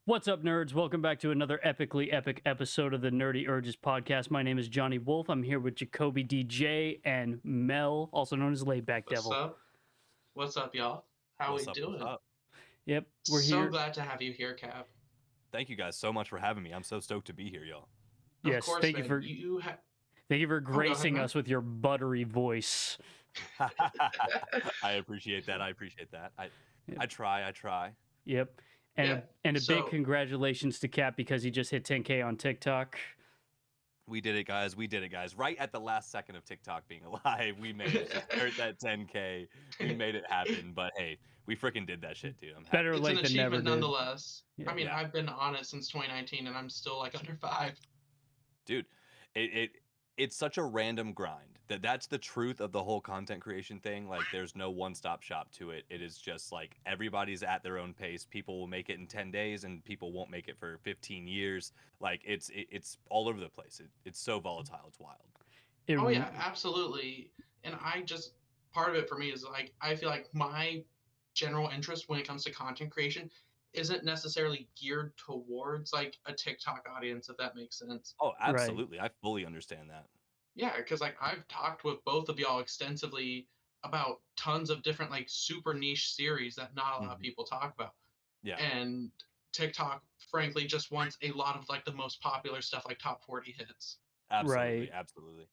What's up, nerds? Welcome back to another epically epic episode of the Nerdy Urges podcast. My name is Johnny Wolf. I'm here with Jacoby DJ and Mel, also known as Laidback What's Devil. up? What's up, y'all? How What's we up? doing? What's up? Yep, we're so here. glad to have you here, Cap. Thank you guys so much for having me. I'm so stoked to be here, y'all. Yes, of course, thank man. you for thank you for gracing man. us with your buttery voice. I appreciate that. I try. Yep, and Yeah, and a so- big congratulations to Cap because he just hit 10K on TikTok. We did it, guys. Right at the last second of TikTok being alive, we managed to start that 10K. We made it happen. But hey, we freaking did that shit, dude. I'm happy. Better It's late an than never, achievement dude. nonetheless. Yeah. I mean, Yeah. I've been on it since 2019, and I'm still like under 5. Dude, it's such a random grind. That's the truth of the whole content creation thing. Like, there's no one-stop shop to it. It is just like everybody's at their own pace. People will make it in 10 days and people won't make it for 15 years. Like, it's all over the place. It's so volatile. It's wild. It Oh re- yeah, absolutely. And part of it for me is like I feel like my general interest when it comes to content creation isn't necessarily geared towards like a TikTok audience, if that makes sense. Oh, absolutely. I fully understand that. Yeah, because like I've talked with both of y'all extensively about tons of different like super niche series that not a lot of Mhm. people talk about. Yeah. And TikTok, frankly, just wants a lot of like the most popular stuff, like top 40 hits. Absolutely, Right. absolutely.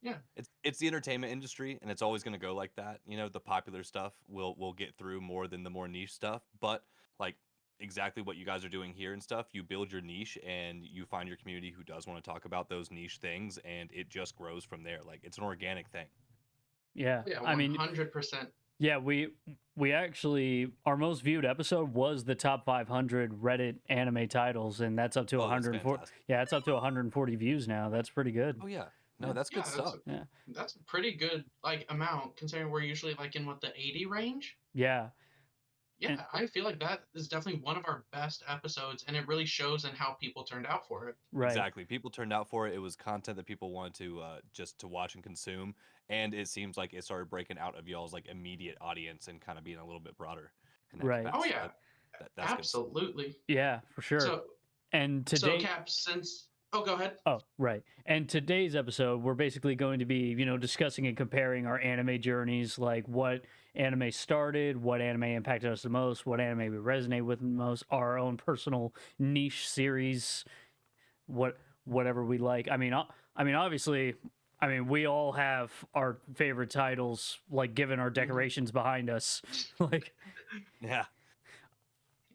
Yeah. It's the entertainment industry, and it's always going to go like that. You know, the popular stuff will get through more than the more niche stuff. But like exactly what you guys are doing here and stuff, you build your niche, and you find your community who does want to talk about those niche things, and it just grows from there. Like, it's an organic thing. yeah, Yeah, I mean, 100%. yeah, we actually, our most viewed episode was the top 500 Reddit anime titles, and that's up to Oh, that's 140. fantastic. Yeah, it's up to 140 views now. That's pretty good. Oh yeah, no, Yeah. that's good Yeah, stuff. Yeah, That's a pretty good like amount considering we're usually like in what the 80 range. yeah, Yeah, And- I feel like that is definitely one of our best episodes, and it really shows in how people turned out for it. right. Exactly. People turned out for it. It was content that people wanted to just to watch and consume, and it seems like it started breaking out of y'all's like immediate audience and kind of being a little bit broader. in that Right. Oh capacity. yeah, That's good. absolutely. Yeah, for sure. So, And so today, Cap, go ahead. oh, right. And today's episode, we're basically going to be, discussing and comparing our anime journeys, like what anime started, what anime impacted us the most, what anime we resonate with the most, our own personal niche series, whatever we like. I mean, obviously, we all have our favorite titles, like given our decorations behind us. Like, Yeah.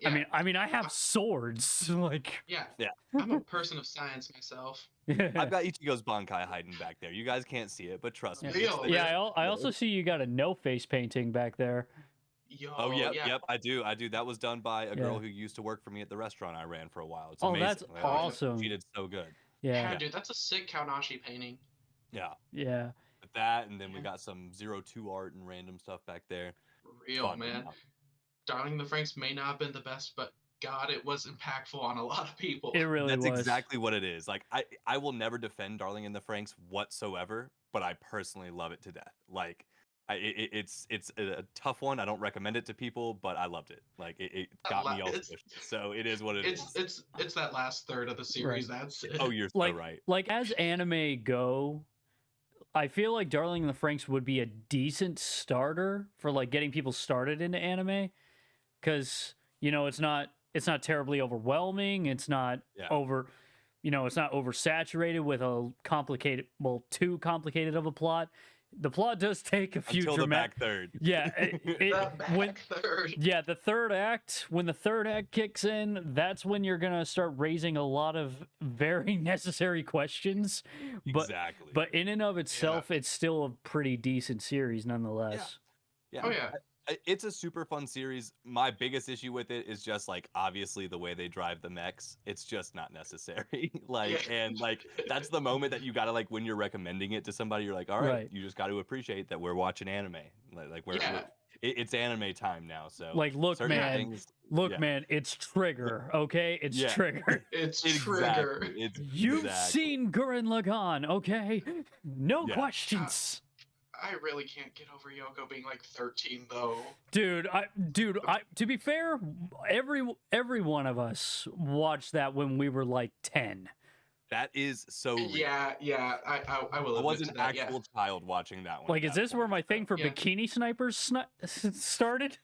Yeah, I have swords. Like, yeah. Yeah. I'm a person of science myself. I've got Ichigo's Bankai hiding back there. You guys can't see it, but trust me. Yeah. it's there. Yeah, I also see you got a no face painting back there. Yo, Oh, yep, yeah. yep, I do. That was done by a Yeah. girl who used to work for me at the restaurant I ran for a while. It's Oh, amazing. that's Like, awesome. She did so good. Yeah, Yeah, dude, that's a sick Kaunashi painting. Yeah. yeah. With that, and then we Yeah. got some 02 art and random stuff back there. Real, Fun. man. Darling in the Franxx may not have been the best, but God, it was impactful on a lot of people. It really That's was. exactly what it is. Like, I will never defend Darling in the Franxx whatsoever, but I personally love it to death. Like, it's a tough one. I don't recommend it to people, but I loved it. Like, it got me all It's- squished. So it is what it is. It's that last third of the series. That's it. Oh, you're like, so right. like as anime go, I feel like Darling in the Franxx would be a decent starter for like getting people started into anime, because it's not terribly overwhelming. It's not Yeah. it's not oversaturated with a too complicated of a plot. The plot does take a few Until the dramatic. back third. Yeah, The back third. yeah, the third act, when the third act kicks in, that's when you're gonna start raising a lot of very necessary questions. But Exactly. but in and of itself, it's still a pretty decent series nonetheless. yeah. Oh yeah. It's a super fun series. My biggest issue with it is just like obviously the way they drive the mechs. It's just not necessary. Like, Yeah. and like that's the moment that you gotta like when you're recommending it to somebody, you're like, all right, Right. you just got to appreciate that we're watching anime. Like Yeah. it's anime time now. So Like, look, certain man, things- look, yeah. man, it's Trigger, okay? It's Yeah. Trigger. It's Exactly. Trigger. It's You've exactly. seen Gurren Lagann, okay? No Yeah. questions. I really can't get over Yoko being like 13 though. Dude, to be fair, every one of us watched that when we were like 10. That is so real. Yeah, I will I admit was to an that, yeah. actual child watching that one. Like, at is that this where point, my so- thing for Yeah. bikini snipers started?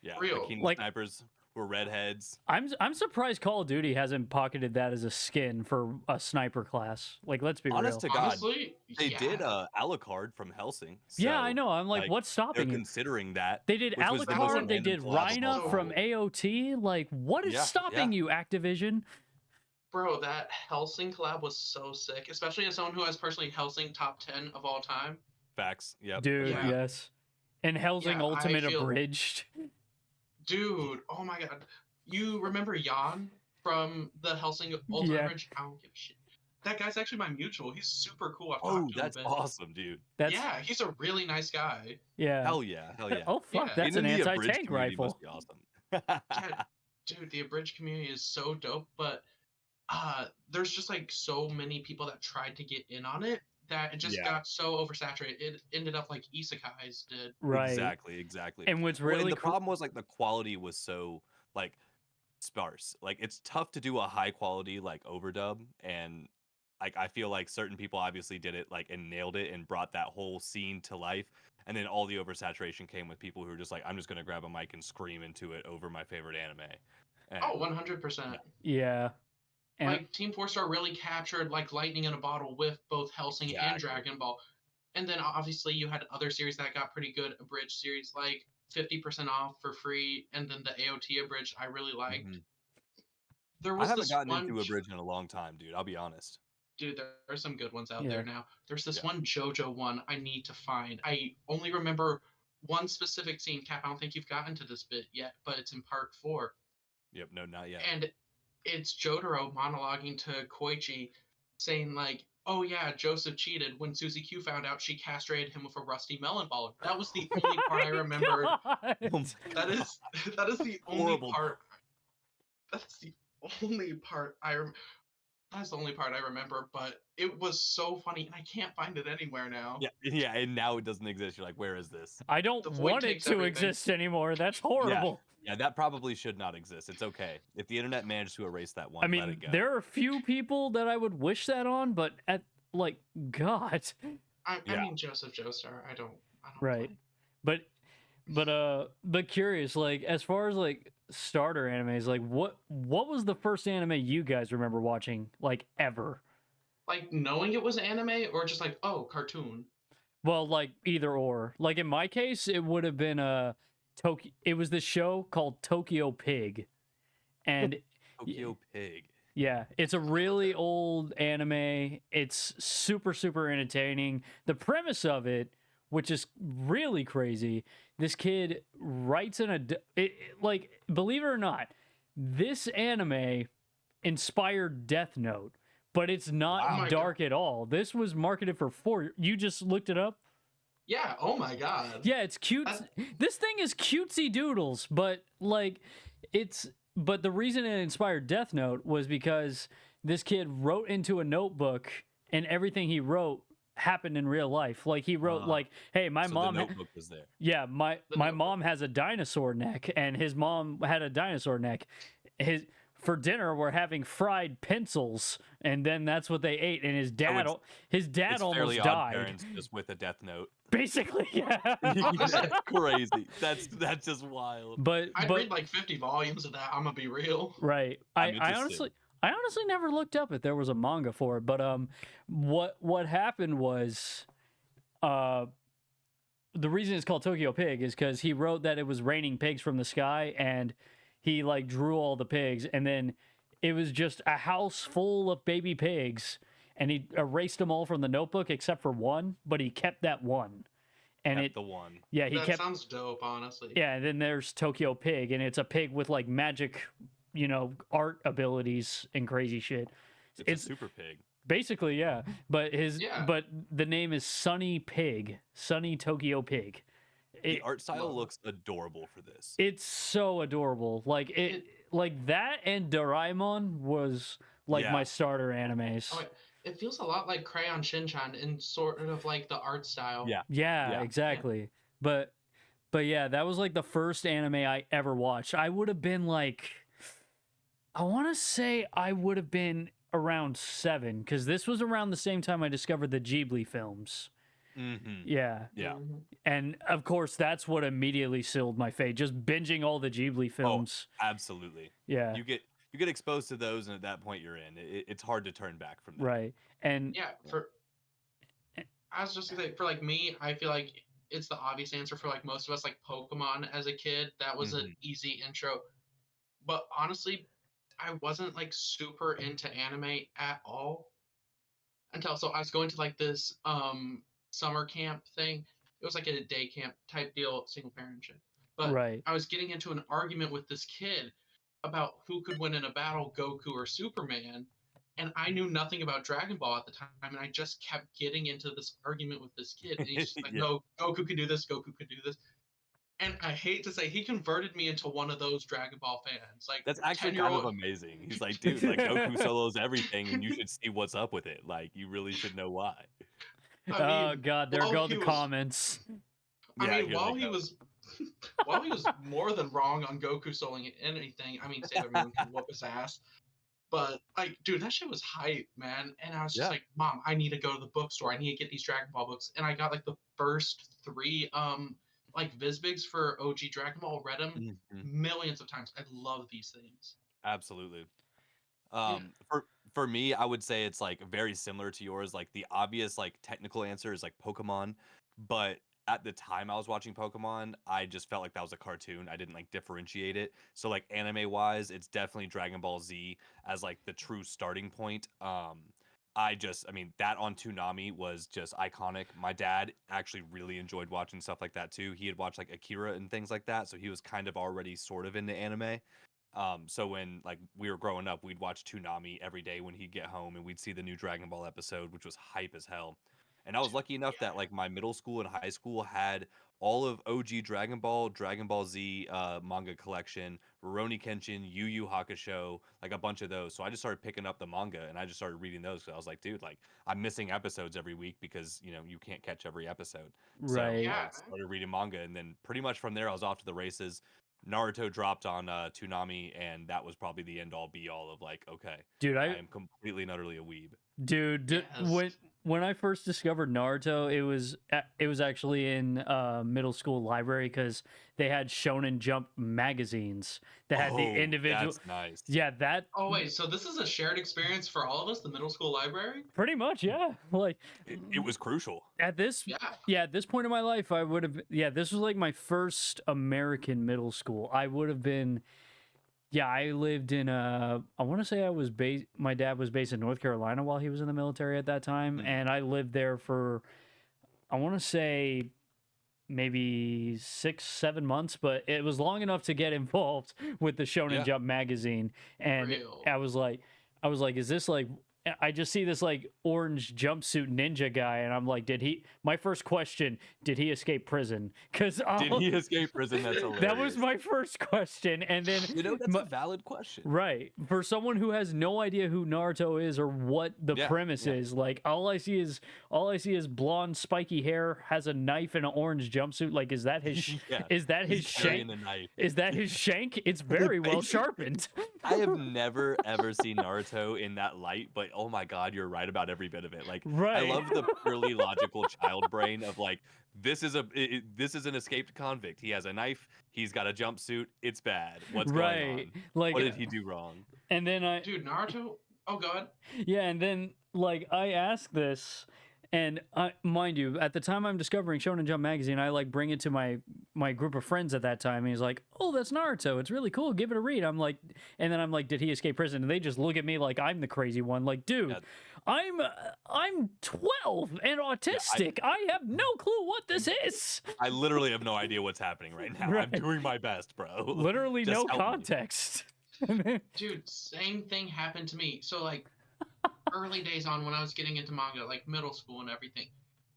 Yeah, Real. bikini Like- snipers were redheads. I'm surprised Call of Duty hasn't pocketed that as a skin for a sniper class. Like, let's be Honest real. to God, Honestly, they yeah. did Alucard from Helsing. Yeah, so, I know. I'm like, what's They're stopping it? considering that. They did which was the most Alucard, they did random collab of all Rhina from time. AOT. Like, what is Yeah, stopping you, Activision? Bro, that Helsing collab was so sick, especially as someone who has personally Helsing top 10 of all time. Facts. Yep. Dude, Yeah. yes. And Helsing Yeah, I Ultimate feel- Abridged. Dude, oh my god. You remember Jan from the Helsing Ultimate Yeah. Bridge? I don't give a shit. That guy's actually my mutual. He's super cool. I've Oh, talked to him that's a bit. awesome, dude. That's Yeah, he's a really nice guy. yeah. Hell yeah. Hell yeah. Oh fuck, Yeah. that's an Being in the abridged anti-tank community rifle. must be awesome. Yeah, dude, the abridged community is so dope, but there's just like so many people that tried to get in on it that it just Yeah. got so oversaturated. It ended up like isekais did. Right. Exactly. And what's Well, really and the cool- problem was like the quality was so like sparse. Like it's tough to do a high quality like overdub, and like I feel like certain people obviously did it like and nailed it and brought that whole scene to life. And then all the oversaturation came with people who were just like, I'm just gonna grab a mic and scream into it over my favorite anime. And Oh, 100%. Yeah. And Like Team 4-Star really captured like lightning in a bottle with both Helsing and Exactly. Dragon Ball. And then obviously you had other series that got pretty good abridged series like 50% off for free, and then the AOT abridged I really liked. Mhm. There I was haven't this gotten one into a bridge in a long time, dude. I'll be honest. dude, there are some good ones out Yeah. there now. There's this Yeah. one JoJo one I need to find. I only remember one specific scene. Cap, I don't think you've gotten to this bit yet, but it's in part 4. Yep, no, not yet. And it's Jotaro monologuing to Koichi, saying like, "Oh yeah, Joseph cheated when Susie Q found out she castrated him with a rusty melon ball." That was the only part I remember. God. That is the only Horrible. part. That's the only part That's the only part I remember. But it was so funny, and I can't find it anywhere now. Yeah, and now it doesn't exist. You're like, where is this? I don't The void want it takes to everything. exist anymore. That's horrible. Yeah, that probably should not exist. It's okay. If the internet managed to erase that one, I let mean, it go. there are a few people that I would wish that on, but at like God. I Yeah. mean Joseph Joestar. I don't. Right. mind. But curious, like as far as like starter animes, like what was the first anime you guys remember watching, like ever? Like knowing it was anime, or just like, oh, cartoon. Well, like either or. Like in my case, it would have been it was this show called Tokyo Pig. And Tokyo Pig. yeah, it's a really old anime. It's super, super entertaining. The premise of it, which is really crazy, this kid writes like, believe it or not, this anime inspired Death Note, but it's not Wow. Oh my dark at all. This was marketed for 4. You just looked it up? Yeah. Oh my god. Yeah, it's cute. This thing is cutesy doodles, but like but the reason it inspired Death Note was because this kid wrote into a notebook and everything he wrote happened in real life. Like he wrote like, "Hey, my So mom the notebook was there. yeah, my The my Notebook. mom has a dinosaur neck and his mom had a dinosaur neck. For dinner we're having fried pencils, and then that's what they ate, and his dad It's almost Fairly Odd died. Parents just with a Death Note. Basically, yeah. That's crazy. That's just wild. but I'd read like 50 volumes of that. I'm gonna be real. right. I'm I interested. honestly never looked up if there was a manga for it, but what happened was the reason it's called Tokyo Pig is because he wrote that it was raining pigs from the sky, and he like drew all the pigs, and then it was just a house full of baby pigs, and he erased them all from the notebook except for one, but he kept that one. And Kept the one. he That kept sounds dope, honestly. yeah, and then there's Tokyo Pig, and it's a pig with like magic, art abilities and crazy shit. It's a super pig. Basically, yeah. But Yeah. but the name is Sunny Pig, Sunny Tokyo Pig. The art style Whoa. looks adorable for this. It's so adorable. Like like that and Doraemon was like Yeah. my starter animes. Oh, wait. it feels a lot like Crayon Shinchan in sort of like the art style. Yeah. Yeah, Yeah. exactly. But yeah, that was like the first anime I ever watched. I would have been like, I want to say I would have been around 7 because this was around the same time I discovered the Ghibli films. Mm-hmm. Yeah. Yeah. Mhm. And of course, that's what immediately sealed my fate. Just binging all the Ghibli films. Absolutely. Yeah. You get exposed to those, and at that point, you're in. It's hard to turn back from that. Right. And Yeah, I was just gonna say for like me, I feel like it's the obvious answer for like most of us, like Pokemon as a kid. That was an easy intro. But honestly, I wasn't like super into anime at all until so I was going to like this summer camp thing. It was like a day camp type deal, single parentship. But right. I was getting into an argument with this kid about who could win in a battle, Goku or Superman. And I knew nothing about Dragon Ball at the time, and I just kept getting into this argument with this kid. And he's just like, Yeah. no, Goku can do this, Goku can do this. And I hate to say, he converted me into one of those Dragon Ball fans. Like That's actually kind of 10-year-old. amazing. He's like, dude, like Goku solos everything, and you should see what's up with it. Like, you really should know why. I Oh mean, God, there while go he the was- comments. I Yeah, mean, here while they he go. was while he was more than wrong on Goku soloing anything, I mean Sailor Moon can whoop his ass. But like, dude, that shit was hype, man. And I was just Yeah. like, Mom, I need to go to the bookstore. I need to get these Dragon Ball books. And I got like the first 3 like Visbigs for OG Dragon Ball, read them Mhm. millions of times. I love these things. Absolutely. For me, I would say it's like very similar to yours. Like the obvious like technical answer is like Pokemon, but at the time I was watching Pokemon, I just felt like that was a cartoon. I didn't like differentiate it. So like anime wise, it's definitely Dragon Ball Z as like the true starting point. I mean that on Toonami was just iconic. My dad actually really enjoyed watching stuff like that too. He had watched like Akira and things like that, so he was kind of already sort of into anime. So when like we were growing up, we'd watch Toonami every day when he'd get home, and we'd see the new Dragon Ball episode, which was hype as hell. And I was lucky enough that like my middle school and high school had all of OG Dragon Ball, Dragon Ball Z manga collection, Rurouni Kenshin, Yu Yu Hakusho, like a bunch of those. So I just started picking up the manga and I just started reading those. So I was like, dude, like I'm missing episodes every week because you can't catch every episode. So Right. Yeah, I man. started reading manga, and then pretty much from there I was off to the races. Naruto dropped on Toonami, and that was probably the end all be all of like, okay, Dude, I am completely and utterly a weeb. Dude, Yes. when I first discovered Naruto, it was actually in middle school library because they had Shonen Jump magazines that had the Oh, individual. That's nice. Yeah, that Oh wait, so this is a shared experience for all of us, the middle school library? pretty much. Yeah, like It was crucial. at this. Yeah. Yeah, at this point in my life, I would have. Yeah, this was like my first American middle school. I would have been. Yeah, I lived in I want to say I was based. My dad was based in North Carolina while he was in the military at that time, Mhm. and I lived there for, I want to say, maybe 6-7 months, but it was long enough to get involved with the Shonen Yeah. Jump magazine, and Real. I was like, is this like? I just see this like orange jumpsuit ninja guy, and I'm like, my first question, did he escape prison? Because Did he escape prison? That's hilarious. that was my first question, and then That's my- a valid question. right, for someone who has no idea who Naruto is or what the Yeah, premise yeah. is, like all I see is blonde spiky hair, has a knife and an orange jumpsuit. Like, is that his Yeah. is that his He's carrying shank? the knife. Is that his shank? It's very well Basically. sharpened. I have never ever seen Naruto in that light, but oh my god, you're right about every bit of it. Like, Right. I love the purely logical child brain of like, this is an escaped convict. He has a knife. He's got a jumpsuit. It's bad. What's going Right. on? Like, What did he do wrong? and then Dude, Naruto. Oh god. yeah, and then like I ask this, and mind you, at the time I'm discovering Shonen Jump magazine, I like bring it to my group of friends at that time, and he's like, "Oh, that's Naruto. It's really cool. Give it a read." I'm like, and then I'm like, "Did he escape prison?" And they just look at me like I'm the crazy one. Like, dude, Yeah. I'm 12 and autistic. I have no clue what this is. I literally have no idea what's happening right now. Right. I'm doing my best, bro. Literally Just no help me. context. Dude, same thing happened to me. So like early days on when I was getting into manga, like middle school and everything,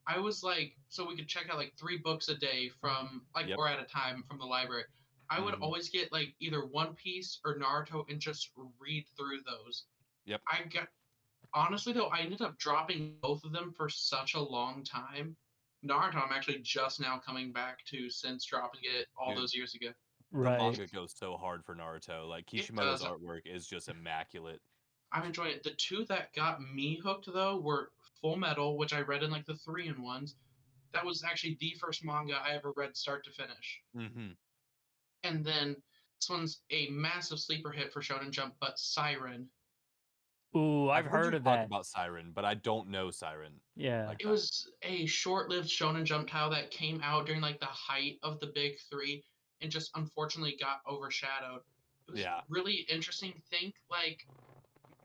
I was like, so we could check out like 3 books a day from like Yep. or at a time from the library. I would Mhm. always get like either One Piece or Naruto and just read through those. Yep. honestly though, I ended up dropping both of them for such a long time. Naruto, I'm actually just now coming back to since dropping it all Dude, those years ago. the Right. manga goes so hard for Naruto. Like It Kishimoto's does. artwork is just immaculate. I'm enjoying it. The two that got me hooked though were Full Metal, which I read in like the 3-in-1s. That was actually the first manga I ever read start to finish. Mm-hmm. And then this one's a massive sleeper hit for Shonen Jump, but Siren. Ooh, I've heard you of talk that. about Siren, but I don't know Siren. Yeah. Like It was a short-lived Shonen Jump title that came out during like the height of the big three and just unfortunately got overshadowed. It was Yeah. really interesting. Think like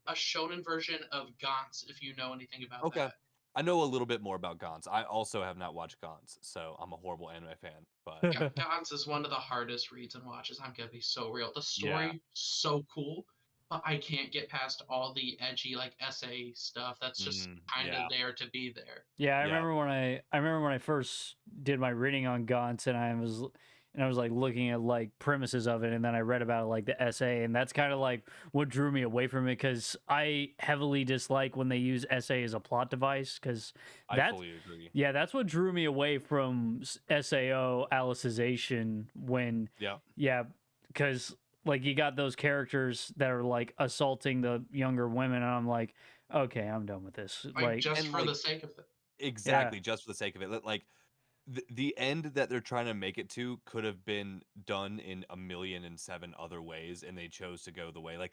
a shonen version of Gantz, if you know anything about Okay. that. I know a little bit more about Gantz. I also have not watched Gantz, so I'm a horrible anime fan. But Gantz is one of the hardest reads and watches. I'm gonna be so real. The Yeah. story so cool, but I can't get past all the edgy like essay stuff. That's just kind yeah. of there to be there. Yeah, I Yeah. remember when I first did my reading on Gaunt's, and I was like looking at like premises of it, and then I read about like the essay, and that's kind of like what drew me away from it, because I heavily dislike when they use essay as a plot device, because I that's fully agree. yeah, that's what drew me away from SAO Alicization when Yeah. because like you got those characters that are like assaulting the younger women, and I'm like, okay, I'm done with this. Like just and, for like, the sake of it. Exactly, just for the sake of it. Like the end that they're trying to make it to could have been done in 1,000,007 other ways, and they chose to go the way. Like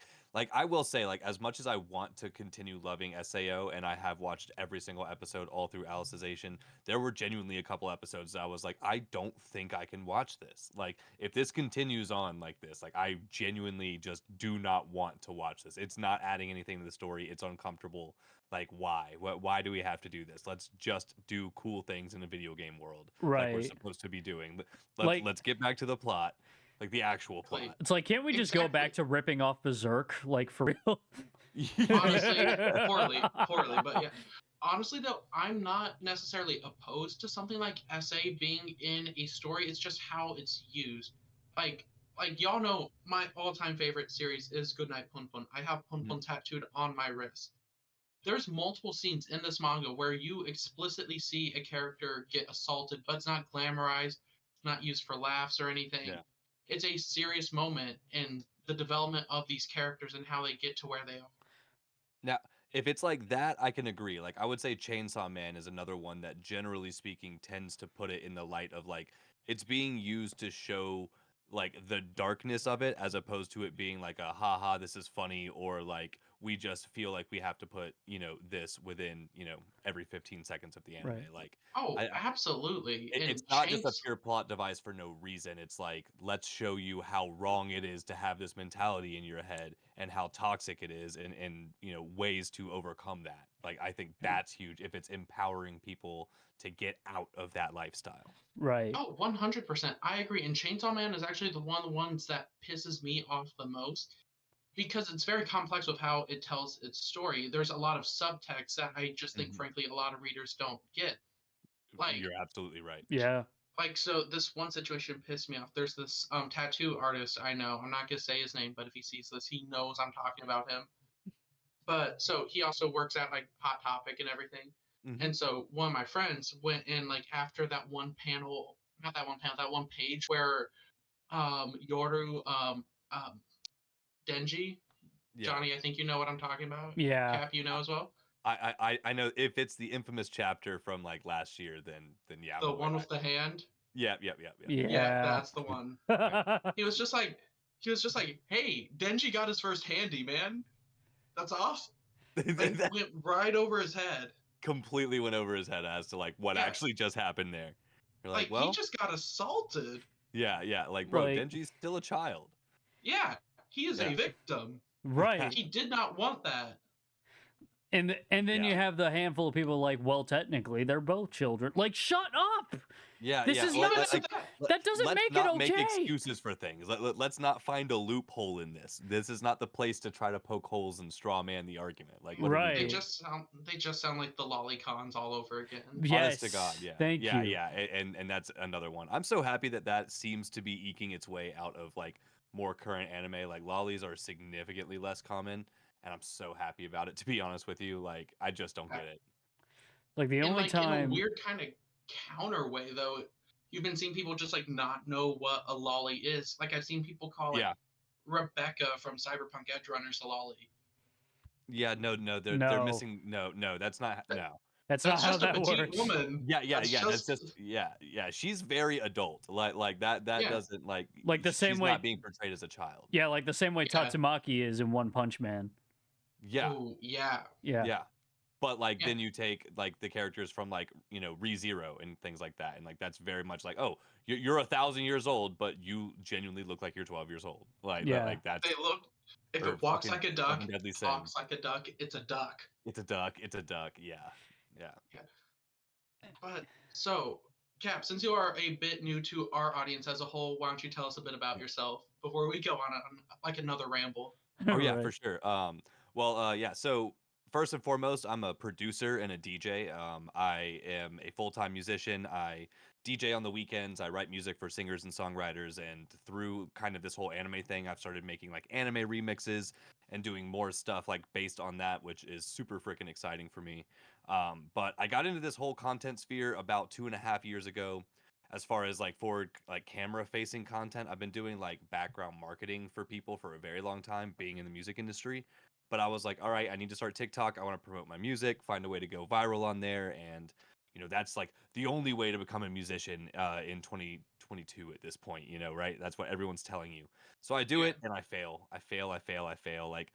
I will say, like, as much as I want to continue loving SAO, and I have watched every single episode all through Alicization, there were genuinely a couple episodes that I was like, I don't think I can watch this. Like, if this continues on like this, like, I genuinely just do not want to watch this. It's not adding anything to the story. It's uncomfortable. Like, why? Why do we have to do this? Let's just do cool things in a video game world, like we're Right. supposed to be doing. Like- Let's get back to the plot, like the actual plot. It's like, can't we just go back to ripping off Berserk, like, for real? Honestly, poorly, but yeah. Honestly, though, I'm not necessarily opposed to something like SA being in a story. It's just how it's used. Like y'all know, my all-time favorite series is Goodnight Punpun. I have Punpun tattooed on my wrist. There's multiple scenes in this manga where you explicitly see a character get assaulted, but it's not glamorized, it's not used for laughs or anything. Yeah. It's a serious moment in the development of these characters and how they get to where they are. Now, if it's like that, I can agree. Like, I would say Chainsaw Man is another one that, generally speaking, tends to put it in the light of, like, it's being used to show, like, the darkness of it, as opposed to it being like a haha, this is funny, or like we just feel like we have to put, this within, every 15 seconds of the anime. Right. Like, Oh, I- absolutely. And it's not just a Chains- pure plot device for no reason. It's like, let's show you how wrong it is to have this mentality in your head, and how toxic it is, and ways to overcome that. Like, I think that's huge if it's empowering people to get out of that lifestyle. Right. Oh, 100%. I agree. And Chainsaw Man is actually one of the ones that pisses me off the most because it's very complex with how it tells its story. There's a lot of subtext that I just think, frankly, a lot of readers don't get. Like, You're absolutely right. Yeah. like, so this one situation pissed me off. There's this tattoo artist I know. I'm not gonna say his name, but if he sees this, he knows I'm talking about him. But so he also works at like Hot Topic and everything. And so one of my friends went in like after that one panel, not that one panel, that one page where Yoru Denji, Yeah. Johnny, I think you know what I'm talking about. Yeah. Cap, you know as well. I know if it's the infamous chapter from like last year, then yeah. The one with the hand. Yeah. Yeah. That's the one. He was just like, hey, Denji got his first handy, man. That's awesome. Like, That went right over his head. completely went over his head as to like what Yeah. actually just happened there. You're like, Like, well, he just got assaulted. yeah, like, bro, Like- Denji's still a child. Yeah, he is Yeah. a victim. Right. He did not want that. And then you Yeah. have the handful of people like, well, technically they're both children. Like, shut up. Yeah, This yeah. is let- not- let- like, that doesn't let's make it not make okay. excuses for things. Let's not find a loophole in this. This is not the place to try to poke holes and straw man the argument. Like, what are we Right. They doing? just sound like the lolicons all over again. Yes. Honest to God, yeah. Thank yeah, you. Yeah, and that's another one. I'm so happy that seems to be eking its way out of like more current anime. Like, lollies are significantly less common, and I'm so happy about it. To be honest with you, like I just don't get it. Like the And only like in a time, weird kind of counter way, though, you've been seeing people just like not know what a lolly is. Like I've seen people call like Yeah, Rebecca from Cyberpunk Edge Runners a lolly. yeah, no, they're no, missing. No, that's not That, no. that's not that's how just a that petite works. woman. That's Yeah. That's just just yeah. She's very adult. Like that. That yeah, doesn't like Like the same she's way, not being portrayed as a child. yeah, like the same way yeah. Tatsumaki is in One Punch Man. Yeah, Oh yeah, Yeah, yeah. But like yeah. then you take like the characters from like ReZero and things like that, and like that's very much like, oh, you're 1,000 years old, but you genuinely look like you're 12 years old. yeah. Like that's They look. If or it walks fucking like a duck, Seven Deadly Sins. talks like a duck, it's a duck. It's a duck. It's a duck. Yeah, yeah. Yeah. But so, Cap, since you are a bit new to our audience as a whole, why don't you tell us a bit about yourself before we go on like another ramble? Oh yeah, Right. for sure. Well, yeah. So first and foremost, I'm a producer and a DJ. I am a full-time musician. I DJ on the weekends. I write music for singers and songwriters. And through kind of this whole anime thing, I've started making like anime remixes and doing more stuff like based on that, which is super freaking exciting for me. But I got into this whole content sphere about 2.5 years ago. As far as like forward like camera facing content, I've been doing like background marketing for people for a very long time, being in the music industry. But I was like, all right, I need to start TikTok. I want to promote my music, find a way to go viral on there. And that's like the only way to become a musician in 2022 at this point, right? That's what everyone's telling you. So I do Yeah. it and I fail. I fail. Like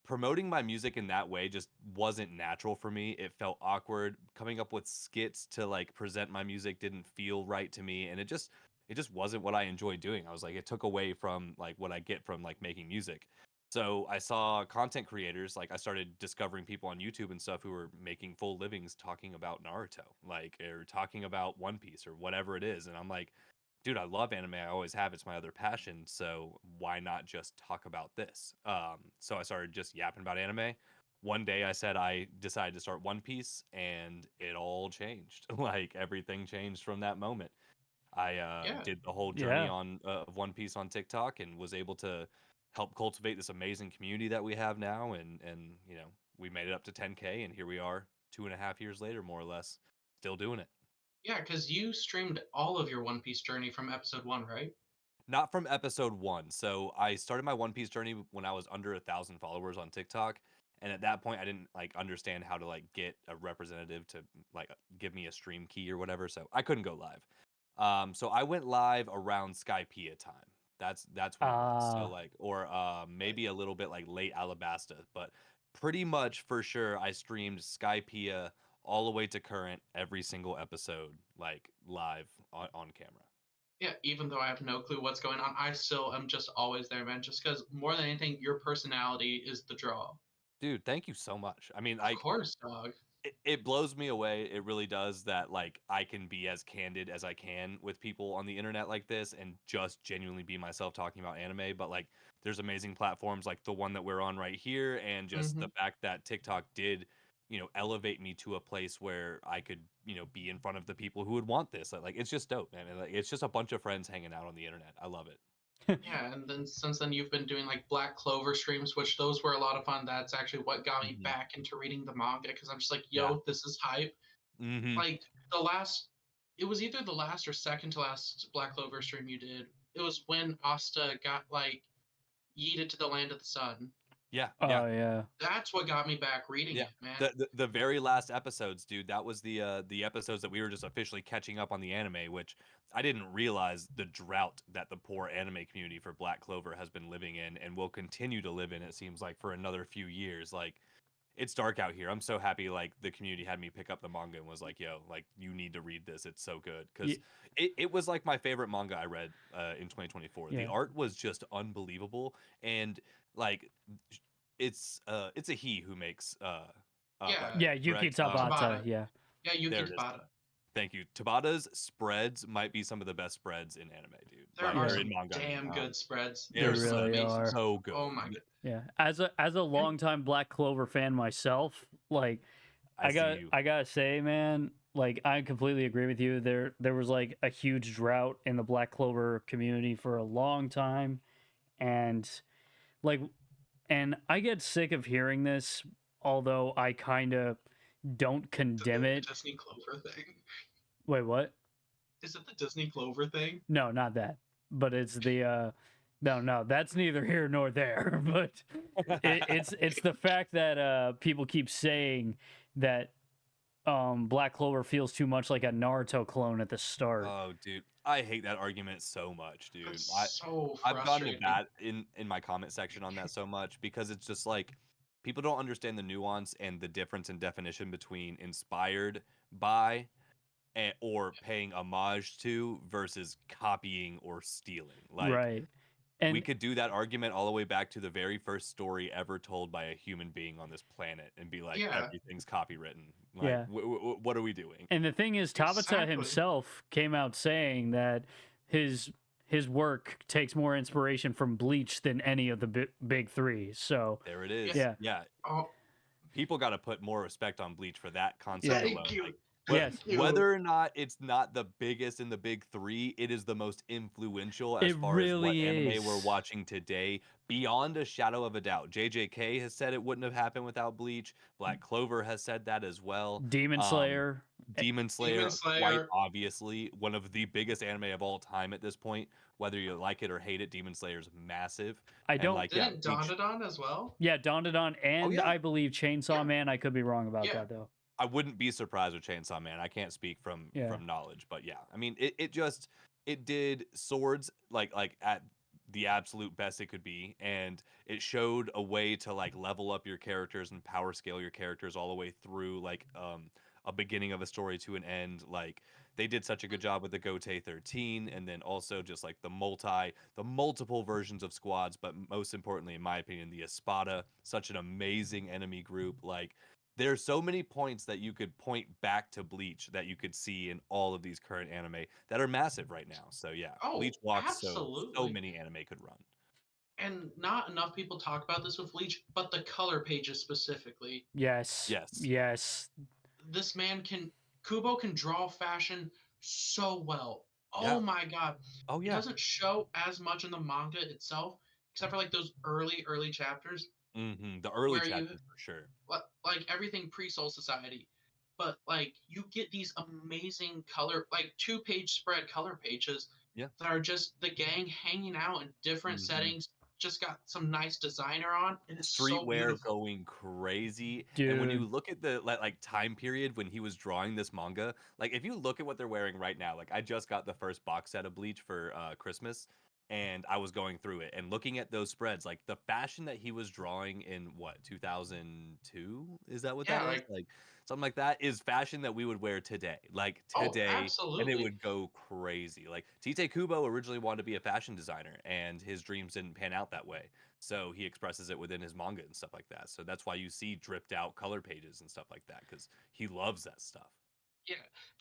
promoting my music in that way just wasn't natural for me. It felt awkward. Coming up with skits to like present my music didn't feel right to me, and it just wasn't what I enjoyed doing. I was like, it took away from like what I get from like making music. So I saw content creators, like I started discovering people on YouTube and stuff who were making full livings talking about Naruto, like or talking about One Piece or whatever it is. And I'm like, dude, I love anime. I always have. It's my other passion. So why not just talk about this? So I started just yapping about anime. One day I said I decided to start One Piece, and it all changed. Like everything changed from that moment. I Yeah. did the whole journey Yeah. on of One Piece on TikTok and was able to help cultivate this amazing community that we have now. And we made it up to 10K, and here we are 2.5 years later, more or less, still doing it. Yeah, because you streamed all of your One Piece journey from episode 1, right? Not from episode 1. So I started my One Piece journey when I was under 1,000 followers on TikTok, and at that point I didn't like understand how to like get a representative to like give me a stream key or whatever, so I couldn't go live. So I went live around Skypiea time. That's when it was. So like, or maybe a little bit like late Alabasta, but pretty much for sure I streamed Skypiea all the way to current, every single episode, like live on camera. Yeah, even though I have no clue what's going on, I still am just always there, man. Just because more than anything, your personality is the draw. Dude, thank you so much. I mean, Of course, dog. it blows me away. It really does that like I can be as candid as I can with people on the internet like this and just genuinely be myself talking about anime. But like there's amazing platforms like the one that we're on right here, and just the fact that TikTok did, elevate me to a place where I could, be in front of the people who would want this. Like it's just dope, man. And, like it's just a bunch of friends hanging out on the internet. I love it. Yeah, and then since then you've been doing like Black Clover streams, which those were a lot of fun. That's actually what got me Mhm. back into reading the manga because I'm just like, Yeah. yo, this is hype. Hmm. Like it was either the last or second to last Black Clover stream you did. It was when Asta got like yeeted to the land of the sun. Yeah. Oh Yeah. yeah. That's what got me back reading Yeah, it, man. the very last episodes, dude. That was the episodes that we were just officially catching up on the anime, which I didn't realize the drought that the poor anime community for Black Clover has been living in and will continue to live in. It seems like for another few years. Like it's dark out here. I'm so happy like the community had me pick up the manga and was like, yo, like you need to read this. It's so good because it was like my favorite manga I read in 2024. The Yeah. art was just unbelievable, and like it's a he who makes Yeah. Yeah, Yuki correct? Tabata. Tabata. Yeah. Yeah, Yuki There it is. Tabata. Thank you. Tabata's spreads might be some of the best spreads in anime, dude. There Like, are Yeah. or some in manga. damn good spreads. They They're There's some really amazing are. so good. Oh my god. Yeah. As a longtime Black Clover fan myself, like I see you. I gotta say, man, like I completely agree with you. There was like a huge drought in the Black Clover community for a long time, and like And I get sick of hearing this, although I kind of don't condemn The it. Disney Clover thing. Wait, what? Is it the Disney Clover thing? No, not that. But it's the no, that's neither here nor there. But it's the fact that people keep saying that Black Clover feels too much like a Naruto clone at the start. Oh, dude, I hate that argument so much, dude. It's I so I've gotten frustrating. to that in my comment section on that so much because it's just like people don't understand the nuance and the difference in definition between inspired by or paying homage to versus copying or stealing. Like Right. we And could do that argument all the way back to the very first story ever told by a human being on this planet and be like Yeah. everything's copywritten. Like Yeah. what are we doing? and the thing is, Tabata Exactly. himself came out saying that his work takes more inspiration from Bleach than any of the big three. So There it is. Yeah. Yeah. Oh, People got to put more respect on Bleach for that concept Yeah. alone. thank you. Like, Yes. you. whether or not it's not the biggest in the big three, it is the most influential as It far as what really anime we're is. watching today, beyond a shadow of a doubt. JJK has said it wouldn't have happened without Bleach. Black Clover has said that as well. Demon Slayer. Demon Slayer, Demon quite Slayer. obviously, one of the biggest anime of all time at this point. Whether you like it or hate it, Demon Slayer is massive. I And, don't. like, yeah, Didn't Bleach- Dandadan as well? Yeah, Dandadan and yeah. I believe Chainsaw Yeah. Man. I could be wrong about Yeah. that though. I wouldn't be surprised with Chainsaw Man. I can't speak from Yeah. knowledge, but yeah. I mean, it did swords like at the absolute best it could be, and it showed a way to like level up your characters and power scale your characters all the way through like a beginning of a story to an end. Like they did such a good job with the Gote 13, and then also just like the multiple versions of squads, but most importantly, in my opinion, the Espada, such an amazing enemy group. Like there's so many points that you could point back to Bleach that you could see in all of these current anime that are massive right now. So yeah, Oh, Bleach walks so absolutely. many anime could run. And not enough people talk about this with Bleach, but the color pages specifically. Yes. Yes. Yes. This man Kubo can draw fashion so well. Oh Yeah. my god. Oh It yeah. doesn't show as much in the manga itself, except for like those early chapters, The early where you- chapters for sure. like everything pre-Soul Society. But like you get these amazing color, like 2-page spread color pages Yeah. that are just the gang hanging out in different Mhm. settings. Just got some nice designer on, and it's so Streetwear beautiful. going crazy. And when you Dude. look at the like time period when he was drawing this manga, like if you look at what they're wearing right now, like I just got the first box set of Bleach for Christmas, and I was going through it and looking at those spreads, like the fashion that he was drawing in what 2002, is that what Yeah, that is? Like something like that is fashion that we would wear today, like Oh, today, and absolutely. it would go crazy. Like Tite Kubo originally wanted to be a fashion designer, and his dreams didn't pan out that way. So he expresses it within his manga and stuff like that. So that's why you see dripped out color pages and stuff like that, because he loves that stuff. Yeah,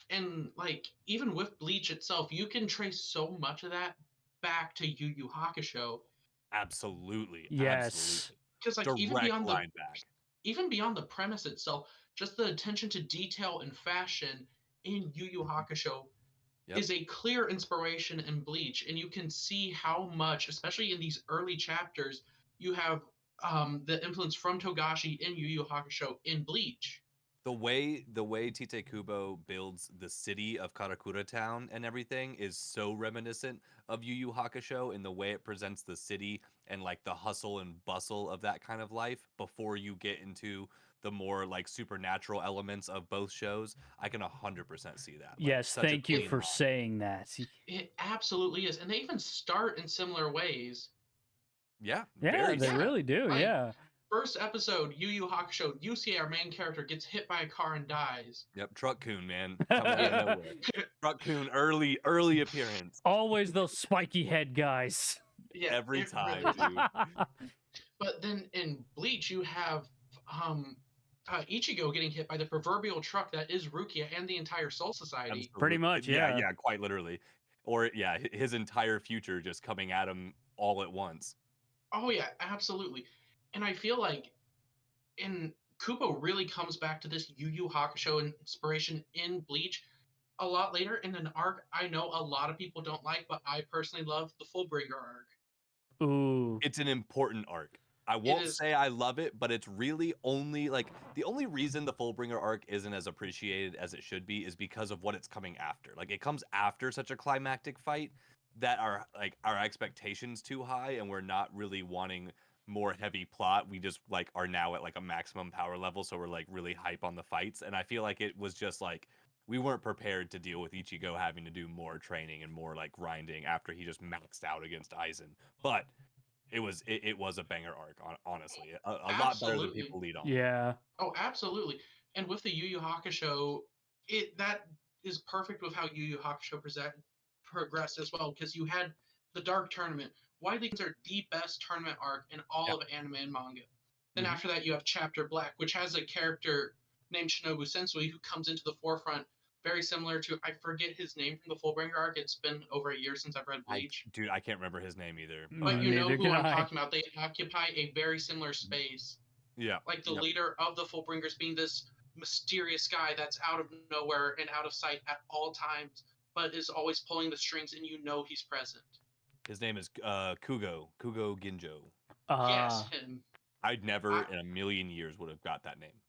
and like even with Bleach itself, you can trace so much of that back to Yu Yu Hakusho, Absolutely. Yes. Absolutely. because like Direct line back. even beyond the premise itself, just the attention to detail and fashion in Yu Yu Hakusho Yep. is a clear inspiration in Bleach, and you can see how much, especially in these early chapters, you have the influence from Togashi in Yu Yu Hakusho in Bleach. The way Tite Kubo builds the city of Karakura Town and everything is so reminiscent of Yu Yu Hakusho in the way it presents the city and like the hustle and bustle of that kind of life before you get into the more like supernatural elements of both shows. I can 100% see that. Like, Yes. such a Thank you clean for line. saying that. It absolutely is, and they even start in similar ways. Yeah. Yeah, very they true. really do. Like- Yeah. First episode, Yu Yu Hakusho, Yusuke, our main character, gets hit by a car and dies. Yep, Truck Coon, man. Coming out of nowhere. Truck Coon, early appearance. Always those spiky head guys. Yeah, Every it time, really- dude. But then in Bleach, you have Ichigo getting hit by the proverbial truck that is Rukia and the entire Soul Society. Pretty much, yeah. Yeah, quite literally. Or yeah, his entire future just coming at him all at once. Oh yeah, absolutely. And I feel like in Kubo really comes back to this Yu Yu Hakusho inspiration in Bleach a lot later in an arc I know a lot of people don't like, but I personally love, the Fullbringer arc. Ooh. It's an important arc. I won't is say I love it, but it's really only like the only reason the Fullbringer arc isn't as appreciated as it should be is because of what it's coming after. Like it comes after such a climactic fight that our expectations too high and we're not really wanting more heavy plot. We just like are now at like a maximum power level, so we're like really hype on the fights. And I feel like it was just like we weren't prepared to deal with Ichigo having to do more training and more like grinding after he just maxed out against Aizen. But it was a banger arc, honestly. A lot better than absolutely. people lead on. Yeah. Oh, absolutely. And with the Yu Yu Hakusho, that is perfect with how Yu Yu Hakusho progressed as well, because you had the Dark Tournament, widely considered the best tournament arc in all Yeah. of anime and manga. Then Mhm. after that, you have Chapter Black, which has a character named Shinobu Sensui who comes into the forefront, very similar to, I forget his name from the Fullbringer arc. It's been over a year since I've read Bleach. Dude, I can't remember his name either. But you know Neither who can I'm I. talking about. They occupy a very similar space. Yeah. Like the Yep. leader of the Fullbringers being this mysterious guy that's out of nowhere and out of sight at all times, but is always pulling the strings and you know he's present. His name is Kugo Ginjo. Yes, Ah. him. I'd never I- in a million years would have got that name.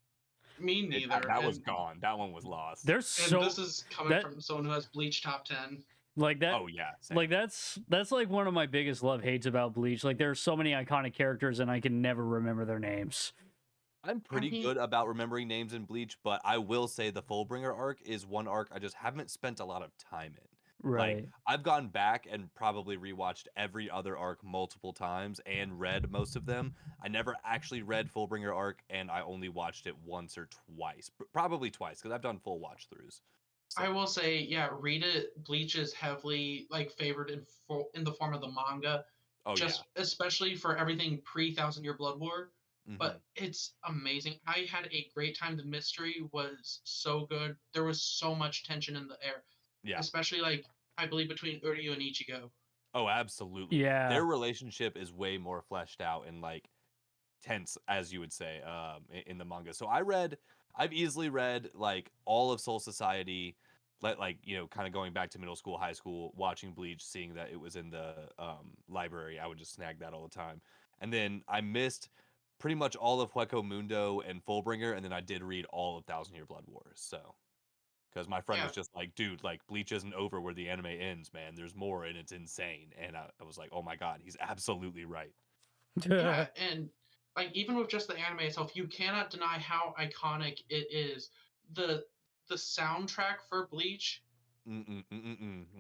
Me neither. That was and, gone. That one was lost. There's and so this is coming that- from someone who has Bleach top 10. like that. Oh yeah. Same. Like that's like one of my biggest love hates about Bleach. Like there are so many iconic characters and I can never remember their names. I'm pretty mean- good about remembering names in Bleach, but I will say the Fullbringer arc is one arc I just haven't spent a lot of time in. Right. I've gone back and probably rewatched every other arc multiple times and read most of them. I never actually read Fullbringer arc, and I only watched it once or twice, probably twice, because I've done full watch throughs. I will say, yeah, read it. Bleach is heavily favored in the form of the manga, Oh just especially for everything pre Thousand Year Blood War. yeah. But it's amazing. I had a great time. The mystery was so good. There was so much tension in the air. Yeah. Especially I believe between Uryu and Ichigo. Oh, absolutely. Yeah. Their relationship is way more fleshed out and tense, as you would say, in the manga. So I've easily read all of Soul Society, kind of going back to middle school, high school, watching Bleach, seeing that it was in the library. I would just snag that all the time. And then I missed pretty much all of Hueco Mundo and Fullbringer, and then I did read all of Thousand Year Blood Wars. So, because my friend was just like, dude, Bleach isn't over where the anime ends, man. There's more, and it's insane. And I was like, oh my god, he's absolutely right. Yeah, and even with just the anime itself, you cannot deny how iconic it is. The soundtrack for Bleach, One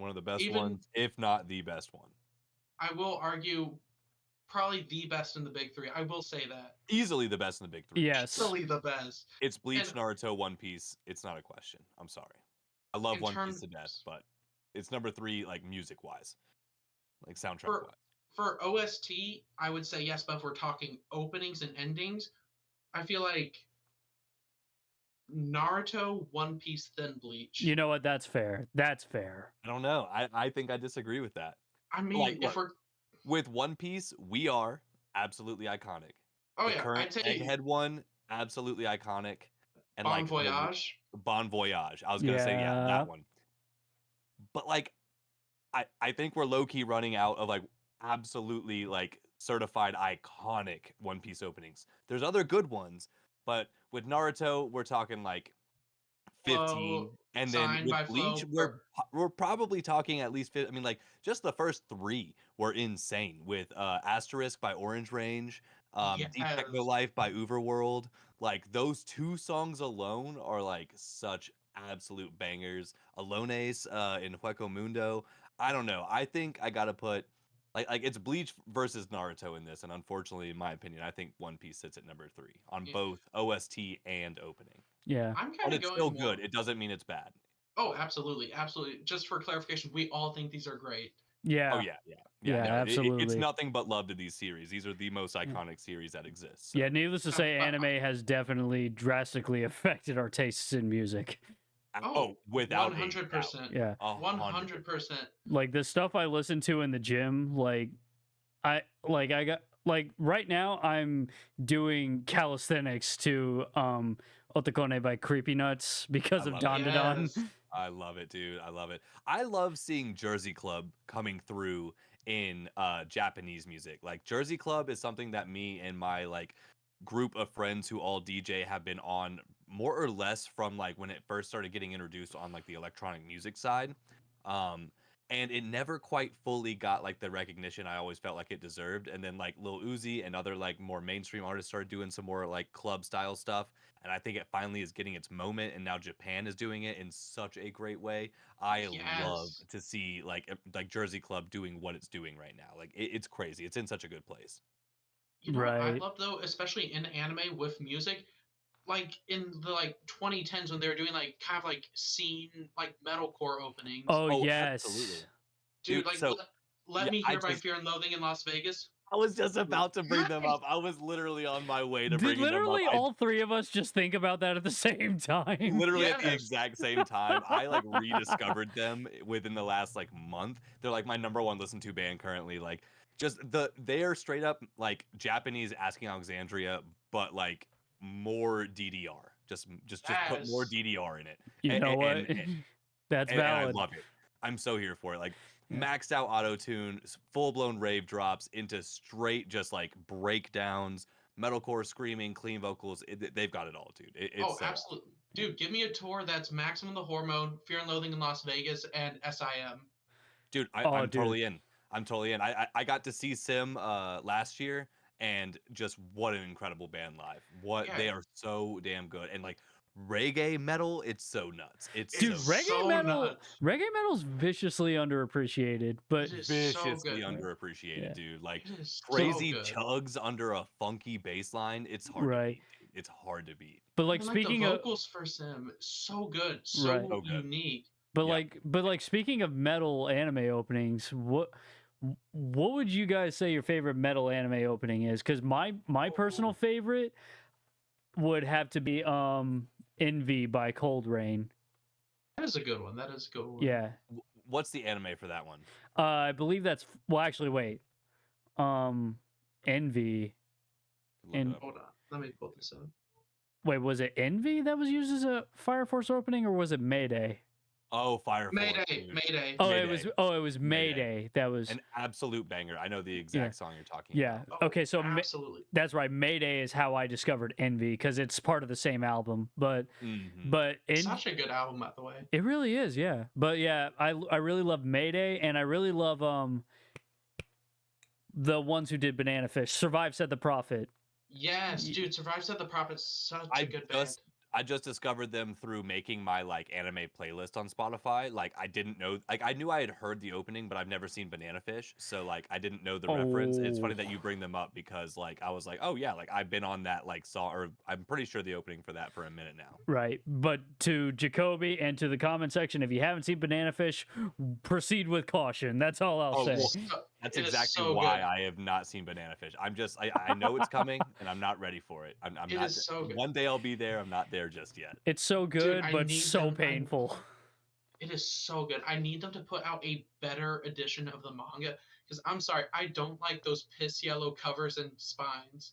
of the best Even- ones, if not the best one. I will argue, probably the best in the big three. I will say that. Easily the best in the big three. Yes. Easily the best. It's Bleach, And- Naruto, One Piece. It's not a question. I'm sorry. I love In One Piece to death, terms- but it's number 3, music wise, soundtrack For- wise. For OST, I would say yes, but if we're talking openings and endings, I feel like Naruto, One Piece, then Bleach. You know what? That's fair. That's fair. I don't know. I think I disagree with that. I mean, like, if look, we're With One Piece, we are absolutely iconic. oh The yeah, current I'd say Egghead one, absolutely iconic. And Bon the- Voyage. Bon Voyage. I was gonna say Yeah. that one. But I think we're low key running out of absolutely certified iconic One Piece openings. There's other good ones, but with Naruto we're talking 15, and then signed with by Bleach Flow, we're probably talking at least 50. I mean, just the first 3 were insane with Asterisk by Orange Range, Deep Techno Yes. Life by Uberworld. Those 2 songs alone are such absolute bangers. Alones in Hueco Mundo. I don't know. I think I gotta put it's Bleach versus Naruto in this, and unfortunately, in my opinion, I think One Piece sits at number 3 on Yeah. both OST and opening. Yeah. I'm But kind of it's going still more- good. It doesn't mean it's bad. Oh, absolutely, absolutely. Just for clarification, we all think these are great. Yeah. Oh yeah. Yeah, no, it's absolutely. nothing but love to these series. These are the most iconic series that exist. So, Yeah, needless to say, but- anime has definitely drastically affected our tastes in music. without 100%. Yeah. 100%. Like the stuff I listen to in the gym, I got right now I'm doing calisthenics to Otakone by Creepy Nuts because I of love it. Dandadan. Yes. I love it, dude. I love it. I love seeing Jersey Club coming through in Japanese music. Like Jersey Club is something that me and my like group of friends who all DJ have been on more or less from like when it first started getting introduced on like the electronic music side. Um and it never quite fully got like the recognition I always felt like it deserved. And then like Lil Uzi and other like more mainstream artists started doing some more like club style stuff. And I think it finally is getting its moment. And now Japan is doing it in such a great way. I love Yes. to see like Jersey Club doing what it's doing right now. Like it's crazy. It's in such a good place. You know what I Right. love though, especially in anime with music, like in the like 2010s when they were doing like kind of like scene like metalcore openings. Oh Oh, yes. absolutely. Dude, Dude, like so let yeah, me hear by Fear and Loathing in Las Vegas. I was just about to bring them Yes. up. I was literally on my way to Did bringing them up. literally all three of us just think about that at the same time? Literally at the Yes. exact same time. I like rediscovered them within the last like month. They're like my number one listened to band currently. Like just they are straight up like Japanese Asking Alexandria, but like more DDR. Just put more Yes. DDR in it. You know what? And That's and I valid. love it. I'm so here for it. Like Yeah. maxed out auto tune, full blown rave drops into straight just like breakdowns, metalcore screaming, clean vocals. They've got it all, dude. It's Oh, so awesome. absolutely. Dude, give me a tour that's Maximum the Hormone, Fear and Loathing in Las Vegas, and SIM. Dude. Oh, I'm dude. totally in. I'm totally in. I got to see Sim last year, and just what an incredible band live. What Yeah, they are so damn good, and like reggae metal, it's so nuts. It's it Dude, is so reggae so nuts. metal's viciously underappreciated, but It is so viciously good. underappreciated, Yeah. dude. Like It is so crazy good. chugs under a funky bass line. It's hard to right. beat, dude. It's hard to beat. But And like then, like the speaking of vocals for Sim, so good, right. so So good. unique. But Yeah. like speaking of metal anime openings, what would you guys say your favorite metal anime opening is? Because my personal favorite would have to be Envy by Cold Rain. That is a good one. That is a good one. Yeah. What's the anime for that one? I believe that's well actually wait. Envy. Look And- it up. Hold on. Let me pull this up. Wait, was it Envy that was used as a Fire Force opening or was it Mayday? Oh, Fire Force, Mayday. dude. It Mayday. was Mayday. That was An absolute banger. I know the exact song you're talking yeah. about. Okay, so absolutely. that's right. Mayday is how I discovered Envy because it's part of the same album. But Mhm. Such a good album, by the way. it really is, yeah. But yeah, I really love Mayday, and I really love the ones who did Banana Fish. Survive Said the Prophet. Yes, dude. Survive Said the Prophet's such a good band. I just discovered them through making my like anime playlist on Spotify. Like I didn't know, like I knew I had heard the opening, but I've never seen Banana Fish, so like I didn't know the reference. It's funny Oh. that you bring them up because like I was like, oh yeah, like I've been on that like song, or I'm pretty sure the opening for that for a minute now. Right. But to Jacoby and to the comment section, if you haven't seen Banana Fish, proceed with caution. That's all I'll Oh, say. well, That's It is exactly so why good. I have not seen Banana Fish. I know it's coming and I'm not ready for it. I'm It not. is so good. One day I'll be there. I'm not there just yet. It's so good, I but need so them- painful. It is so good. I need them to put out a better edition of the manga because I'm sorry, I don't like those piss yellow covers and spines.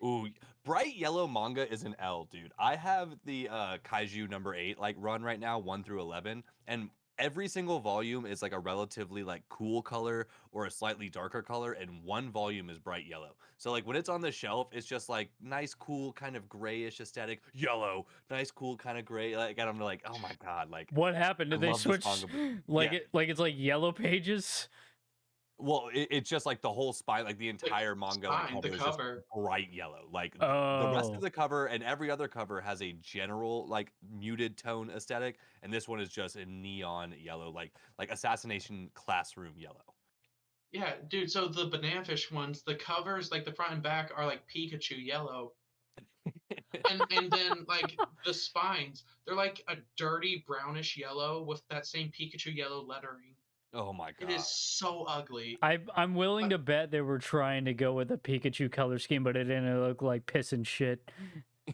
Ooh, bright yellow manga is an L, dude. I have the Kaiju number 8 like run right now, 1 through 11, and every single volume is like a relatively like cool color or a slightly darker color, and one volume is bright yellow. So like when it's on the shelf, it's just like nice, cool, kind of grayish aesthetic, yellow, nice, cool, kind of gray. Like and I'm like, oh my god, like What happened? Did I they love this switch manga, like yeah. it's like Yellow Pages? Well, it's just like the whole spine, like the entire manga like, Spine, the cover is just cover. bright yellow. Like the rest Oh. of the cover and every other cover has a general like muted tone aesthetic, and this one is just a neon yellow, like Assassination Classroom yellow. Yeah, dude. So the Banana Fish ones, the covers, like the front and back, are like Pikachu yellow, and then like the spines, they're like a dirty brownish yellow with that same Pikachu yellow lettering. Oh my god. It is so ugly. I'm willing to bet they were trying to go with a Pikachu color scheme, but it didn't look like piss and shit.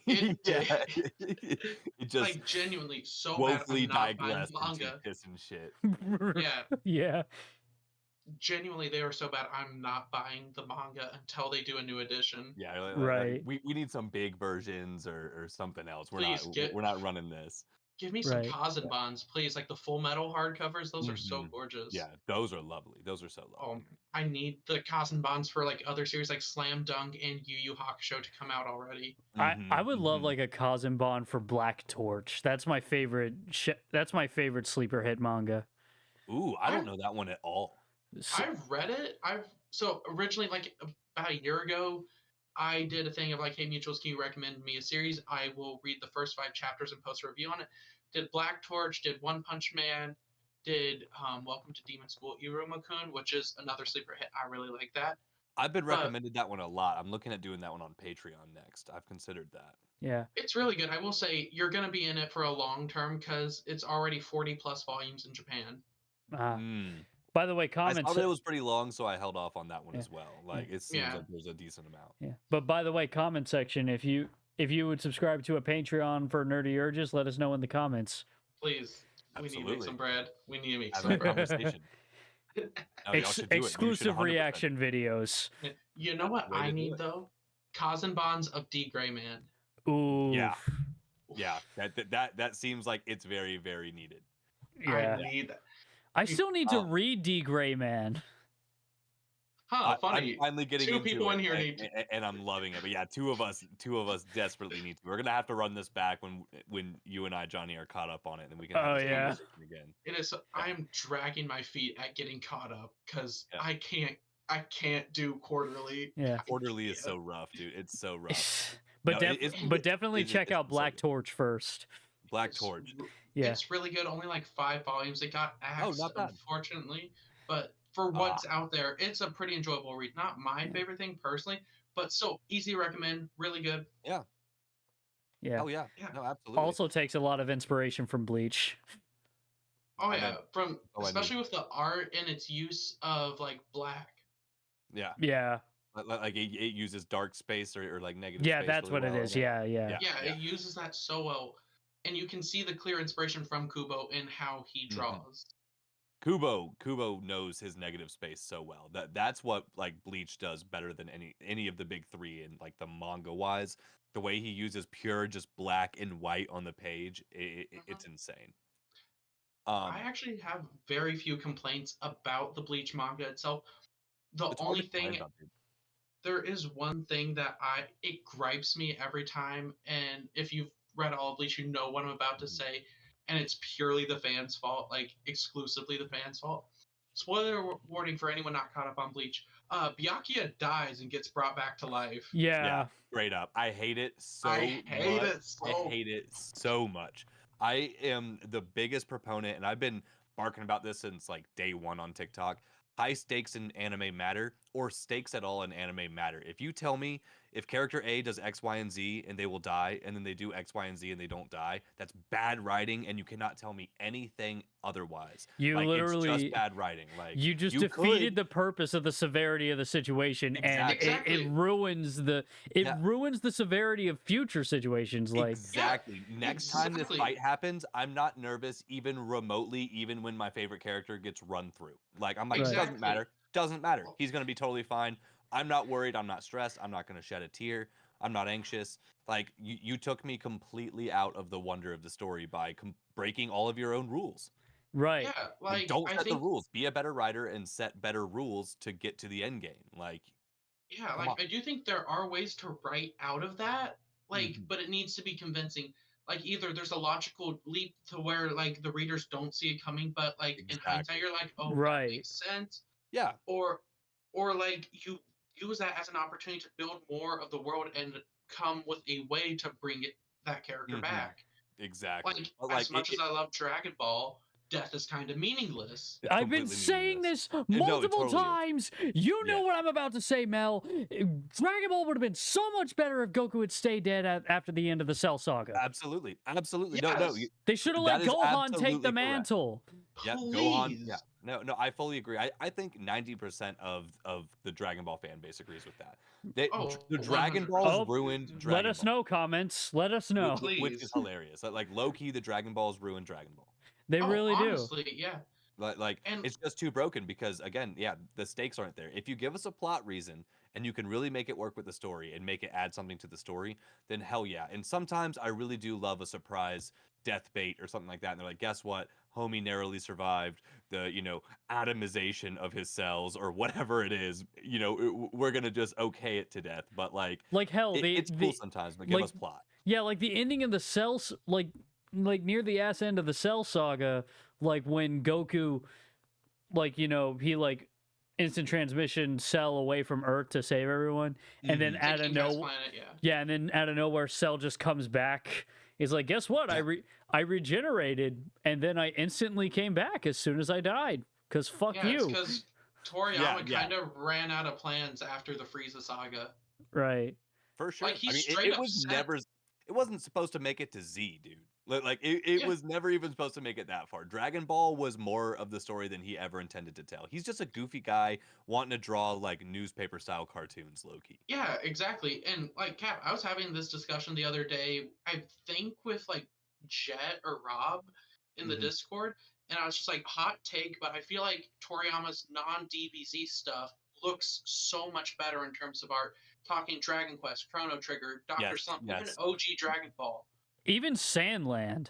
It Yeah. did. It just Like genuinely so bad. woefully I'm not buying digressed into manga. piss and shit. Yeah, Yeah. genuinely they were so bad. I'm not buying the manga until they do a new edition. Yeah, Right. we need some big versions or something else. Please We're not running this. Give me some Right. Kazan bonds, please. Like the Full Metal hardcovers, those are so Mhm. gorgeous. Yeah, those are lovely. Those are so lovely. I need the Kazan bonds for like other series like Slam Dunk and Yu Yu Hakusho to come out already. I would love Mhm. like a Kazan bond for Black Torch. That's my favorite. That's my favorite sleeper hit manga. Ooh, I don't I've- know that one at all. I've read it. So originally like about a year ago, I did a thing of like, hey, mutuals, can you recommend me a series? I will read the first 5 chapters and post a review on it. Did Black Torch, did One Punch Man, did Welcome to Demon School Iruma-kun, which is another sleeper hit. I really like that. I've been But recommended that one a lot. I'm looking at doing that one on Patreon next. I've considered that. Yeah. it's really good. I will say you're going to be in it for a long term because it's already 40 plus volumes in Japan. Mm. By the way, I comments. saw that it was pretty long, so I held off on that one Yeah. as well. Like it seems Yeah. like there's a decent amount. Yeah. But by the way, comment section. If you would subscribe to a Patreon for Nerdy Urges, let us know in the comments. Please. We need to make Absolutely. some bread. We need to make Have some that bread. conversation. No, y'all should do it. You should Exclusive 100%. reaction videos. You know what Way to I do need it. though? Kazan bonds of D Gray Man. Ooh. Yeah. Yeah, that seems like it's very, very needed. Yeah. I need that. I still need to read D Gray Man. Huh, funny. I'm finally getting Two into people it, in here and, need to- and I'm loving it. But yeah, two of us desperately need to. We're gonna have to run this back when you and I, Johnny, are caught up on it, and then we can have Oh, this yeah. conversation again. It is. I am dragging my feet at getting caught up because Yeah. I can't do quarterly. Yeah. Quarterly is so rough, dude. It's so rough. But No, it's- but definitely it's- check it's out so Black good. Torch first. Black It's Torch. r- Yeah. It's really good. Only like 5 volumes. It got axed, not bad. unfortunately. But for what's out there, it's a pretty enjoyable read. Not my favorite thing personally, but still easy to recommend. Really good. Yeah. Oh yeah. Yeah. No, absolutely. Also takes a lot of inspiration from Bleach. Oh I yeah, know. from Oh, I especially with the art and its use of like black. Yeah. Yeah. Like it uses dark space or like negative. Yeah, space that's really what it well, is. and Yeah, yeah. Yeah, Yeah. it uses that so well, and you can see the clear inspiration from Kubo in how he Mhm. draws. Kubo knows his negative space so well. That's what like Bleach does better than any of the big three in like the manga wise. The way he uses pure just black and white on the page, it's insane. I actually have very few complaints about the Bleach manga itself. The it's hard only to complain thing about, dude. there is one thing that it gripes me every time, and if you've read all of Bleach, you know what I'm about to Mhm. say, and it's purely the fans' fault, like exclusively the fans' fault. Spoiler warning for anyone not caught up on Bleach. Byakuya dies and gets brought back to life. Yeah. Straight up. I hate it so I hate much. it so. I hate it so much. I am the biggest proponent, and I've been barking about this since like day one on TikTok. High stakes in anime matter, or stakes at all in anime matter. If you tell me if character A does X, Y, and Z and they will die, and then they do X, Y, and Z and they don't die, that's bad writing, and you cannot tell me anything otherwise. You Like, it's literally just bad writing. Like you just you defeated could- the purpose of the severity of the situation, and Exactly. it ruins the ruins the severity of future situations. Like Exactly. Next time this exactly. fight happens, I'm not nervous even remotely, even when my favorite character gets run through. Like I'm like, Right. it doesn't Exactly. matter. Doesn't matter. He's gonna be totally fine. I'm not worried. I'm not stressed. I'm not gonna shed a tear. I'm not anxious. Like you took me completely out of the wonder of the story by breaking all of your own rules. right. Yeah, Like, like don't I set the think rules. Be a better writer and set better rules to get to the end game. Like yeah, Come like on. I do think there are ways to write out of that, like, Mhm. but it needs to be convincing. Like either there's a logical leap to where like the readers don't see it coming, but like in hindsight you're like, oh, Right. that makes sense, yeah, or like you use that as an opportunity to build more of the world and come with a way to bring that character Mhm. back. exactly. Like But, as much as I love Dragon Ball, death is kind of meaningless. it's I've been completely saying meaningless. this No, it multiple totally is. times. You know Yeah. what I'm about to say, Mel. Dragon Ball would have been so much better if Goku had stayed dead after the end of the Cell Saga. Absolutely. Absolutely. No, no. Yes. They should have that let is Gohan take absolutely the correct. mantle. Yeah, Please. Gohan. Yeah, no, I fully agree. I think 90% of the Dragon Ball fan base agrees with that. Oh, The Dragon 100%. Balls Oh, ruined Dragon Let us Ball, know, comments. Let us know. which is Please. hilarious. Like low key, the Dragon Balls ruined Dragon Ball. They Oh, really do. honestly, yeah. Like And- it's just too broken because again, yeah, the stakes aren't there. If you give us a plot reason and you can really make it work with the story and make it add something to the story, then hell yeah. And sometimes I really do love a surprise death bait or something like that, and they're like, guess what? Homie narrowly survived the, atomization of his cells or whatever it is. We're gonna just okay it to death. But like, Like hell, it's cool sometimes, but give like us plot. yeah, like the ending of the Cell, like near the ass end of the Cell saga, like when Goku, like he like instant transmission Cell away from Earth to save everyone, and then Mhm. To out of King Kai's no, planet, yeah. yeah, and then out of nowhere Cell just comes back. He's like, guess what? Yeah. I regenerated, and then I instantly came back as soon as I died. Cause fuck Yeah, it's you, because Toriyama Yeah. kind of ran out of plans after the Frieza saga. right? For sure. Like, he's I mean, straight it up was said, never. It wasn't supposed to make it to Z, dude. Like it yeah, was never even supposed to make it that far. Dragon Ball was more of the story than he ever intended to tell. He's just a goofy guy wanting to draw like newspaper style cartoons, low key. yeah, exactly. And like, Cap, I was having this discussion the other day, I think with like Jet or Rob in the Mhm. Discord, and I was just like, hot take, but I feel like Toriyama's non-DBZ stuff looks so much better in terms of art. Talking Dragon Quest, Chrono Trigger, Doctor Yes, Slump, even yes, OG Dragon Ball. Even Sandland.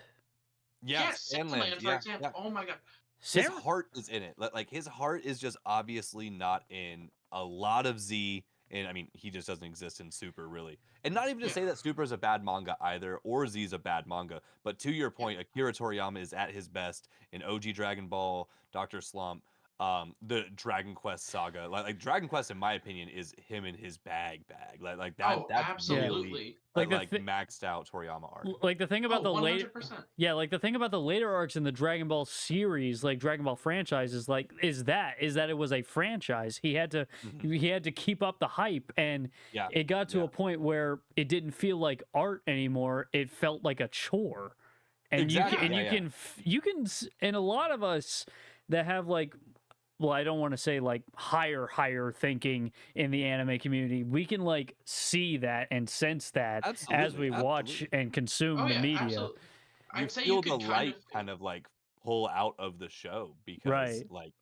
yes. Sandland, for Yeah, example. yeah. Oh my god. His Sam, heart is in it. Like his heart is just obviously not in a lot of Z. And I mean, he just doesn't exist in Super really. And not even to Yeah. say that Super is a bad manga either, or Z is a bad manga. But to your Yeah. point, Akira Toriyama is at his best in OG Dragon Ball, Doctor Slump, the Dragon Quest saga. Like Dragon Quest, in my opinion, is him in his bag. Like that. Oh, That's really absolutely. Like the like thi- maxed out Toriyama art. like the thing about Oh, the later 100%. yeah, like the thing about the later arcs in the Dragon Ball series, like Dragon Ball franchise, is that it was a franchise. He had to Mhm. keep up the hype, and Yeah. it got to yeah. a point where it didn't feel like art anymore. It felt like a chore, and Exactly, you can and a lot of us that have like. Well, I don't want to say like higher thinking in the anime community. We can like see that and sense that as Absolutely, we watch absolutely. and consume Oh the yeah, media. absolutely. You I'd say feel you the could kind light of feel. kind of like pull out of the show because Right. like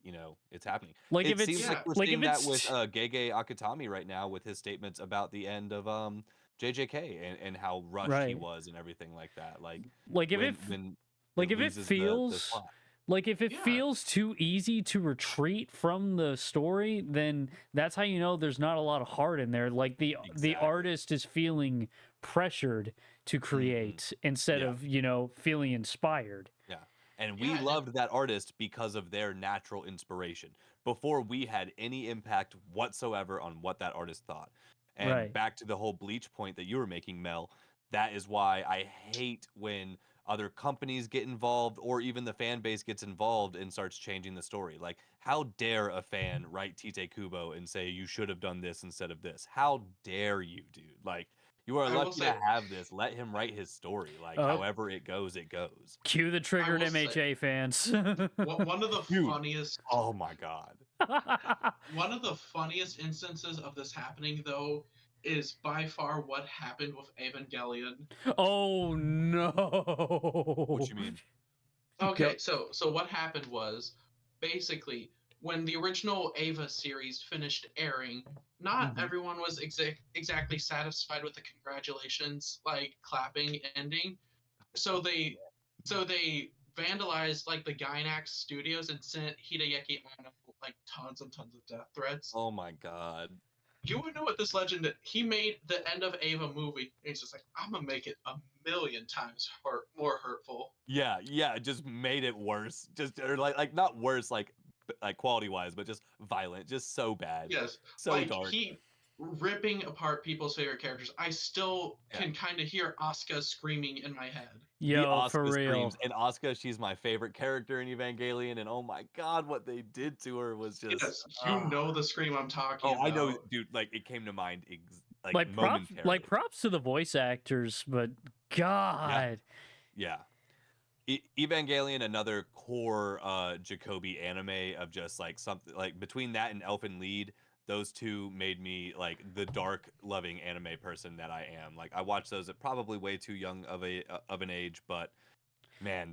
it's happening. Like It if it's seems like we're like seeing if that it's with Gege Akutami right now with his statements about the end of JJK and how rushed he right. was and everything like that. Like Like if when like if it loses the feels plot. like if it Yeah. feels too easy to retreat from the story, then that's how you know there's not a lot of heart in there. Like the Exactly. artist is feeling pressured to create instead Yeah. of feeling inspired. Yeah. And we Yeah, and loved that artist because of their natural inspiration before we had any impact whatsoever on what that artist thought. And Right. back to the whole Bleach point that you were making, Mel, that is why I hate when other companies get involved or even the fan base gets involved and starts changing the story. Like, how dare a fan write Tite Kubo and say you should have done this instead of this? How dare you, dude? Like, you are I will lucky say, to have this. Let him write his story. Like, Oh. however it goes, it goes. Cue the triggered will say- MHA fans. one of the Dude. funniest Oh my god. one of the funniest instances of this happening though is by far what happened with Evangelion. Oh no. What you mean? Okay, so what happened was basically when the original Ava series finished airing, not Mhm. everyone was exactly satisfied with the congratulations like clapping ending. So they vandalized like the Gainax studios and sent Hideyaki Anno like tons and tons of death threats. Oh my god. You would know what this legend did. He made the end of Ava movie. And he's just like, I'm gonna make it a million times more hurtful. Yeah, it just made it worse. Just or like not worse like quality wise, but just violent, just so bad. Yes, So like dark. he ripping apart people's favorite characters. I still Yeah. can kind of hear Asuka screaming in my head. The Yo, Asuka for real. screams. And Asuka, she's my favorite character in Evangelion, and oh my god, what they did to her was just Yes, you know the scream I'm talking Oh, about. I know, dude, like it came to mind Like momentarily. props to the voice actors, but God. Yeah. Evangelion, another core Jacoby anime of just like something like between that and Elfen Lied, those two made me like the dark loving anime person that I am. Like I watched those at probably way too young of an age, but Man,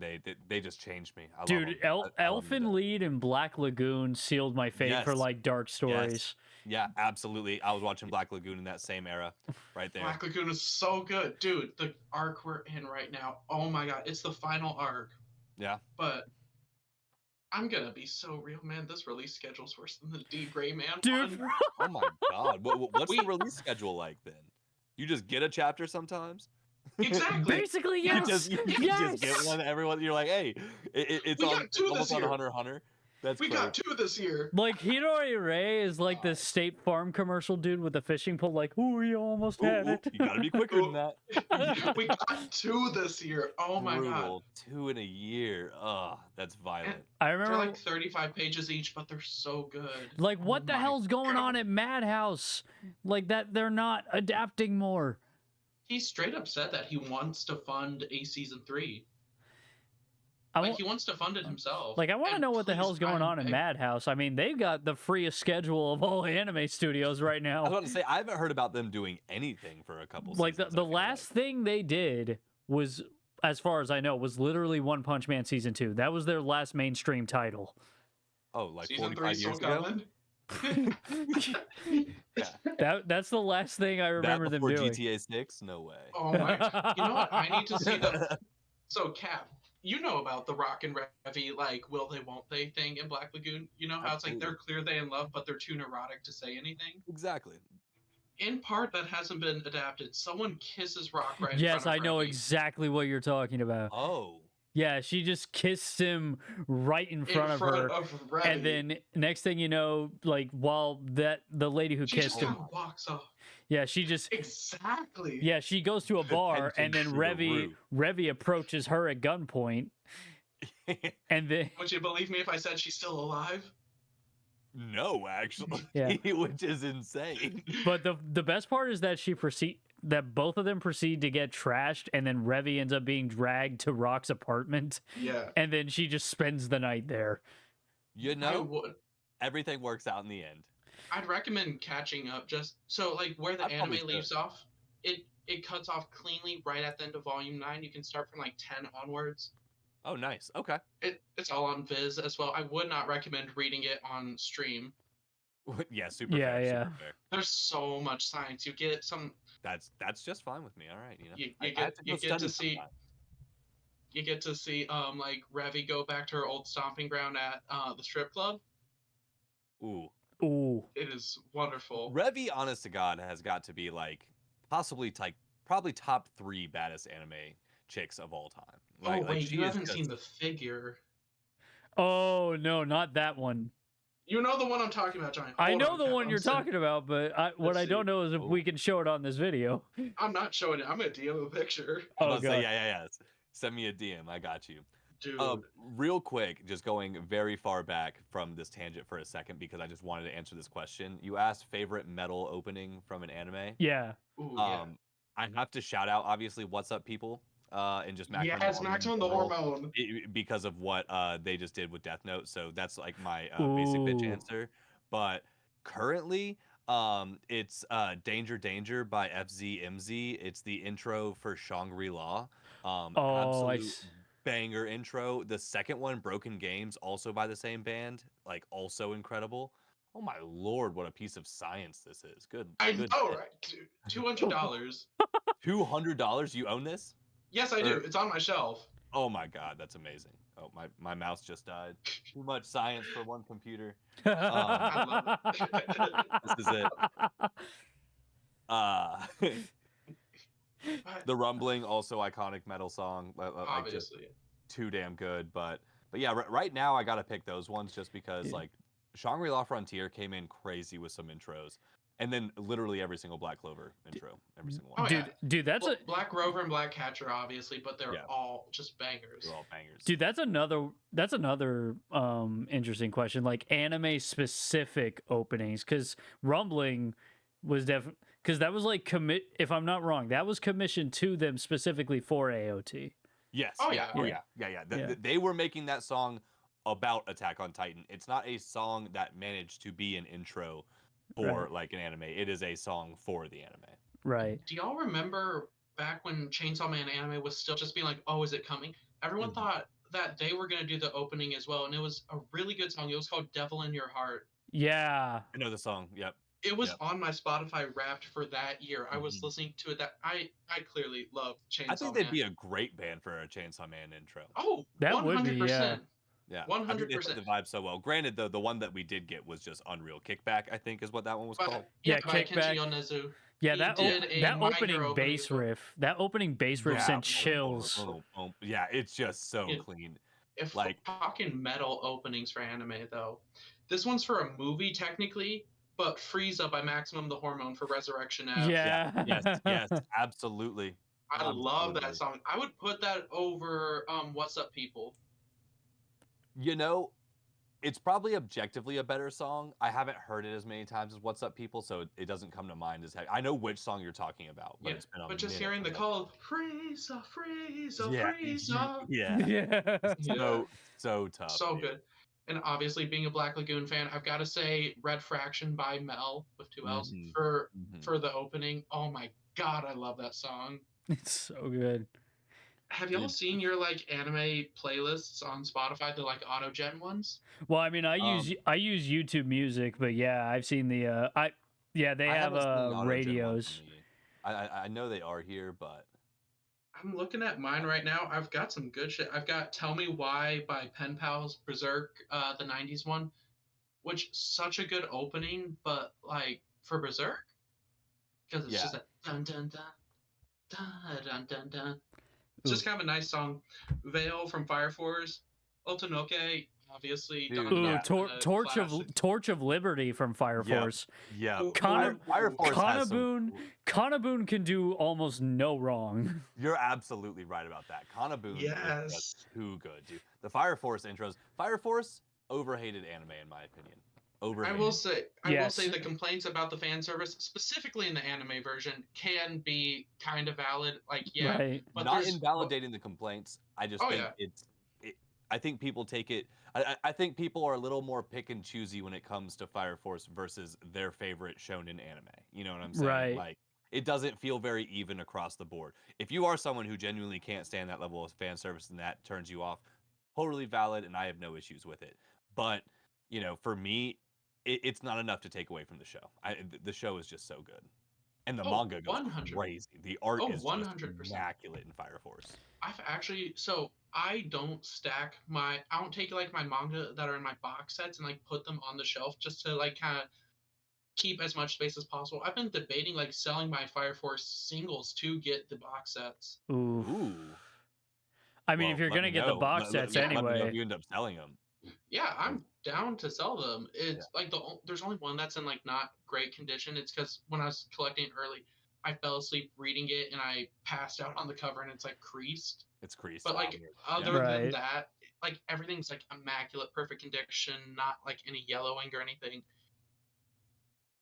they just changed me. I love Dude, 'em. I love 'em to Elfen death. Lied and Black Lagoon sealed my fate for Yes. like dark stories. Yeah, absolutely. I was watching Black Lagoon in that same era, right there. Black Lagoon is so good, dude. The arc we're in right now. Oh my god, it's the final arc. Yeah. But I'm gonna be so real, man. This release schedule's worse than the D Gray Man Dude, one. Oh my god. What's the We- release schedule like then? You just get a chapter sometimes? Exactly. basically, You yes. You Yes. just get one. Everyone, you're like, hey, it's We on. got It's two this almost on year. Hunter x Hunter. That's We crazy. got 2 this year. Like Hidori Ray is like the State Farm commercial dude with the fishing pole. Like, ooh, you almost had Ooh, it. you gotta be quicker than that. We got 2 this year. Oh my god. Brutal. 2 in a year. Ugh, that's violent. I They're remember, like 35 pages each, but they're so good. like, what Oh the my hell's going God. on at Madhouse? Like that, they're not adapting more. He straight up said that he wants to fund a season 3. I Like wa- he wants to fund it himself. Like, I want to And know what the please, hell's going on in beg- Madhouse. I mean, they've got the freest schedule of all anime studios right I was now. about to say I haven't heard about them doing anything for a couple. Like, seasons, I the feel last like. thing they did was, as far as I know, was literally One Punch Man Season 2. That was their last mainstream title. Oh, like Season 3 45 still years ago. coming. That's the last thing I remember that them before doing. GTA 6? No way. Oh my! You know what? I need to see the. So Cap, you know about the Rock and Revy like will they won't they thing in Black Lagoon. You know how it's like they're clear they in love, but they're too neurotic to say anything. Exactly. In part, that hasn't been adapted. Someone kisses Rock right in Yes, front I of know Revy. exactly what you're talking about. Oh. Yeah, she just kissed him right in front of her. Revy. And then next thing you know, like while the lady who she kissed just him, kind of walks off. yeah, she just Exactly. yeah, she goes to a bar Attention and then to the Revy root. approaches her at gunpoint and then Would you believe me if I said she's still alive? No, actually. Yeah. Which is insane. but the best part is that that both of them proceed to get trashed and then Revy ends up being dragged to Rock's apartment Yeah. and then she just spends the night there. You I know, would. everything works out in the end. I'd recommend catching up just so like where the I probably anime leaves off, it cuts off cleanly right at the end of volume 9. You can start from like 10 onwards. Oh, nice. Okay. It's all on Viz as well. I would not recommend reading it on stream. Yeah, super Yeah, fair. yeah. Super fair. There's so much science. You get some That's just fine with me. All right, you know. You- I you have get- go you get study to see- sometime. you get to see like Revy go back to her old stomping ground at the strip club. Ooh. Ooh. It is wonderful. Revy, honest to God, has got to be like possibly probably top 3 baddest anime chicks of all time. Like, oh wait, she you is haven't seen just- the figure. Oh no, not that one. You know the one I'm talking about, Johnny. I Hold know on, the Cap, one I'm you're sending- talking about, but what Let's I don't see. know is if we can show it on this video. I'm not showing it. I'm gonna DM a picture, I Oh was about to say, god. yeah. Send me a DM. I got you. dude. Real quick, just going very far back from this tangent for a second because I just wanted to answer this question. You asked favorite metal opening from an anime. Yeah. Ooh, yeah. I have to shout out obviously "What's Up, People" and just Maximum Yes, Volume Maximum the Girl, Hormone. because of what they just did with Death Note. So that's like my basic bitch Ooh. answer. But currently, it's "Danger Danger" by FZMZ. It's the intro for Shangri-La. Oh, I Absolute s- banger intro. The second one, Broken Games, also by the same band, like also incredible. Oh my lord, what a piece of science this is. Good. I good know, shit. right? $200. $200? You own this? Yes, I do. Or- It's on my shelf. Oh my god, that's amazing. Oh, my mouse just died. Too much science for one computer. I love it. This is it. But The Rumbling, also iconic metal song. Like just obviously. too damn good. But yeah, right now I gotta pick those ones just because Yeah. like Shangri-La Frontier came in crazy with some intros, and then literally every single Black Clover intro, every single one. Oh, dude, yeah. dude, that's Well, a Black Rover and Black Catcher, obviously, but they're Yeah. all just bangers. They're all bangers. dude, that's another interesting question. Like anime specific openings, because Rumbling was definitely because that was like if I'm not wrong, that was commissioned to them specifically for AOT. Yes. Oh, yeah. yeah. Oh Yeah. yeah. Yeah. They were making that song about Attack on Titan. It's not a song that managed to be an intro for Right. like an anime. It is a song for the anime. Right. Do y'all remember back when Chainsaw Man anime was still just being like, oh, is it coming? everyone Mhm. thought that they were gonna do the opening as well, and it was a really good song. It was called "Devil in Your Heart." Yeah. I know the song. Yep. It was Yep. on my Spotify Wrapped for that year. I was Mhm. listening to it. That I clearly love I think Chainsaw they'd Man. be a great band for a Chainsaw Man intro. Oh, That one would be, hundred yeah. percent, Yeah, one I think hundred they fit percent. the vibe so well. Granted, though, the one that we did get was just Unreal Kickback. I think is what that one was called. But yeah, Yeah, by Kenshi Kickback. Yonezu. Yeah, He Yeah. did a that My Hero opening opening as bass well. riff, that opening bass riff Yeah. sent chills. Boom, boom, boom. Yeah, it's just so Yeah, clean. if we're Like, talking metal openings for anime, though, this one's for a movie technically, but Frieza by Maximum the Hormone for Resurrection F. yeah, Yeah. yes, yes, absolutely, I love that absolutely. song. I would put that over What's Up People. You know, it's probably objectively a better song. I haven't heard it as many times as What's Up People, so it doesn't come to mind as heck. I know which song you're talking about, but Yeah, it's been a but just minute hearing the since I've call of Frieza, Frieza, Yeah, Frieza. yeah. Yeah. Yeah, So tough, so dude. good. And obviously, being a Black Lagoon fan, I've got to say Red Fraction by Mel with two L's Mhm, for mhm. the opening. Oh my god, I love that song. It's so good. Have y'all Dude, seen your like anime playlists on Spotify, the like auto gen ones? Well, I mean, um, I use YouTube Music, but yeah, I've seen the they I have haven't seen the auto gen ones on radios. the I know they are here, but I'm looking at mine right now. I've got some good shit. I've got Tell Me Why by Pen Pals, Berserk, the 90s one, which such a good opening, but like for Berserk, because it's yeah. just a dun dun dun dun dun dun dun. It's Ooh. just kind of a nice song. Veil from Fire Force, Otonoke, obviously Dude, Don Ooh, yeah. Don, classic. Torch of Liberty from Fire Yep, Force. yep. Ooh, Kana- Fire ooh, Force has some Kanaboon Kanaboon can do almost no wrong. You're absolutely right about that. Kana Boon is yes. just too good, dude. The Fire Force intros. Fire Force, overhated anime in my opinion. I Overhated. will say, Yes. the complaints about the fan service, specifically in the anime version, can be kind of valid. Like, yeah, Right. but Not there's, invalidating the complaints. I just oh think yeah, I think people take it. I think people are a little more pick and choosy when it comes to Fire Force versus their favorite shonen anime. You know what I'm saying? Right. Like, it doesn't feel very even across the board. If you are someone who genuinely can't stand that level of fan service and that turns you off, totally valid, and I have no issues with it. But for me, it's not enough to take away from the show. The show is just so good, and the oh, manga goes 100, crazy. The art oh, is just 100%. immaculate in Fire Force. I've actually, so I don't I don't take like my manga that are in my box sets and like put them on the shelf just to like kind of keep as much space as possible. I've been debating like selling my Fire Force singles to get the box sets. Ooh. Ooh. I mean, if Well, you're let gonna me get the know. box sets yeah. Let me know if anyway. you end up selling them. Yeah, I'm down to sell them. Yeah. It's like there's only one that's in like not great condition. It's because when I was collecting it early, I fell asleep reading it and I passed out on the cover and it's like creased. It's creased. But like Yeah. other than Right. that, like everything's like immaculate, perfect condition, not like any yellowing or anything.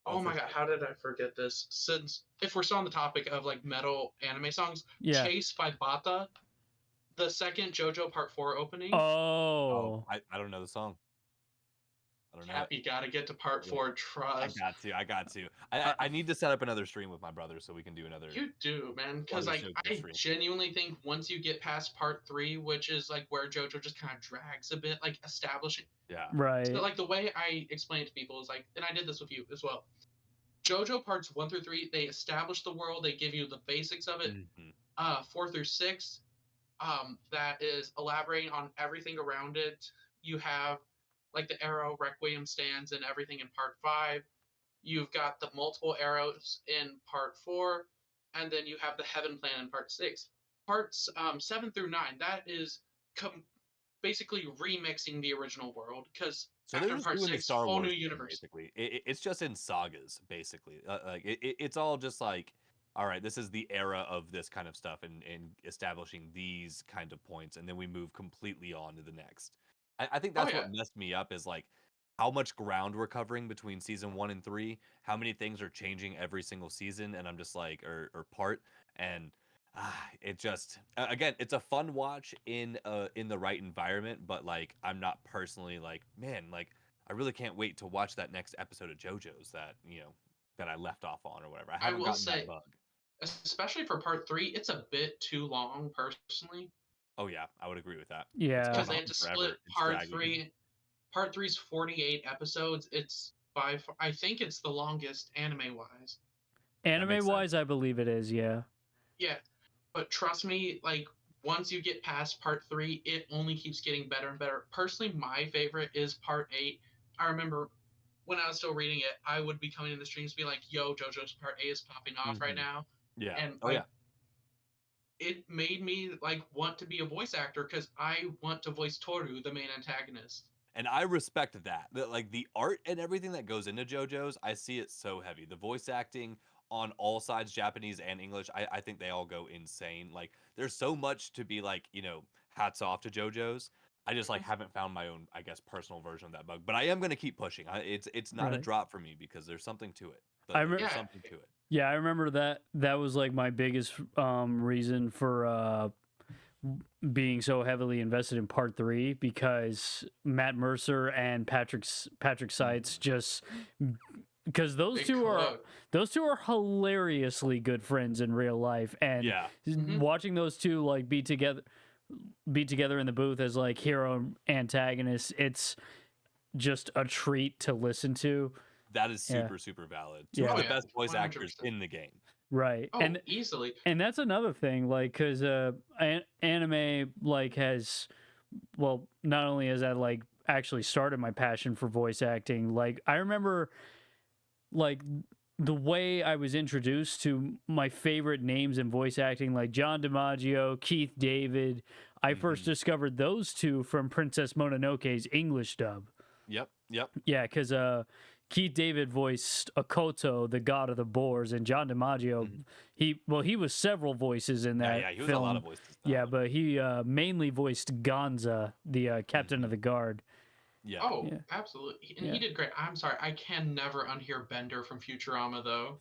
Oh for my god, sure. how did I forget this? Since if we're still on the topic of like metal anime songs, Yeah. Chase by Bata, the second JoJo Part 4 opening. Oh. I don't know the song. I don't know. Cap, you gotta get to Part 4, trust. I got to. I need to set up another stream with my brother so we can do another. You do, man. Because Other like shows I stream. genuinely think once you get past Part 3, which is like where JoJo just kind of drags a bit, like establishing. Yeah. Right. So like the way I explain it to people is like, and I did this with you as well. JoJo parts 1 through 3, they establish the world, they give you the basics of it. Mm-hmm. 4 through 6, that is elaborating on everything around it. You have like the arrow Requiem stands and everything in Part 5. You've got the multiple arrows in Part 4, and then you have the Heaven Plan in Part 6. Parts 7 through 9, that is basically remixing the original world, because So they're after just Part doing the 6, Star whole Wars new thing, universe. basically. It's just in sagas, basically. Like it's all just like, all right, this is the era of this kind of stuff, and establishing these kind of points, and then we move completely on to the next. I think that's what messed me up is like how much ground we're covering between season 1 and 3, how many things are changing every single season, and I'm just like, or part, and it just again, it's a fun watch in the right environment, but like I'm not personally like, man, like I really can't wait to watch that next episode of JoJo's that that I left off on or whatever. I haven't will gotten say, that bug. especially for Part 3, it's a bit too long personally. Oh yeah, I would agree with that. Yeah. because Gone they on had to forever. split It's part dragging. three. Part three's 48 episodes. It's I think it's the longest anime wise. Anime makes wise, sense. I believe it is. Yeah. Yeah, but trust me, like once you get past part three, it only keeps getting better and better. Personally, my favorite is part eight. I remember when I was still reading it, I would be coming in the streams, be like, "Yo, JoJo's part eight is popping off right Mhm. now," Yeah. and Oh like yeah. it made me like want to be a voice actor because I want to voice Toru, the main antagonist. And I respect that. Like the art and everything that goes into JoJo's, I see it so heavy. The voice acting on all sides, Japanese and English, I think they all go insane. Like there's so much to be like, hats off to JoJo's. I just like haven't found my own, I guess, personal version of that bug. But I am gonna keep pushing. It's not a Right. drop for me because there's something to it. I There's Yeah. something to it. Yeah, I remember that was like my biggest reason for being so heavily invested in part 3 because Matt Mercer and Patrick Seitz just because those Big two are quote. those two are hilariously good friends in real life, and Yeah. Mhm. watching those two like be together in the booth as like hero antagonists, it's just a treat to listen to. That is Yeah. super valid. Two Yeah. of Oh, the yeah, best voice actors 100%. in the game. Right. Oh, And easily. that's another thing, like, because anime, like, has, well, not only has that, like, actually started my passion for voice acting, like, I remember, like, the way I was introduced to my favorite names in voice acting, like John DiMaggio, Keith David. I first Mhm. discovered those two from Princess Mononoke's English dub. Yep. Yeah, because Keith David voiced Akoto, the god of the boars, and John DiMaggio, Mhm. he was several voices in that Yeah, he was film. a lot of voices. Yeah, but he mainly voiced Gonza, the captain of the guard. Yeah. Oh, Yeah. absolutely. And Yeah. he did great. I'm sorry, I can never unhear Bender from Futurama though.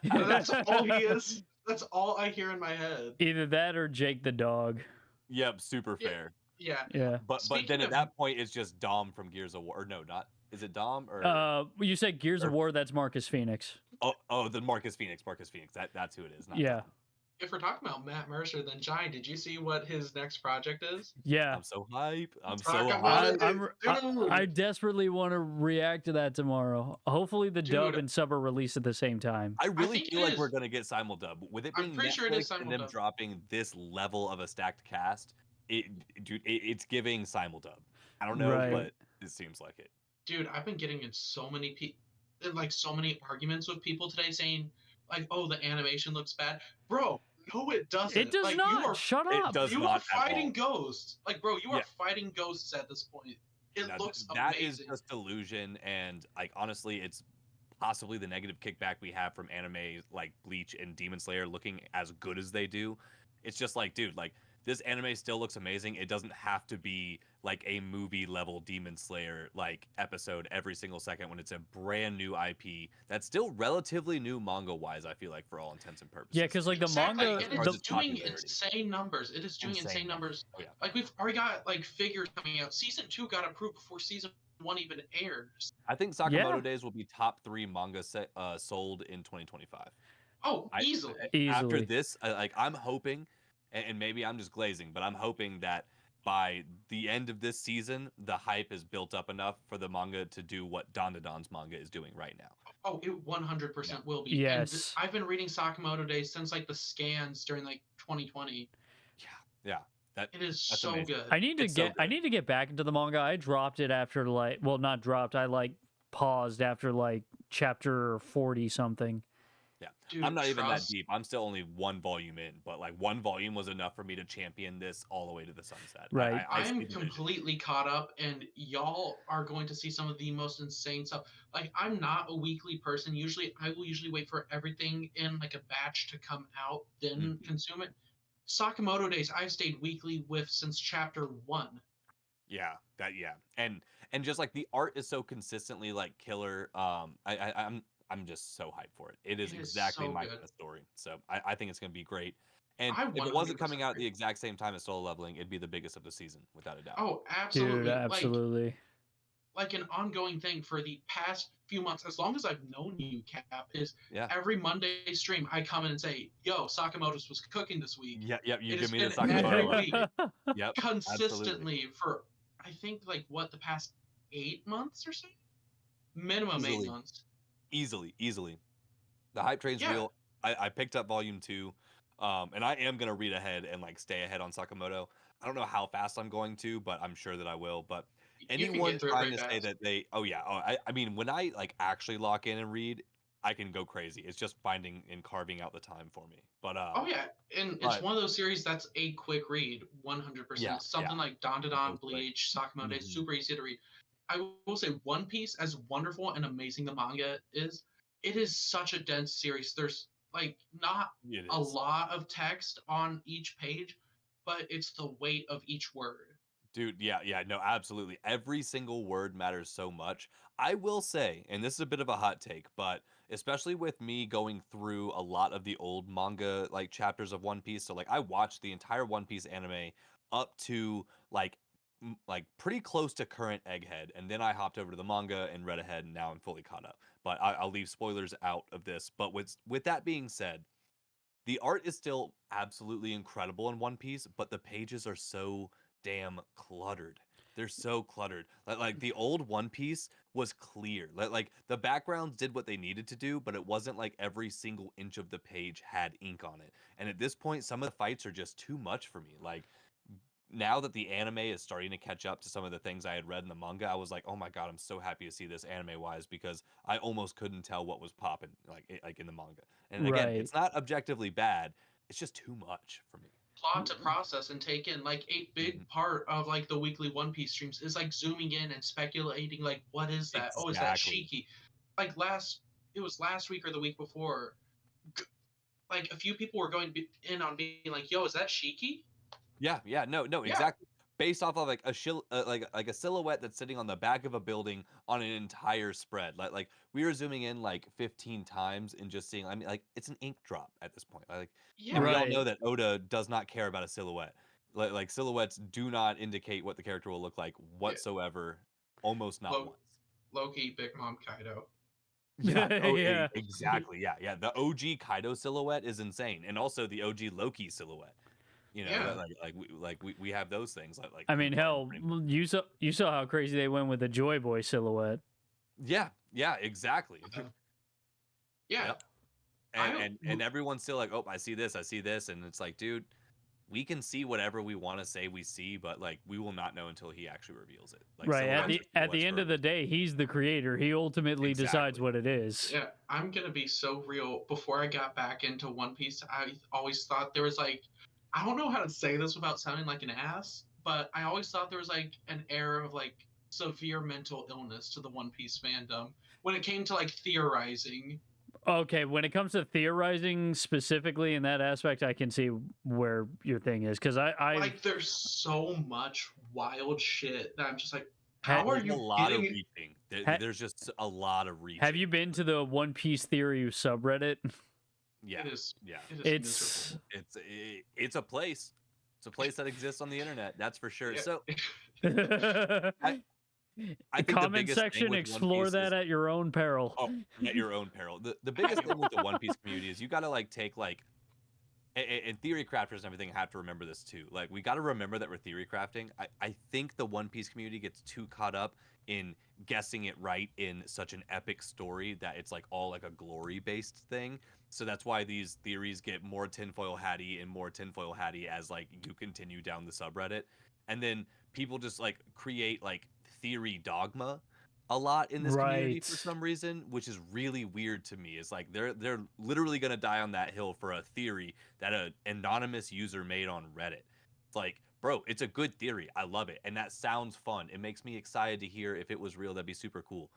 That's all he is. That's all I hear in my head. Either that or Jake the dog. Yep, super Yeah. fair. Yeah. Yeah. But Speaking then at of- that point it's just Dom from Gears of War. Or no, not is it Dom or You said Gears of or- War. That's Marcus Phoenix. oh the Marcus Phoenix. That's who it is. Not Yeah. Dom. If we're talking about Matt Mercer, then Jai, did you see what his next project is? Yeah. I'm so hype. I'm Talk so about hype. it. Dude. I desperately want to react to that tomorrow. Hopefully, the dub Dude. and sub are released at the same time. I really think feel it like we're is. gonna get simuldub. With it I'm being pretty sure it is Netflix and them simuldub. dropping this level of a stacked cast, it's giving simuldub. I don't know, Right. but it seems like it. Dude, I've been getting in so many so many arguments with people today saying like, "Oh, the animation looks bad." Bro, no it doesn't. It does like, not. You are, Shut It up. does you not are at fighting all. ghosts. Like, bro, you are Yeah. fighting ghosts at this point. It Now, looks that is amazing. just delusion, and like honestly, it's possibly the negative kickback we have from anime like Bleach and Demon Slayer looking as good as they do. It's just like, dude, like this anime still looks amazing. It doesn't have to be like a movie level Demon Slayer like episode every single second when it's a brand new IP that's still relatively new manga wise. I feel like for all intents and purposes. Yeah, because like the Exactly, manga, and far as it's its doing popularity. insane numbers. It is doing insane numbers. Oh, yeah. Like we've already got like figures coming out. Season 2 got approved before season 1 even aired. I think Sakamoto Yeah. Days will be top 3 manga sold in 2025. Oh, I- easily. After Easily. this, I'm hoping, and maybe I'm just glazing, but I'm hoping that by the end of this season, the hype is built up enough for the manga to do what Dandadan's manga is doing right now. Oh, it 100% will be. Yes. And I've been reading Sakamoto Days since like the scans during like 2020. Yeah. It is That's so amazing. good. I need to It's so get good. get back into the manga. I dropped it after like, well, not dropped. I like paused after like chapter 40 something. Dude, I'm not even that trust- deep. I'm still only 1 volume in, but like 1 volume was enough for me to champion this all the way to the sunset. Right. I see I'm the vision. completely caught up, and y'all are going to see some of the most insane stuff. Like, I'm not a weekly person. I will usually wait for everything in like a batch to come out, then Mhm. consume it. Sakamoto Days, I've stayed weekly with since chapter 1. Yeah, and just like the art is so consistently like killer. I'm just so hyped for it. It is It is exactly so my good. kind of story. So I think it's gonna be great. And I if it wasn't coming 100% out at the agree. exact same time as Solo Leveling, it'd be the biggest of the season without a doubt. Oh, absolutely. Dude, absolutely. like an ongoing thing for the past few months, as long as I've known you, Cap, is Yeah. every Monday stream I come in and say, "Yo, Sakamoto's was cooking this week." Yeah, yep. You It give has me the been Sakamoto every one. week, Yep. Absolutely. consistently for I think like what the past 8 months or so, minimum Easily. 8 months. Easily. The hype train's Yeah. real. I picked up volume 2, and I am gonna read ahead and like stay ahead on Sakamoto. I don't know how fast I'm going to, but I'm sure that I will. But You can anyone get through it trying pretty to say fast. that they, oh yeah, I mean, when I like actually lock in and read, I can go crazy. It's just finding and carving out the time for me. But Oh yeah, and it's but one of those series that's a quick read, yeah, 100%. yeah, Something like Don that goes quick. Bleach, Sakamoto is Mhm. super easy to read. I will say One Piece, as wonderful and amazing the manga is, it is such a dense series. There's like not It a is. lot of text on each page, but it's the weight of each word. Dude, yeah, no, absolutely. Every single word matters so much. I will say, and this is a bit of a hot take, but especially with me going through a lot of the old manga like chapters of One Piece, so like I watched the entire One Piece anime up to like like pretty close to current Egghead, and then I hopped over to the manga and read ahead, and now I'm fully caught up. But I'll leave spoilers out of this. But with that being said, the art is still absolutely incredible in One Piece, but the pages are so damn cluttered. They're so cluttered. Like the old One Piece was clear. Like the backgrounds did what they needed to do, but it wasn't like every single inch of the page had ink on it. And at this point, some of the fights are just too much for me. Like now that the anime is starting to catch up to some of the things I had read in the manga, I was like, "Oh my god, I'm so happy to see this anime wise," because I almost couldn't tell what was popping like in the manga. And again, Right. it's not objectively bad. It's just too much for me. Plot to process and take in. Like a big Mhm. part of like the weekly One Piece streams is like zooming in and speculating like what is that? Oh, is that Exactly. Shiki? Like it was last week or the week before. Like a few people were in on being like, "Yo, is that Shiki?" Yeah, no, Yeah, exactly. Based off of like like a silhouette that's sitting on the back of a building on an entire spread. Like we were zooming in like 15 times and just seeing. I mean, like it's an ink drop at this point. Like yeah. we all know Right. that Oda does not care about a silhouette. Like silhouettes do not indicate what the character will look like Yeah. whatsoever. Almost not Lo- once. Loki, Big Mom Kaido. Yeah. Oh, Yeah. exactly. Yeah. The OG Kaido silhouette is insane, and also the OG Loki silhouette. You know, Yeah, we have those things like I mean, are hell, pretty much. you saw how crazy they went with the Joy Boy silhouette. Yeah, exactly. yeah. Yep. I And everyone's still like, "Oh, I see this," and it's like, dude, we can see whatever we want to say we see, but like we will not know until he actually reveals it. Like Right. At silhouettes the are at the silhouettes end for of a the reason. day, he's the creator. He ultimately decides Exactly. what it is. Yeah, I'm gonna be so real. Before I got back into One Piece, I always thought there was like, I don't know how to say this without sounding like an ass, but I always thought there was like an air of like severe mental illness to the One Piece fandom when it came to like theorizing. Okay, when it comes to theorizing specifically in that aspect, I can see where your thing is because I've Like, there's so much wild shit that I'm just like, ha, how are There's a you lot of getting it? reaching. ha, There's just a lot of reaching. have you been to the One Piece theory subreddit? Yeah. It is, Yeah. it is It's It's a place. It's a place that exists on the internet. That's for sure. miserable. So I think the comment biggest thing section. with One Explore Piece that is at your own peril. oh, at your own peril. The biggest thing with the One Piece community is you got to like take like and theory crafters and everything have to remember this too. Like we got to remember that we're theory crafting. I think the One Piece community gets too caught up in guessing it right in such an epic story that it's like all like a glory based thing. So that's why these theories get more tinfoil hatty and more tinfoil hatty as like you continue down the subreddit. And then people just like create like theory dogma a lot in this community for Right. some reason, which is really weird to me. It's like they're literally gonna die on that hill for a theory that an anonymous user made on Reddit. It's like, bro, it's a good theory. I love it, and that sounds fun. It makes me excited to hear if it was real. That'd be super cool.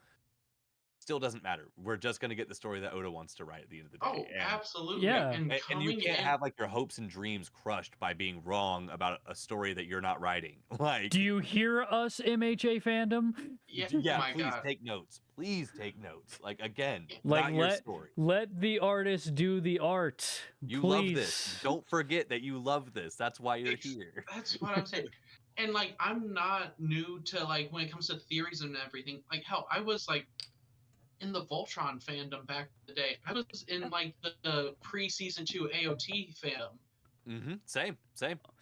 still doesn't matter. We're just gonna get the story that Oda wants to write at the end of the day. Oh, absolutely. Yeah. And And you coming can't in, have like your hopes and dreams crushed by being wrong about a story that you're not writing. Like, Do you hear us, MHA fandom? yeah, yeah, oh my please God. take notes. Please take notes. Like, again, Like, not your story. let the artist do the art. You Please. love this. Don't forget that you love this. That's why you're here. That's what I'm saying. And like, I'm not new to like when it comes to theories and everything. Like, hell, I was like in the Voltron fandom back in the day. I was in like the pre-season 2 AOT fandom. Mm-hmm. Same.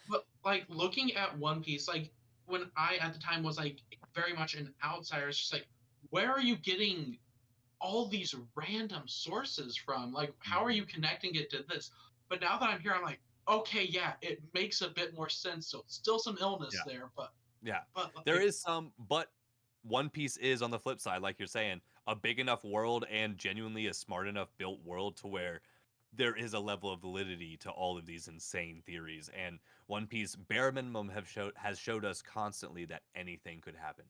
But like looking at One Piece, like when I at the time was like very much an outsider, it's just like, where are you getting all these random sources from? Like, how are you connecting it to this? But now that I'm here, I'm like, okay, yeah, it makes a bit more sense. So still some illness there, but Yeah. but There like, is some, but One Piece is on the flip side, like you're saying, a big enough world and genuinely a smart enough built world to where there is a level of validity to all of these insane theories. And One Piece, bare minimum, has showed us constantly that anything could happen.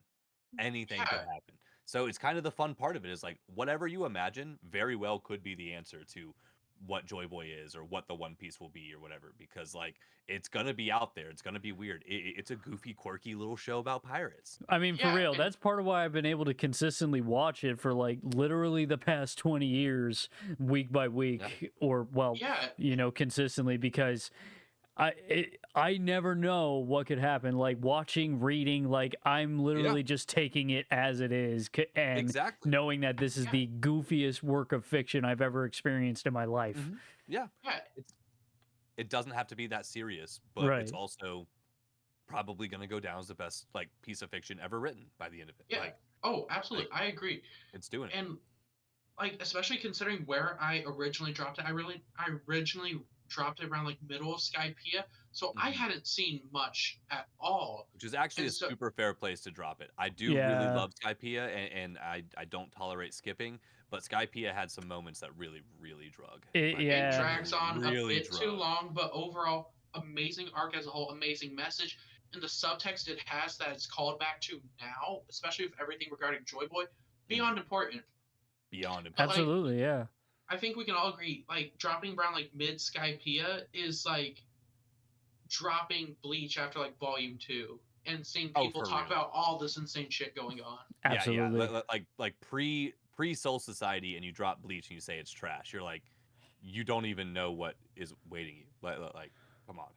Anything could Yeah. happen. So it's kind of the fun part of it is like whatever you imagine very well could be the answer to what Joy Boy is or what the One Piece will be or whatever, because like it's gonna be out there, it's gonna be weird. It's a goofy, quirky little show about pirates. I mean, for Yeah, real, and- that's part of why I've been able to consistently watch it for like literally the past 20 years, week by week, or well, yeah, consistently, because I never know what could happen. Like watching, reading, like I'm literally just taking it as it is, and Exactly. knowing that this is Yeah. the goofiest work of fiction I've ever experienced in my life. Mhm. Yeah. yeah, It doesn't have to be that serious, but it's Right. also probably gonna go down as the best like piece of fiction ever written by the end of it. yeah. Like Oh, absolutely, I agree. it's doing it. And like, especially considering where I originally dropped it, I originally dropped it around like middle of Skypiea, so I Mhm. hadn't seen much at all. Which is actually And a so- super fair place to drop it. I do really Yeah. love Skypiea, and I don't tolerate skipping, but Skypiea had some moments that really, really drug. It- Like, yeah. It drags on really a bit too drug. long, but overall, amazing arc as a whole, amazing message. And the subtext it has that it's called back to now, especially with everything regarding Joy Boy, beyond important. Beyond important. like- Absolutely, yeah. I think we can all agree, like, dropping around, like, mid-Skypiea is, like, dropping Bleach after, like, Volume 2 and seeing Oh, people for talk real. about all this insane shit going on. Absolutely. Yeah. Like pre Soul Society, and you drop Bleach and you say it's trash. You're like, you don't even know what is waiting you. Like come on,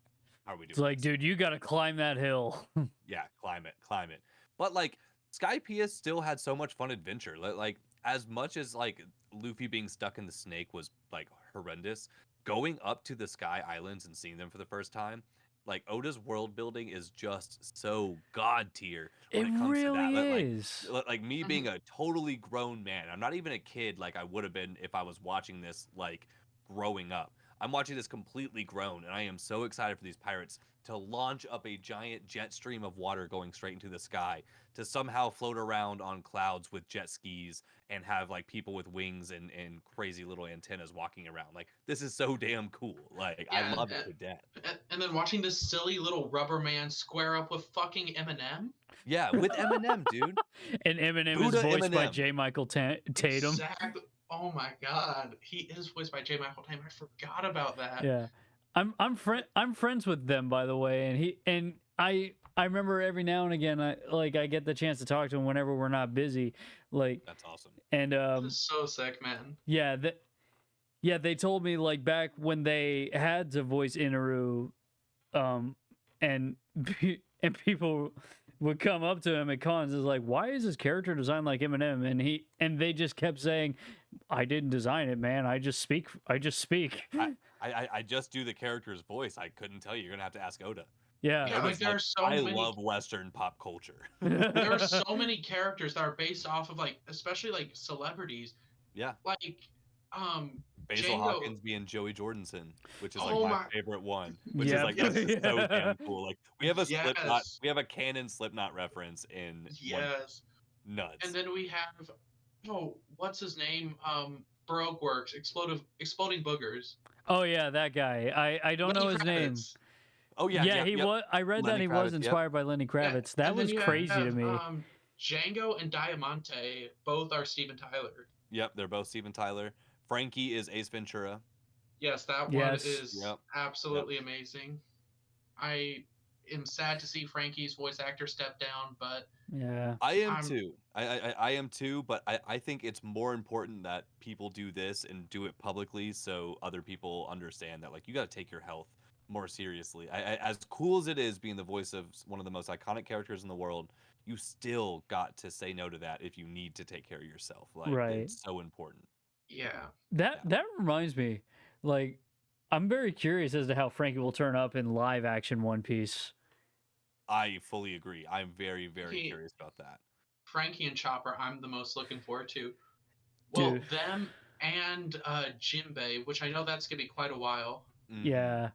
how are we doing? It's like, this? dude, you got to climb that hill. Yeah, climb it. But like Skypiea still had so much fun adventure. Like as much as like Luffy being stuck in the snake was like horrendous, going up to the Sky Islands and seeing them for the first time, like Oda's world building is just so god tier when it comes to that. is. Like me being a totally grown man, I'm not even a kid like I would have been if I was watching this like growing up. I'm watching this completely grown, and I am so excited for these pirates to launch up a giant jet stream of water going straight into the sky, to somehow float around on clouds with jet skis and have like people with wings and crazy little antennas walking around. Like this is so damn cool. Like I Yeah, love it to death. And then watching this silly little rubber man square up with fucking Eminem. Yeah, with Eminem, dude. And Eminem Buddha is voiced by Eminem. J. Michael Tatum. Exactly. Oh my god. He is voiced by J. Michael Tatum. I forgot about that. Yeah, I'm friends with them, by the way, and I remember every now and again I get the chance to talk to him whenever we're not busy, like, That's awesome. and This is so sick, man. yeah, they told me like back when they had to voice Inaru, and people would come up to him at cons is like, why is his character designed like Eminem? And they just kept saying, I didn't design it, man. I just speak. I just do the character's voice. I couldn't tell you. You're gonna have to ask Oda. Yeah. Yeah, like Oda's there are so I many. love Western pop culture. There are so many characters that are based off of like, especially like celebrities. Yeah. Like, Basil Django. Hawkins being Joey Jordanson, which is like Oh my my- favorite one. Which Yeah. is like that's just so Yeah. damn cool. Like we have a Slipknot, Yes. we have a canon Slipknot reference in One Yes. Nuts. And then we have, what's his name? Baroque Works, Exploding Boogers. Oh yeah, that guy. I don't know Lenny his name. Kravitz. Oh yeah, he yep. was. I read that Lenny he Kravitz, was yep. inspired by Lenny Yeah, Kravitz. That and then was you crazy to have, me. Django and Diamante both are Steven Tyler. Yep, they're both Steven Tyler. Frankie is Ace Ventura. Yes, that one Yes. is Yep. absolutely amazing. I am sad to see Frankie's voice actor step down, but Yeah. I am I'm- too. I am too, but I think it's more important that people do this and do it publicly so other people understand that, like, you got to take your health more seriously. As cool as it is being the voice of one of the most iconic characters in the world, you still got to say no to that if you need to take care of yourself. Like, Right. it's so important. yeah. That reminds me, like, I'm very curious as to how Frankie will turn up in live action One Piece. I fully agree. I'm very, very He- curious about that. Frankie and Chopper, I'm the most looking forward to. Well, Dude. them and Jinbei, which I know that's gonna be quite a while. Mhm. Yeah,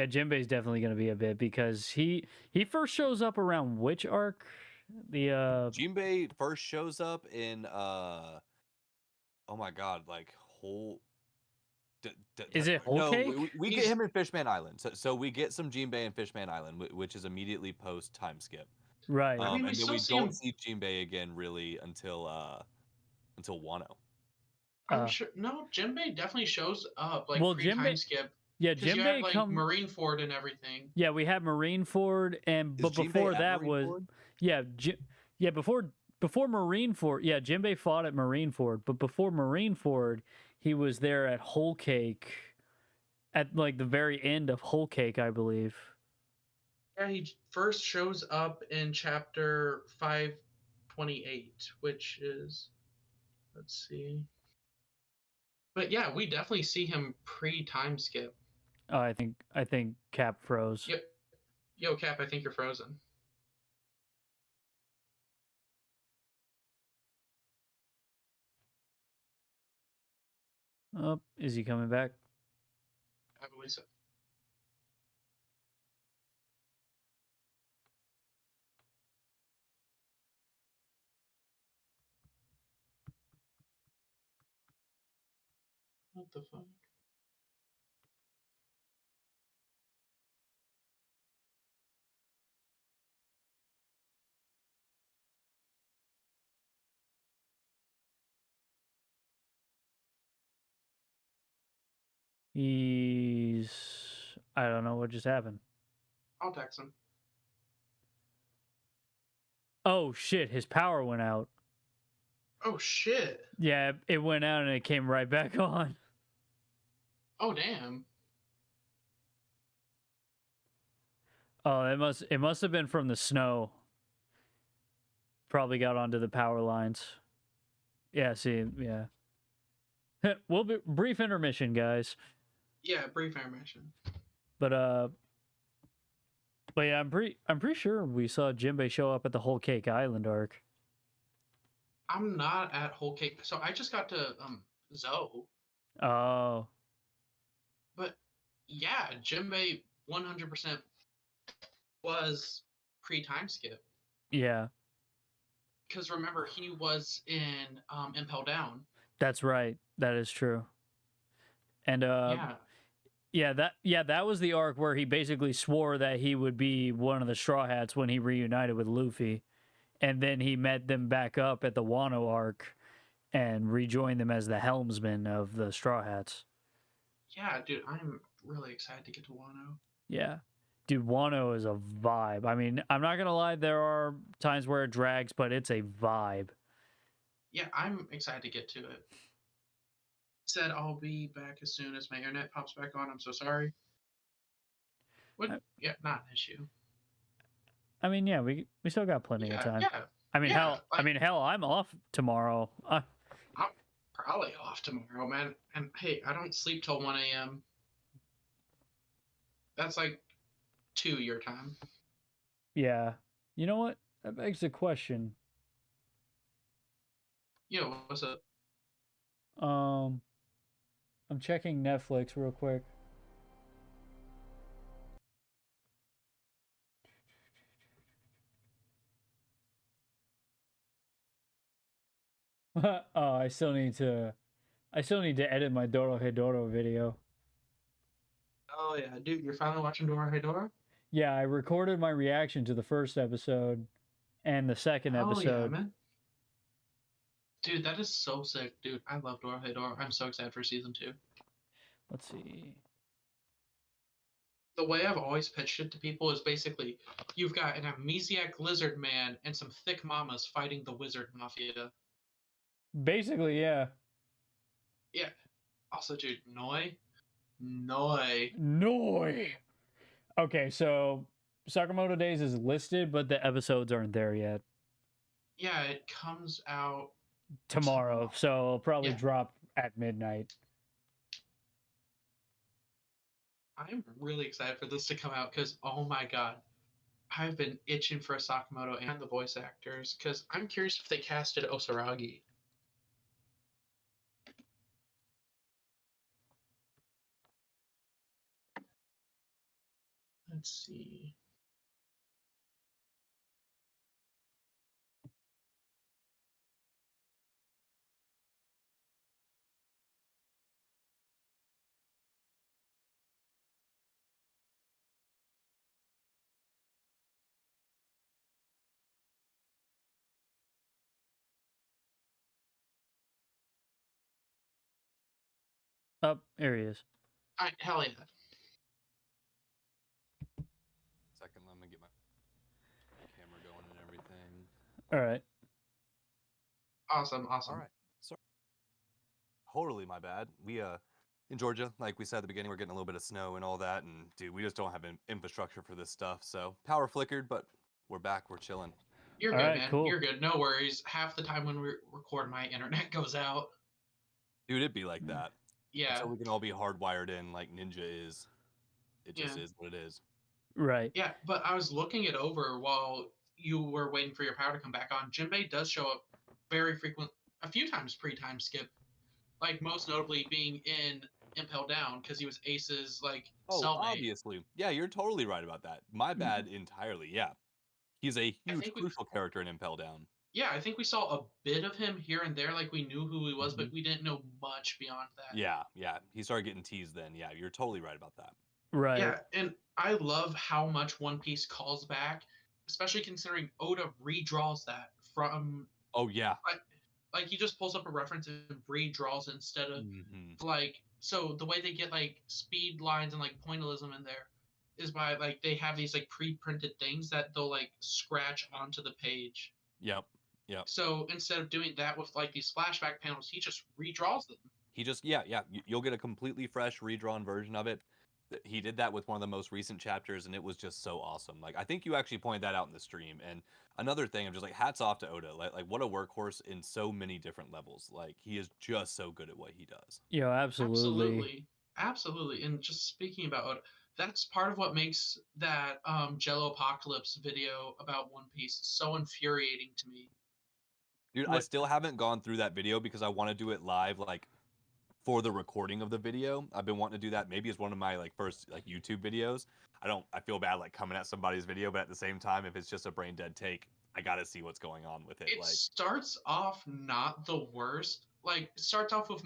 Jinbei's definitely gonna be a bit because he first shows up around which arc? The Jinbei first shows up in oh my god, like whole. Is it Whole No, Cake? we get He's- him in Fishman Island. So we get some Jinbei in Fishman Island, which is immediately post time skip. right. I mean, we And then still we see don't him- see Jinbei again really until Wano. I'm sure. No, Jinbei definitely shows up like Well, pre-time Jinbei- skip yeah, because you have Jinbei like come. Marineford and everything. Yeah, we had Marineford, and Is but Jinbei before at that was Marineford? yeah before Marineford. Yeah, Jinbei fought at Marineford, but before Marineford, he was there at Whole Cake, at like the very end of Whole Cake, I believe. Yeah, he first shows up in chapter 528, which is, let's see. But yeah, we definitely see him pre-time skip. Oh, I think Cap froze. Yep. Yo, Cap, I think you're frozen. Oh, is he coming back? I believe so. What the fuck? He's. I don't know what just happened. I'll text him. Oh shit! His power went out. Oh shit. Yeah, it went out and it came right back on. Oh damn. Oh, it must have been from the snow. Probably got onto the power lines. Yeah, see, yeah. We'll be brief intermission, guys. Yeah, brief intermission. But yeah, I'm pretty sure we saw Jinbei show up at the Whole Cake Island arc. I'm not at Whole Cake, so I just got to Zoe. Oh, But yeah, Jinbei 100% was pre-time skip. yeah, Because remember, he was in Impel Down. that's right. That is true. And Yeah. that was the arc where he basically swore that he would be one of the Straw Hats when he reunited with Luffy. And then he met them back up at the Wano arc and rejoined them as the helmsman of the Straw Hats. Yeah, dude, I'm really excited to get to Wano. Yeah. Dude, Wano is a vibe. I mean, I'm not going to lie, there are times where it drags, but it's a vibe. Yeah, I'm excited to get to it. Said I'll be back as soon as my internet pops back on. I'm so sorry. What? Yeah, not an issue. I mean, yeah, we still got plenty of time. Yeah, I mean, yeah, hell, I'm off tomorrow. probably off tomorrow, man. And hey, I don't sleep till 1 a.m. That's like 2 your time. Yeah. You know what? That begs the question. Yo, what's up? I'm checking Netflix real quick. Oh, I still need to edit my Doro Hedoro video. Oh yeah, dude, you're finally watching Dora Hedora? Yeah, I recorded my reaction to the first episode, And the second Oh yeah, episode, man. Dude, that is so sick, dude. I love Dorohedoro. I'm so excited for season 2. let's see. The way I've always pitched it to people is basically you've got an amnesiac lizard man and some thick mamas fighting the wizard mafia. Basically, yeah. Yeah. Also, dude, Noi. Noi. Okay, so Sakamoto Days is listed, but the episodes aren't there yet. Yeah, it comes out Tomorrow, so it'll probably Yeah. drop at midnight. I'm really excited for this to come out because, oh my god, I've been itching for a Sakamoto and the voice actors because I'm curious if they casted Osaragi. Let's see. Up, there he is. Hell yeah. Second, let me get my camera going and everything. All right. Awesome. All right. Sorry. Totally my bad. We in Georgia, like we said at the beginning, we're getting a little bit of snow and all that, and dude, we just don't have infrastructure for this stuff. So power flickered, but we're back. We're chilling. You're All good, right, man. cool. You're good. No worries. Half the time when we record, my internet goes out. Dude, it'd be like that. Yeah. So we can all be hardwired in like Ninja is. It just Yeah. is what it is. Right. Yeah, but I was looking it over while you were waiting for your power to come back on. Jinbei does show up very frequent, a few times pre-time skip, like most notably being in Impel Down because he was Ace's like Oh, cellmate. obviously. Yeah, you're totally right about that. My bad entirely. Yeah. He's a huge think we- crucial character in Impel Down. Yeah, I think we saw a bit of him here and there, like we knew who he was, but we didn't know much beyond that. Yeah, yeah. He started getting teased then. Yeah, you're totally right about that. Right. Yeah, and I love how much One Piece calls back, especially considering Oda redraws that from Oh yeah. like he just pulls up a reference and redraws instead of Mhm. like, so the way they get like speed lines and like pointillism in there is by like they have these like pre-printed things that they'll like scratch onto the page. Yep. Yep. So instead of doing that with like these flashback panels, he just redraws them. He just yeah. You'll get a completely fresh redrawn version of it. He did that with one of the most recent chapters, and it was just so awesome. Like I think you actually pointed that out in the stream. And another thing, I'm just like hats off to Oda. Like what a workhorse in so many different levels. Like he is just so good at what he does. Yo, absolutely. Absolutely. And just speaking about Oda, that's part of what makes that Jello Apocalypse video about One Piece so infuriating to me. Dude, I still haven't gone through that video because I want to do it live, like for the recording of the video. I've been wanting to do that. Maybe it's one of my like first like YouTube videos. I feel bad like coming at somebody's video, but at the same time, if it's just a brain dead take, I gotta see what's going on with it. It Like starts off not the worst. Like it starts off with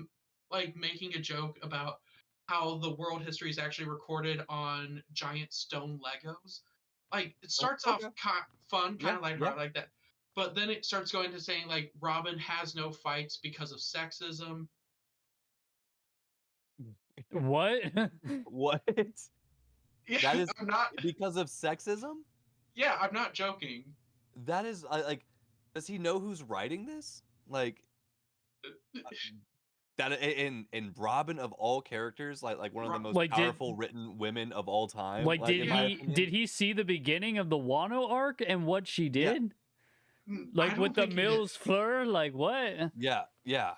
like making a joke about how the world history is actually recorded on giant stone Legos. Like it starts off okay. fun, kind Yeah, of lighthearted like that. But then it starts going to saying like Robin has no fights because of sexism. What? what? Yeah, That is I'm not. because of sexism? Yeah, I'm not joking. That is like does he know who's writing this? Like that in Robin of all characters, like one of the most Like, powerful written women of all time. Like, in my he- opinion. did he see the beginning of the Wano arc and what she did? Like with the Mills Fleur? Like what? Yeah, yeah.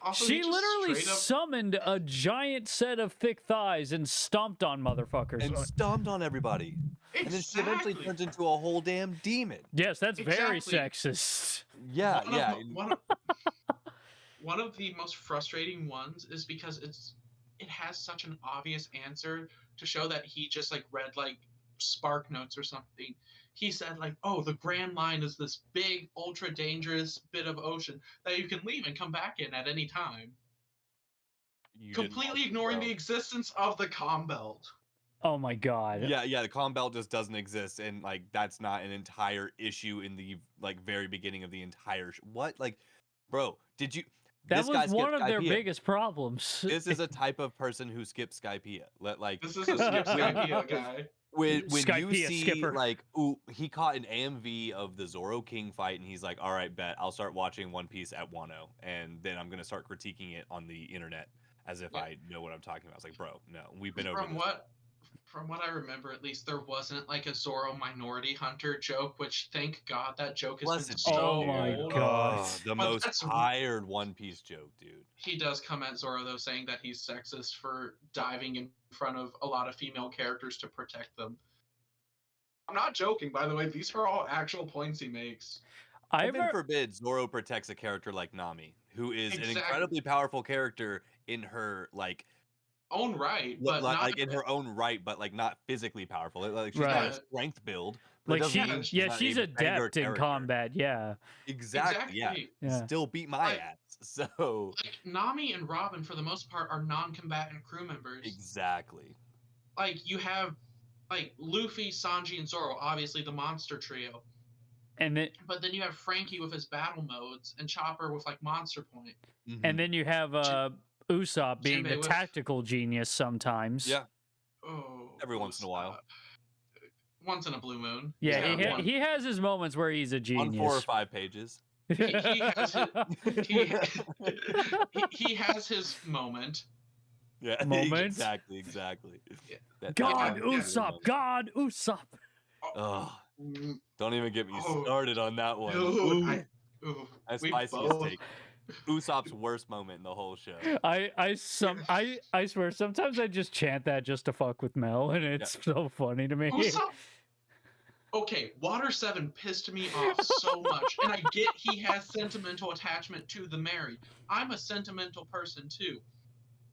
Also, She he just literally straight up- summoned a giant set of thick thighs and stomped on motherfuckers. And stomped on everybody. And then she eventually Exactly. turns into a whole damn demon. Yes, that's very Exactly. sexist. Yeah, One of yeah. the- one of the most frustrating ones is because it has such an obvious answer to show that he just like read like Spark Notes or something. He said like, "Oh, the Grand Line is this big, ultra dangerous bit of ocean that you can leave and come back in at any time." You didn't Completely watch ignoring show. the existence of the Calm Belt. Oh my god. Yeah, the calm belt just doesn't exist, and like that's not an entire issue in the like very beginning of the entire what? Like, bro, did you? That This was guy skipped one of their Skypiea. biggest problems. This is a type of person who skips Skypiea. Like This is a Skip Skypiea guy. when you Skypiea see skipper. like, ooh, he caught an AMV of the Zoro King fight, and he's like, all right, bet I'll start watching One Piece at Wano, and then I'm gonna start critiquing it on the internet as if Yeah. I know what I'm talking about. It's like, bro, no, we've been over this. From what I remember, at least, there wasn't like a Zoro minority hunter joke, which thank God that joke has been Blessed so be Oh my old. God. Oh, the But most that's- tired One Piece joke, dude. He does come at Zoro though, saying that he's sexist for diving in front of a lot of female characters to protect them. I'm not joking, by the way. These are all actual points he makes. Heaven forbid Zoro protects a character like Nami, who is an Exactly. incredibly powerful character in her like Own right, but like, not in her own right, but like not physically powerful. Like she's not Right. a strength build. But Like it doesn't mean yeah, not she's a banger adept in character. combat. Yeah. Exactly. Yeah. Yeah. Still beat my Like- ass. So Like Nami and Robin, for the most part, are non-combatant crew members. exactly. Like you have, like Luffy, Sanji, and Zoro, obviously the monster trio. And then But then you have Frankie with his battle modes, and Chopper with like Monster Point. Mhm. and then you have Usopp being Jinbei the with- tactical genius sometimes. yeah, Oh, Every once in a while. Once in a blue moon. Yeah, He's got one. he has his moments where he's a on genius. 4 or 5 pages. He has he has his moment. Yeah, Moments? exactly. Yeah. God, Yeah. Usopp! God, Usopp! Ugh, Mm, don't even get me Oh, started on that one. Dude, Ooh, ooh, as we spicy as both- take. Usopp's worst moment in the whole show. I swear sometimes I just chant that just to fuck with Mel, and it's so funny to me. Usopp. Okay, Water 7 pissed me off so much, and I get he has sentimental attachment to the married. I'm a sentimental person too,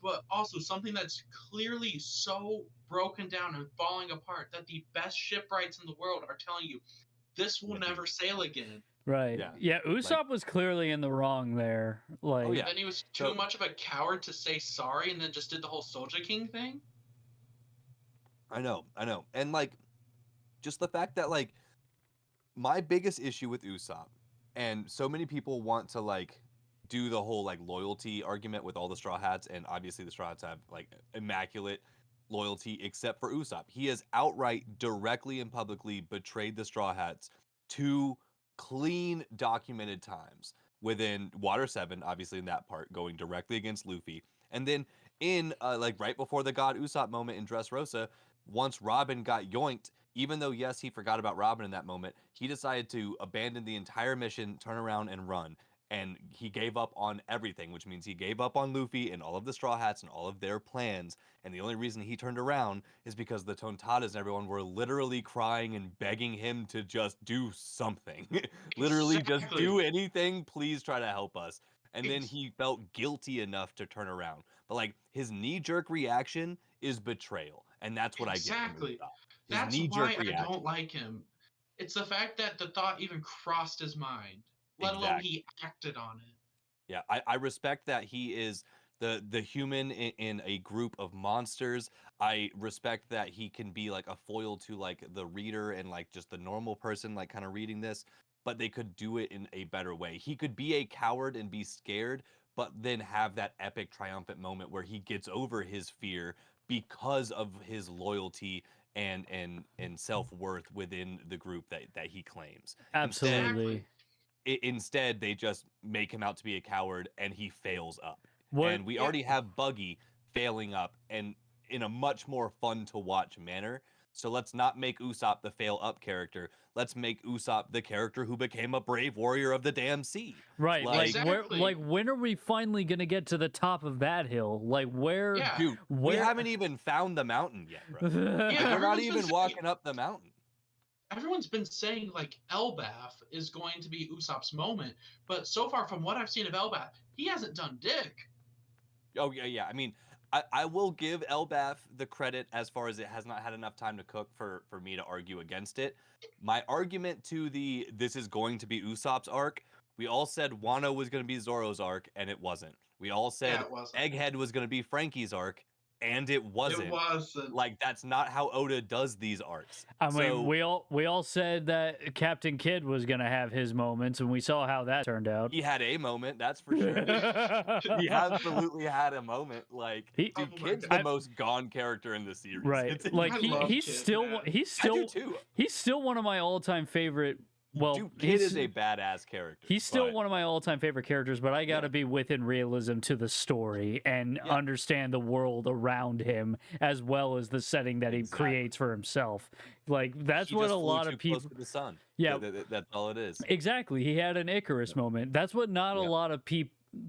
but also something that's clearly so broken down and falling apart that the best shipwrights in the world are telling you this will Yeah, dude. never sail again. Right. Yeah. Yeah, Usopp was clearly in the wrong there. Like, Oh, yeah. Then he was too So- much of a coward to say sorry, and then just did the whole Soldier King thing. I know. And like just the fact that like my biggest issue with Usopp, and so many people want to like do the whole like loyalty argument with all the Straw Hats, and obviously the Straw Hats have like immaculate loyalty except for Usopp. He has outright directly and publicly betrayed the Straw Hats 2 clean documented times within Water 7, obviously in that part, going directly against Luffy. And then in like right before the God Usopp moment in Dressrosa, once Robin got yoinked, even though yes, he forgot about Robin in that moment, he decided to abandon the entire mission, turn around and run. And he gave up on everything, which means he gave up on Luffy and all of the Straw Hats and all of their plans. And the only reason he turned around is because the Tontadas and everyone were literally crying and begging him to just do something. Literally just Exactly. do anything, please try to help us. And then Ex- he felt guilty enough to turn around. But like his knee-jerk reaction is betrayal. And that's what I get Exactly. from Usopp. His That's knee-jerk why I reaction. don't like him. It's the fact that the thought even crossed his mind, let alone he acted on it. Yeah, I respect that he is the human in a group of monsters. I respect that he can be like a foil to like the reader and like just the normal person like kind of reading this, but they could do it in a better way. He could be a coward and be scared, but then have that epic triumphant moment where he gets over his fear because of his loyalty and self-worth within the group that he claims. absolutely. Instead, they just make him out to be a coward and he fails up. What? And we Yeah. already have Buggy failing up and in a much more fun to watch manner. So let's not make Usopp the fail up character. Let's make Usopp the character who became a brave warrior of the damn sea. Right, like Exactly. when are we finally gonna get to the top of that hill? Like where? Yeah. Dude, we Where- haven't even found the mountain yet, bro. Yeah, We're not everyone's been even saying- walking up the mountain. Everyone's been saying like Elbaf is going to be Usopp's moment, but so far from what I've seen of Elbaf, he hasn't done dick. Oh yeah. I mean, I will give Elbaf the credit as far as it has not had enough time to cook for me to argue against it. My argument to this is going to be Usopp's arc. We all said Wano was going to be Zoro's arc, and it wasn't. We all said Yeah, it was. Egghead was going to be Frankie's arc, and it wasn't. It wasn't. Like that's not how Oda does these arcs. I mean, So we all said that Captain Kidd was gonna have his moments, and we saw how that turned out. he had a moment, that's for sure. He absolutely had a moment. Like, He- dude, Oh my Kid's God. the most gone character in the series. Right, It's like I insane. love he's Kid, still man. he's I do still too. he's still one of my all-time favorite. Well, Dude, Kid he's- is a badass character. He's still but- one of my all-time favorite characters, but I gotta be within realism to the story and Yeah. understand the world around him as well as the setting that he Exactly. creates for himself. Like that's He what just a flew lot too of people. close to the sun. Yeah. That's all it is. Exactly, he had an Icarus moment. That's what not a Yeah. lot of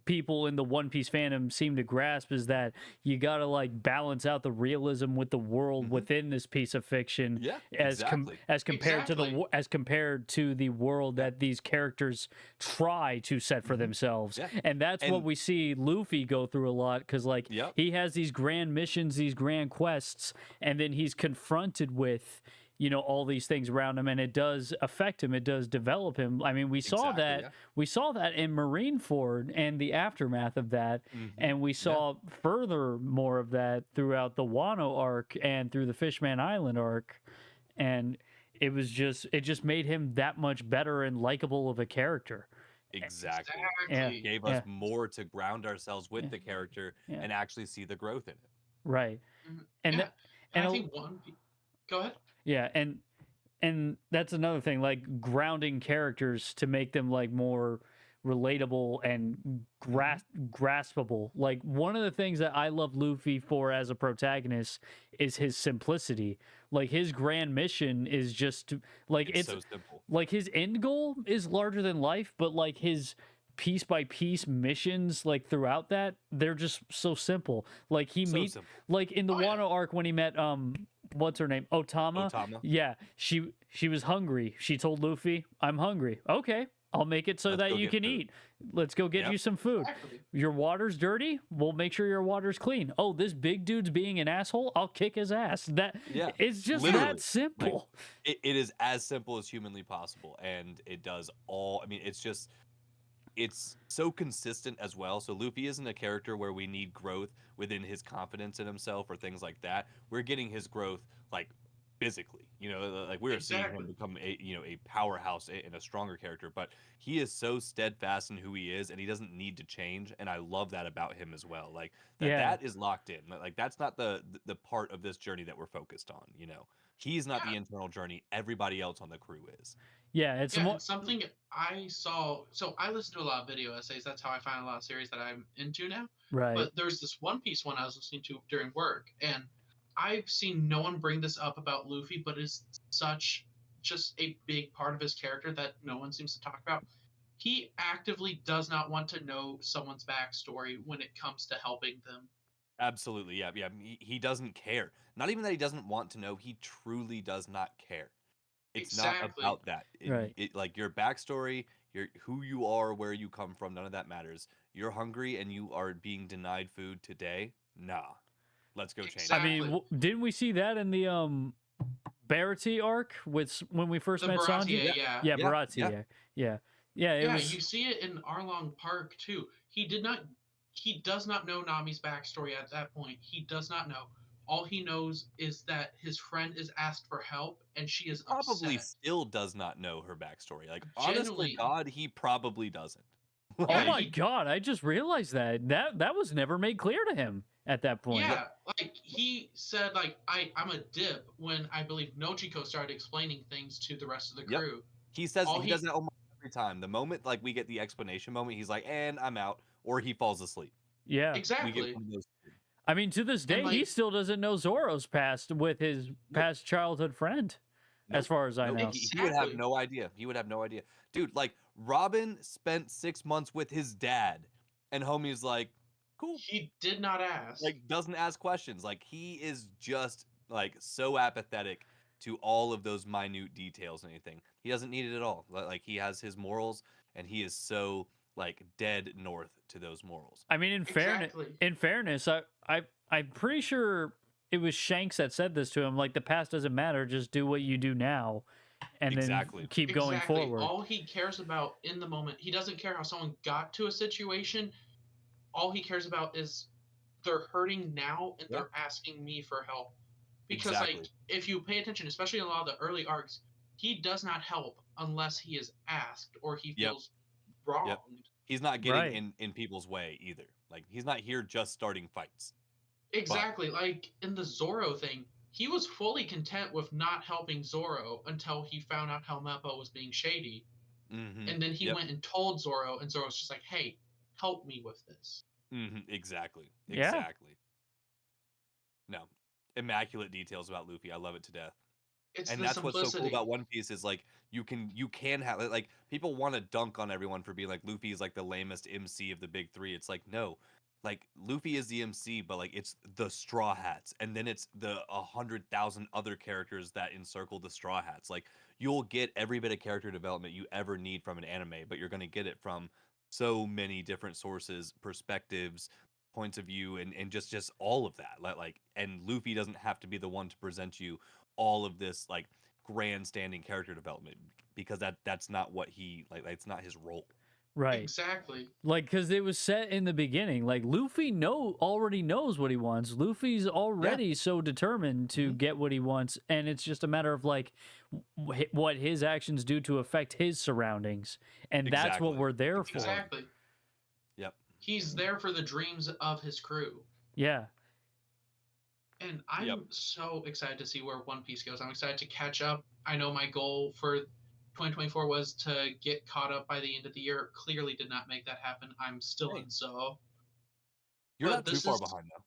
people in the One Piece fandom seem to grasp is that you gotta like balance out the realism with the world Mhm. within this piece of fiction. Yeah, as exactly. as compared to Exactly. as compared to the world that these characters try to set for themselves. Mm-hmm. Yeah. And that's what And- we see Luffy go through a lot because like Yep. he has these grand missions, these grand quests, and then he's confronted with all these things around him, and it does affect him, it does develop him. I mean, we saw Exactly, that yeah. we saw that in Marineford and the aftermath of that, Mhm. and we saw further more of that throughout the Wano arc and through the Fishman Island arc, and it just made him that much better and likable of a character. Exactly. Yeah. Gave us more to ground ourselves with Yeah. the character Yeah. and actually see the growth in it. Right. Mhm. And Yeah. that- And and I a- think go ahead. Yeah, and that's another thing, like grounding characters to make them like more relatable and graspable. Like one of the things that I love Luffy for as a protagonist is his simplicity. Like his grand mission is just like It's it's so simple. like his end goal is larger than life, but like his piece by piece missions like throughout that, they're just so simple. Like he So meets simple. like in the Oh, yeah. Wano arc when he met what's her name? Otama. Otama. Yeah, she was hungry. She told Luffy, "I'm hungry." Okay, I'll make it so Let's that go you get can food. eat. Let's go get Yep. you some food. Exactly. Your water's dirty. We'll make sure your water's clean. Oh, this big dude's being an asshole. I'll kick his ass. That Yeah, it's just literally. that simple. It is as simple as humanly possible, and it does all. I mean, it's so consistent as well. So Luffy isn't a character where we need growth within his confidence in himself or things like that. We're getting his growth like physically, like we're seeing Exactly. him become a powerhouse and a stronger character. But he is so steadfast in who he is, and he doesn't need to change. And I love that about him as well. Like Yeah. that is locked in. Like that's not the part of this journey that we're focused on. He's not the Yeah. internal journey. Everybody else on the crew is. Yeah, it's Yeah, more. and something I saw. So I listen to a lot of video essays. That's how I find a lot of series that I'm into now. Right. But there's this One Piece one I was listening to during work, and I've seen no one bring this up about Luffy, but it's such just a big part of his character that no one seems to talk about. He actively does not want to know someone's backstory when it comes to helping them. Absolutely, yeah. He doesn't care. Not even that he doesn't want to know. He truly does not care. It's not Exactly. about that. Right. Like your backstory, who you are, where you come from. None of that matters. You're hungry and you are being denied food today. Nah, let's go change it. I mean, Exactly. didn't we see that in the Baratie arc when we first The met Sanji? Baratie, yeah. Yeah, Yeah, Baratie. yeah. Yeah. It Yeah, was. you see it in Arlong Park too. He does not know Nami's backstory at that point. He does not know. All he knows is that his friend is asked for help and she is Probably upset. still does not know her backstory. Like, honestly, Genuinely. God, he probably doesn't. Oh Yeah, my he- god! I just realized that was never made clear to him at that point. Yeah, like he said, like I'm a dip when I believe Nojiko started explaining things to the rest of the Yep. crew. He says All he he- does it almost every time. The moment like we get the explanation moment, he's like, "And I'm out," or he falls asleep. Yeah. We Exactly. get one of those. Two. I mean, to this day, he like- still doesn't know Zoro's past with his past childhood friend, as Nope. far as I Nope, know. he would have Exactly. no idea. He would have no idea. Dude, like Robin spent 6 months with his dad, and homie's like, cool. He did not ask. Like doesn't ask questions. Like he is just like so apathetic to all of those minute details and anything. He doesn't need it at all. Like he has his morals, and he is so like dead north to those morals. I mean, Exactly. in fairness, I'm pretty sure it was Shanks that said this to him. Like, the past doesn't matter; just do what you do now, and Exactly. then keep going Exactly. forward. All he cares about in the moment, he doesn't care how someone got to a situation. All he cares about is they're hurting now and Yeah. they're asking me for help. Because like Exactly. if you pay attention, especially in a lot of the early arcs, he does not help unless he is asked or he Yep. feels wronged. He's not getting Right. in people's way either. Like he's not here just starting fights. Exactly. Like in the Zoro thing, he was fully content with not helping Zoro until he found out how Mappa was being shady. And then he Yep. went and told Zoro, and Zoro's just like, hey, help me with this. Exactly. Yeah. Exactly. No. Immaculate details about Luffy. I love it to death. It's And the that's what's so cool simplicity. about One Piece is like you can have like people want to dunk on everyone for being like Luffy is like the lamest MC of the big three. It's like no, like Luffy is the MC, but like it's the Straw Hats, and then it's the 100,000 other characters that encircle the Straw Hats. Like you'll get every bit of character development you ever need from an anime, but you're gonna get it from so many different sources, perspectives, points of view, and just all of that. Like and Luffy doesn't have to be the one to present you all of this like grandstanding character development because that's not what he like it's not his role. Right. Exactly. Like, because it was set in the beginning. Like, Luffy already knows what he wants. Luffy's already so determined to get what he wants, and it's just a matter of like what his actions do to affect his surroundings, and that's what Exactly. we're there for. Exactly. Yep. He's there for the dreams of his crew. Yeah. And I'm so excited to see where One Piece goes. I'm excited to catch up. I know my goal for 2024 was to get caught up by the end of the year. Clearly did not make that happen. I'm still in Zoe. You're But not too this far is- behind though.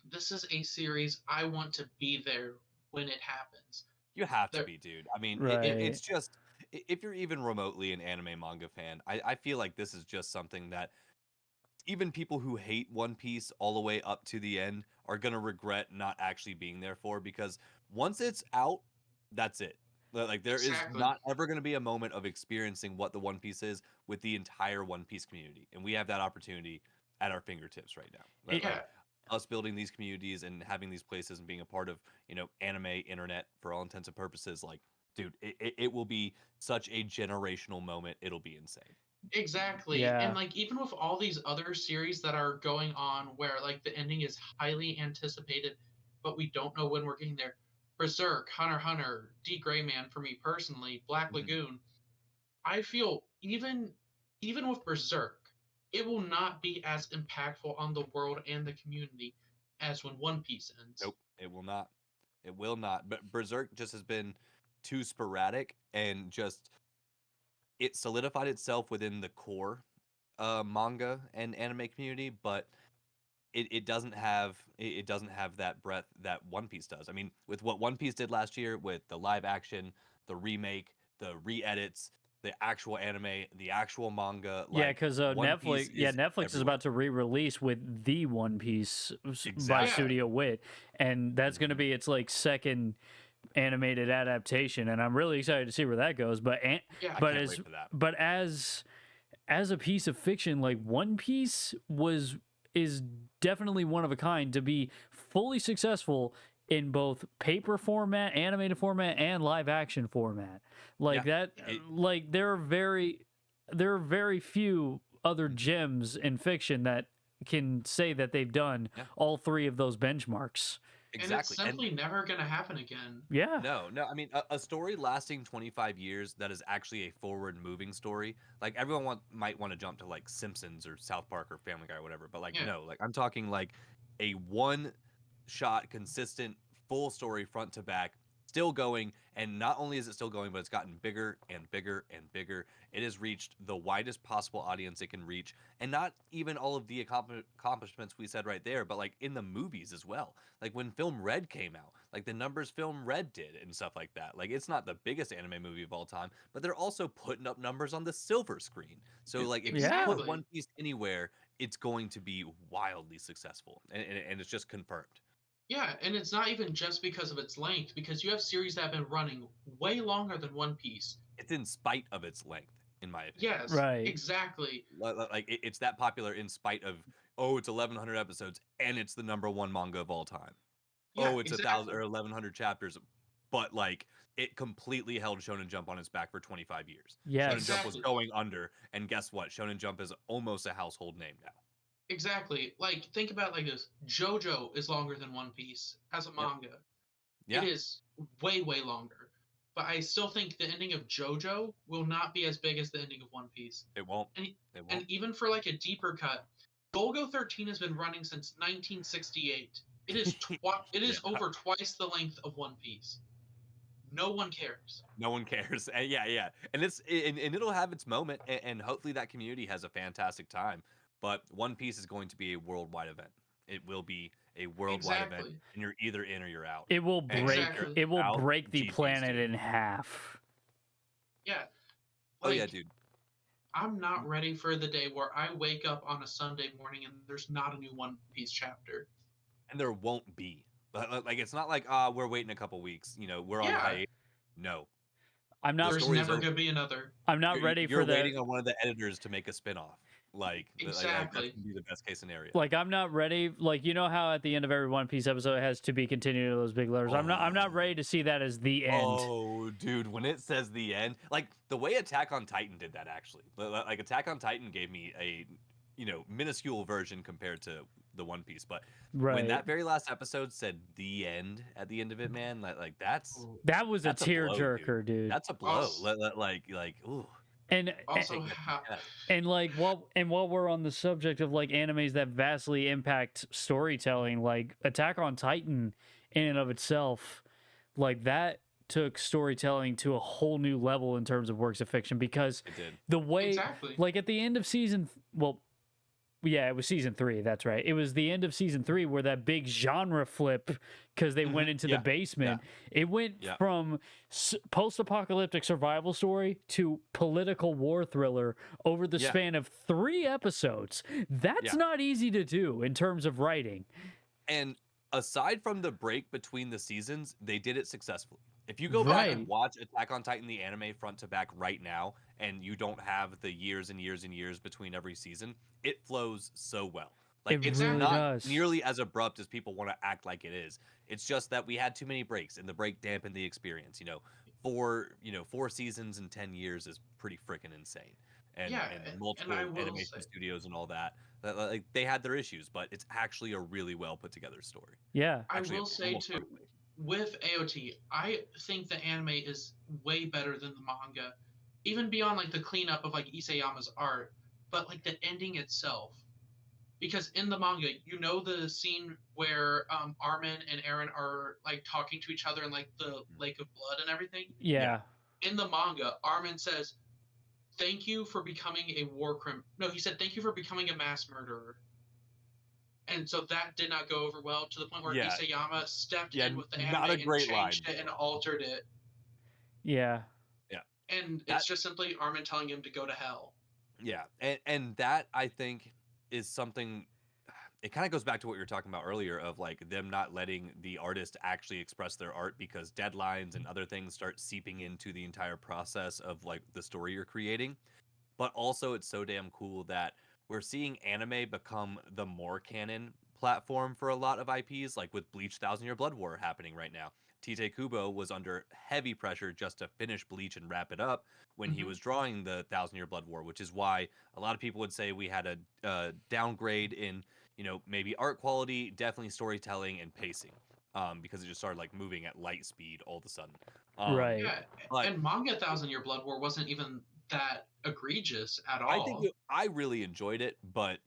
This is a series I want to be there when it happens. You have to There- be, dude. I mean, Right. it's just if you're even remotely an anime manga fan, I feel like this is just something that even people who hate One Piece all the way up to the end are gonna regret not actually being there for because once it's out, that's it. Like there is Exactly. not ever gonna be a moment of experiencing what the One Piece is with the entire One Piece community, and we have that opportunity at our fingertips right now. Like, Yeah. us building these communities and having these places and being a part of anime internet for all intents and purposes, like dude, it will be such a generational moment. It'll be insane. Exactly. Yeah. And like even with all these other series that are going on where like the ending is highly anticipated, but we don't know when we're getting there. Berserk, Hunter x Hunter, D Greyman for me personally, Black Mhm. Lagoon. I feel even with Berserk, it will not be as impactful on the world and the community as when One Piece ends. Nope, it will not. It will not. But Berserk just has been too sporadic and just it solidified itself within the core manga and anime community, but it doesn't have it doesn't have that breadth that One Piece does. I mean, with what One Piece did last year with the live action, the remake, the re-edits, the actual anime, the actual manga. Yeah, like, because One Netflix. Piece Yeah, is Netflix is everywhere. about to re-release with the One Piece by Exactly. Studio Wit, and that's going to be its like second animated adaptation, and I'm really excited to see where that goes. But Yeah. I but can't as wait for that. but as a piece of fiction, like One Piece is definitely one of a kind to be fully successful in both paper format, animated format, and live action format. Like that, like there are very few other gems in fiction that can say that they've done Yeah. all three of those benchmarks. And it's Exactly. simply never going to happen again. Yeah. No. I mean, a story lasting 25 years that is actually a forward-moving story. Like everyone might want to jump to like Simpsons or South Park or Family Guy or whatever, but like Yeah. no, like I'm talking like a one-shot, consistent, full story front to back, still going. And not only is it still going, but it's gotten bigger and bigger and bigger. It has reached the widest possible audience it can reach, and not even all of the accomplishments we said right there, but like in the movies as well. Like when Film Red came out, like the numbers Film Red did and stuff like that. Like it's not the biggest anime movie of all time, but they're also putting up numbers on the silver screen. So like if you Exactly. put One Piece anywhere, it's going to be wildly successful, and it's just confirmed. Yeah, and it's not even just because of its length, because you have series that have been running way longer than One Piece. It's in spite of its length, in my opinion. Yes, Right. exactly. Like it's that popular in spite of it's 1,100 episodes and it's the #1 manga of all time. Yeah, It's 1,000 or 1,100 chapters, but like it completely held Shonen Jump on its back for 25 years. Yes. Shonen Jump was Exactly. going under, and guess what? Shonen Jump is almost a household name now. exactly. Like, think about it like this: JoJo is longer than One Piece as a Yep. manga. Yeah. It is way, way longer. But I still think the ending of JoJo will not be as big as the ending of One Piece. It won't. And It won't. and even for like a deeper cut, Golgo 13 has been running since 1968. It is it is Yeah. over twice the length of One Piece. No one cares. No one cares. And yeah. And and it'll have its moment, and hopefully that community has a fantastic time. But One Piece is going to be a worldwide event. It will be a worldwide event, Exactly. and you're either in or you're out. It will And break. Exactly. It will out, break the GG's, planet dude. in half. Yeah. Oh yeah, Like, dude. I'm not ready for the day where I wake up on a Sunday morning and there's not a new One Piece chapter. And there won't be. But like, it's not like we're waiting a couple weeks. We're on Yeah. hiatus. No, I'm The not. There's story's never over. going to be another. I'm not You're, ready you're for that. waiting on one of the editors to make a spinoff. That's Exactly. gonna be the best case scenario. Like, I'm not ready. Like, you know how at the end of every One Piece episode it has to be continued in those big letters. I'm not ready to see that as the end. Oh, dude, when it says the end, like the way Attack on Titan did that, actually, like Attack on Titan gave me a, minuscule version compared to the One Piece, but Right. when that very last episode said the end at the end of it, man, like that's That was a that's a blow, tearjerker, dude. that's a blow. Also- Like, ooh. And Also, Take how, that. and like while we're on the subject of like animes that vastly impact storytelling, like Attack on Titan in and of itself, like that took storytelling to a whole new level in terms of works of fiction, because It did. the way exactly. like at the end of it was season 3, that's right. It was the end of season 3 where that big genre flip, because they went into Yeah, the basement. It went Yeah. from post-apocalyptic survival story to political war thriller over the Yeah. span of 3 episodes. That's Yeah. not easy to do in terms of writing. And aside from the break between the seasons, they did it successfully. If you go back Right. and watch Attack on Titan the anime front to back right now, and you don't have the years and years and years between every season, it flows so well. Like, It it's really not does. nearly as abrupt as people want to act like it is. It's just that we had too many breaks, and the break dampened the experience. 4 seasons in 10 years is pretty freaking insane. And, Yeah, and and multiple I will animation say- studios and all that, like they had their issues, but it's actually a really well put together story. Yeah. I Actually, will say almost too, perfectly. with AOT, I think the anime is way better than the manga, even beyond like the cleanup of like Isayama's art, but like the ending itself. Because in the manga, the scene where Armin and Eren are like talking to each other in like the Lake of Blood and everything. Yeah. In the manga, Armin says, "Thank you for becoming a war criminal." No, he said, "Thank you for becoming a mass murderer." And so that did not go over well, to the point where Yeah. Isayama stepped Yeah, in with the not anime a great and changed line. it and altered it. Yeah. And That- it's just simply Armin telling him to go to hell. Yeah, and that I think is something. It kind of goes back to what you were talking about earlier of like them not letting the artist actually express their art because deadlines and other things start seeping into the entire process of like the story you're creating. But also, it's so damn cool that we're seeing anime become the more canon platform for a lot of IPs, like with Bleach Thousand Year Blood War happening right now. Tite Kubo was under heavy pressure just to finish Bleach and wrap it up when he Mhm. was drawing the Thousand Year Blood War, which is why a lot of people would say we had a downgrade in, maybe art quality, definitely storytelling and pacing, because it just started like moving at light speed all of a sudden. Right. Yeah, But and manga Thousand Year Blood War wasn't even that egregious at all. I think I really enjoyed it, but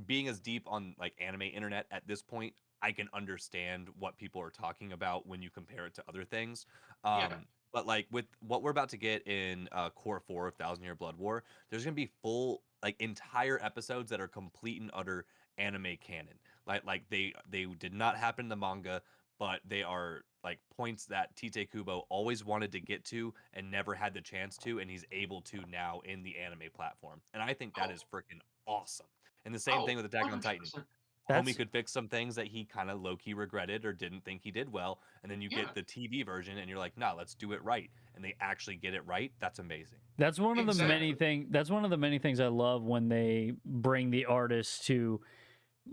being as deep on like anime internet at this point, I can understand what people are talking about when you compare it to other things. Yeah. But like with what we're about to get in Core 4 of Thousand Year Blood War, there's gonna be full like entire episodes that are complete and utter anime canon. Like they did not happen in the manga, but they are like points that Tite Kubo always wanted to get to and never had the chance to, and he's able to now in the anime platform. And I think that Oh. is freaking awesome. And the same thing with Attack on Titan. 100%. That's Homie could fix some things that he kind of low-key regretted or didn't think he did well, and then you Yeah. get the TV version and you're like, nah, let's do it right. And they actually get it right. That's amazing. That's one of the many Exactly. things. That's one of the many things I love when they bring the artists to,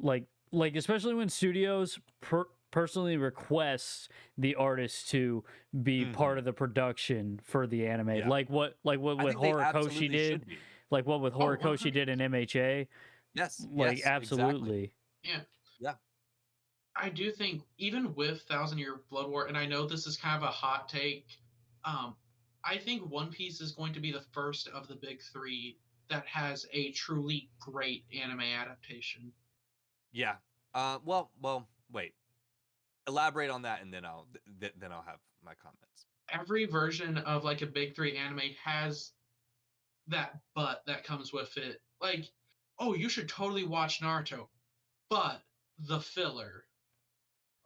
like especially when studios personally request the artist to be Mhm. part of the production for the anime, Yeah. like what I with think they Horikoshi absolutely did, should be. like what with Oh, Horikoshi did in MHA. Yes. Like Yes. Exactly. absolutely. Yeah. Yeah. I do think even with Thousand Year Blood War, and I know this is kind of a hot take, um, I think One Piece is going to be the first of the big three that has a truly great anime adaptation. Yeah. Well. Wait. Elaborate on that, and then then I'll have my comments. Every version of like a big three anime has that but that comes with it. Like, oh, you should totally watch Naruto, but the filler.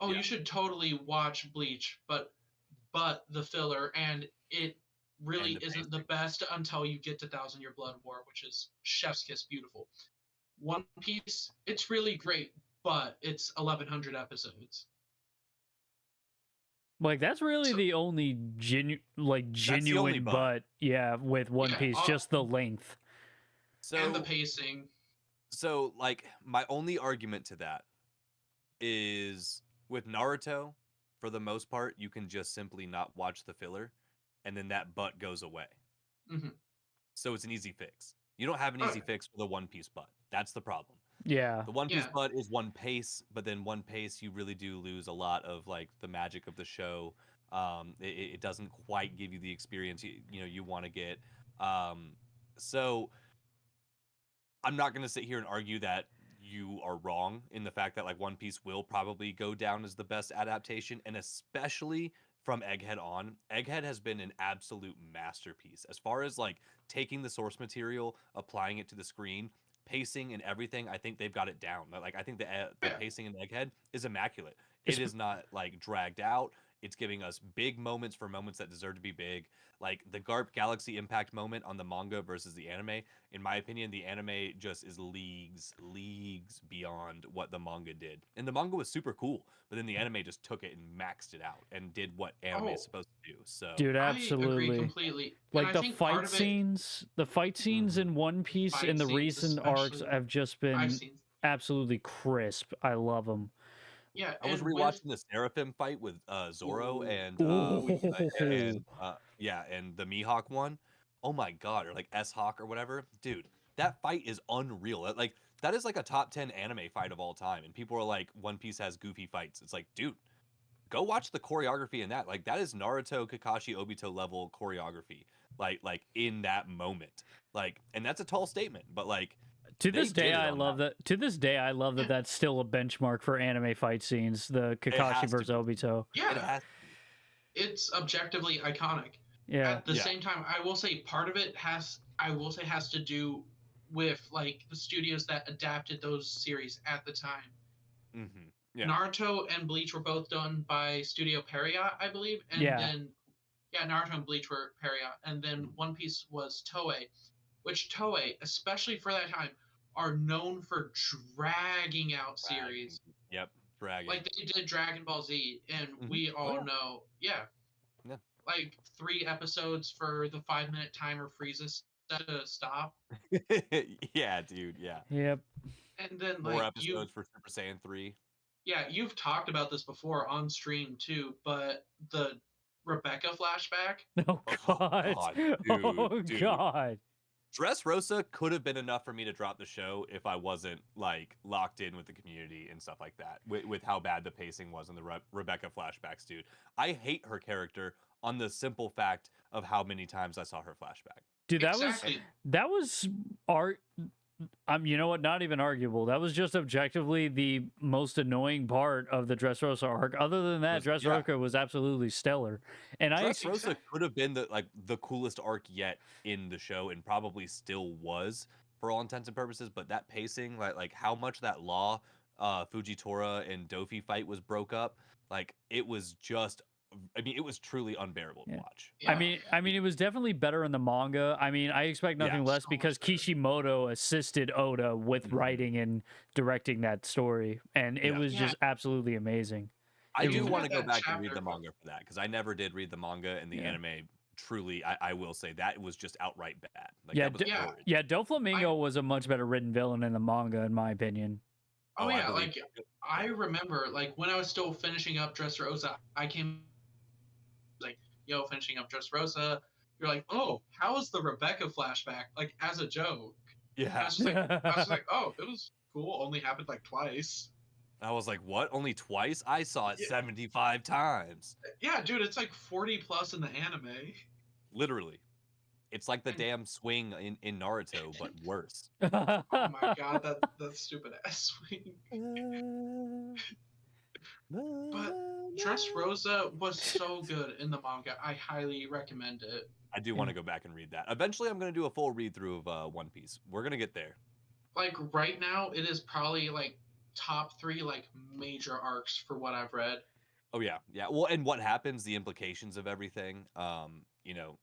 Oh, Yeah. you should totally watch Bleach, but the filler, and it really And the isn't the pacing. best until you get to Thousand Year Blood War, which is Chef's Kiss beautiful. One Piece, it's really great, but it's 1,100 episodes. Like that's really So the only That's the only genuine but. but yeah, with One yeah, Piece, just the length. and the So pacing. so like my only argument to that is with Naruto, for the most part, you can just simply not watch the filler, and then that but goes away. Hmm. So it's an easy fix. You don't have an easy fix for the One Piece but. That's the problem. Yeah. The One Piece Yeah. but is one pace, but then one pace you really do lose a lot of like the magic of the show. It doesn't quite give you the experience you want to get. So I'm not going to sit here and argue that you are wrong in the fact that like One Piece will probably go down as the best adaptation, and especially from Egghead on. Egghead has been an absolute masterpiece as far as like taking the source material, applying it to the screen, pacing and everything. I think they've got it down. Like I think the Yeah. pacing in Egghead is immaculate. It's- It is not like dragged out. It's giving us big moments for moments that deserve to be big. Like the Garp Galaxy Impact moment on the manga versus the anime. In my opinion, the anime just is leagues beyond what the manga did. And the manga was super cool, but then the anime just took it and maxed it out and did what anime is Oh, supposed to do. So Dude, I agree absolutely. completely. And Like I the think part fight of it, scenes, in One Piece fight in the scenes recent arcs especially, have just I've been seen. absolutely crisp. I love them. Yeah, I was and with rewatching the Seraphim fight with Zoro ooh, and Ooh. and the Mihawk one. Oh my god, or like S Hawk or whatever. Dude, that fight is unreal. Like that is like a top 10 anime fight of all time, and people are like One Piece has goofy fights. It's like, dude, go watch the choreography in that. Like that is Naruto, Kakashi, Obito level choreography. Like in that moment. Like, and that's a tall statement, but like To they this day, did it I on love that. To this day, I love that. yeah, That's still a benchmark for anime fight scenes. The It Kakashi has to versus be. Obito. It yeah, has it's objectively iconic. Yeah. At the yeah. same time, I will say part of it has to do with like the studios that adapted those series at the time. Mm-hmm. Yeah. Naruto and Bleach were both done by Studio Pierrot, I believe, and Yeah. then yeah, Naruto and Bleach were Pierrot, and then One Piece was Toei, which Toei, especially for that time, are known for dragging out Dragging. series. Yep. Dragging. Like they did Dragon Ball Z, and we Oh, all yeah. know, yeah, Yeah. like 3 episodes for the 5-minute timer freezes to stop, Yeah, dude. Yeah. Yep. and then More like you, episodes for Super Saiyan 3. yeah, you've talked about this before on stream too, but the Rebecca flashback, Oh Oh god. god, Oh dude. god. Dressrosa could have been enough for me to drop the show if I wasn't like locked in with the community and stuff like that. With how bad the pacing was in the Rebecca flashbacks, dude. I hate her character on the simple fact of how many times I saw her flashback. Dude, exactly. that was art. You know what? Not even arguable. That was just objectively the most annoying part of the Dressrosa arc. Other than that, Was- yeah. Dressrosa was absolutely stellar. And Dressrosa could have been the coolest arc yet in the show, and probably still was for all intents and purposes. But that pacing, like how much that Law, Fujitora and Dofi fight was broke up, like it was just. I mean, it was truly unbearable to watch. Yeah. I mean, it was definitely better in the manga. I mean, I expect Yeah, nothing less so because much better. Kishimoto assisted Oda with Mhm. writing and directing that story, and it Yeah. was Yeah. just absolutely amazing. I It do was- want to go that back and read the chapter- manga for that because I never did read the manga, and the Yeah. anime truly, I will say that was just outright bad. Like, Yeah, that was Yeah. horrid. Yeah, Doflamingo was a much better written villain in the manga, in my opinion. Oh, I yeah, believe like it. I remember like when I was still finishing up Dressrosa, I came like, yo, finishing up Dressrosa. You're like, oh, how is the Rebecca flashback? Like as a joke. I was just like, oh, it was cool. Only happened like twice. I was like, what? Only twice? I saw it Yeah. 75 times. Yeah, dude, it's like 40 plus in the anime. Literally. It's like the And- damn swing in Naruto, but worse. Oh my god, that stupid ass swing. But Dressrosa was so good in the manga. I highly recommend it. I do want to go back and read that. Eventually, I'm going to do a full read through of One Piece. We're going to get there. Like right now, it is probably like top 3 like major arcs for what I've read. Oh yeah, yeah. Well, and what happens, the implications of everything. You know,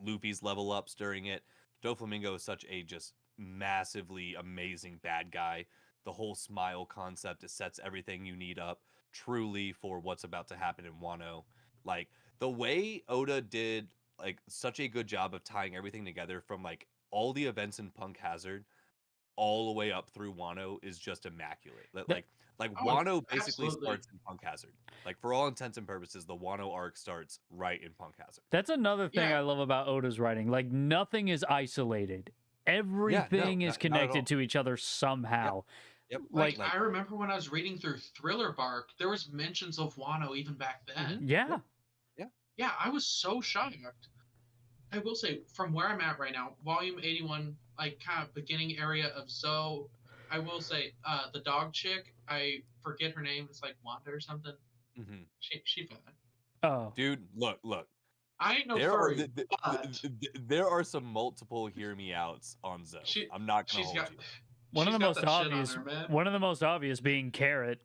Luffy's level ups during it. Doflamingo is such a just massively amazing bad guy. The whole smile concept, it sets everything you need up truly for what's about to happen in Wano. Like the way Oda did like such a good job of tying everything together from like all the events in Punk Hazard all the way up through Wano is just immaculate. Like Oh, Wano basically absolutely. starts in Punk Hazard. Like for all intents and purposes, the Wano arc starts right in Punk Hazard. That's another thing Yeah. I love about Oda's writing. Like nothing is isolated. Everything is not at all. connected to each other somehow. Yep. Like, Like- I remember when I was reading through Thriller Bark, there was mentions of Wano even back then. Yeah. Yeah, I was so shocked. I will say, from where I'm at right now, volume 81, like kind of beginning area of Zoe, I will say, the dog chick, I forget her name, it's like Wanda or something. Mhm. She fine. Oh. Dude, look. I ain't no There are furry, but there are some multiple hear me outs on Zoe. I'm not gonna she's hold got you, One of she's the got most that shit on obvious her, man. one of the most obvious being Carrot.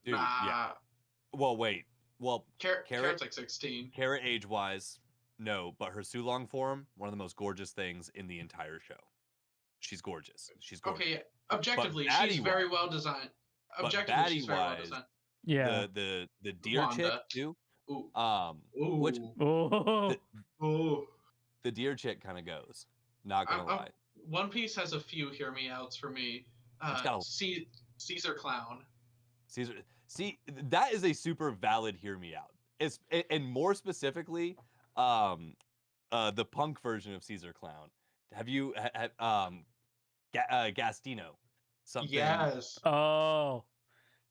dude. Nah, Yeah. Well, wait. Well, Carrot's like 16. Carrot age wise, no, but her Sulong form, one of the most gorgeous things in the entire show. She's gorgeous. She's gorgeous. Okay, objectively, she's baddie-wise- very well designed. but Objectively, she's very well baddie-wise, designed. Yeah. The deer chick Wanda. too. Ooh. Which Ooh. Oh. Ooh. the deer chick kind of goes. Not gonna I'm- lie. One Piece has a few hear me outs for me. It's got a- Caesar Clown. Caesar, see, that is a super valid hear me out. It's and more specifically, the punk version of Caesar Clown. Have you Gastino? Something. Yes. Oh.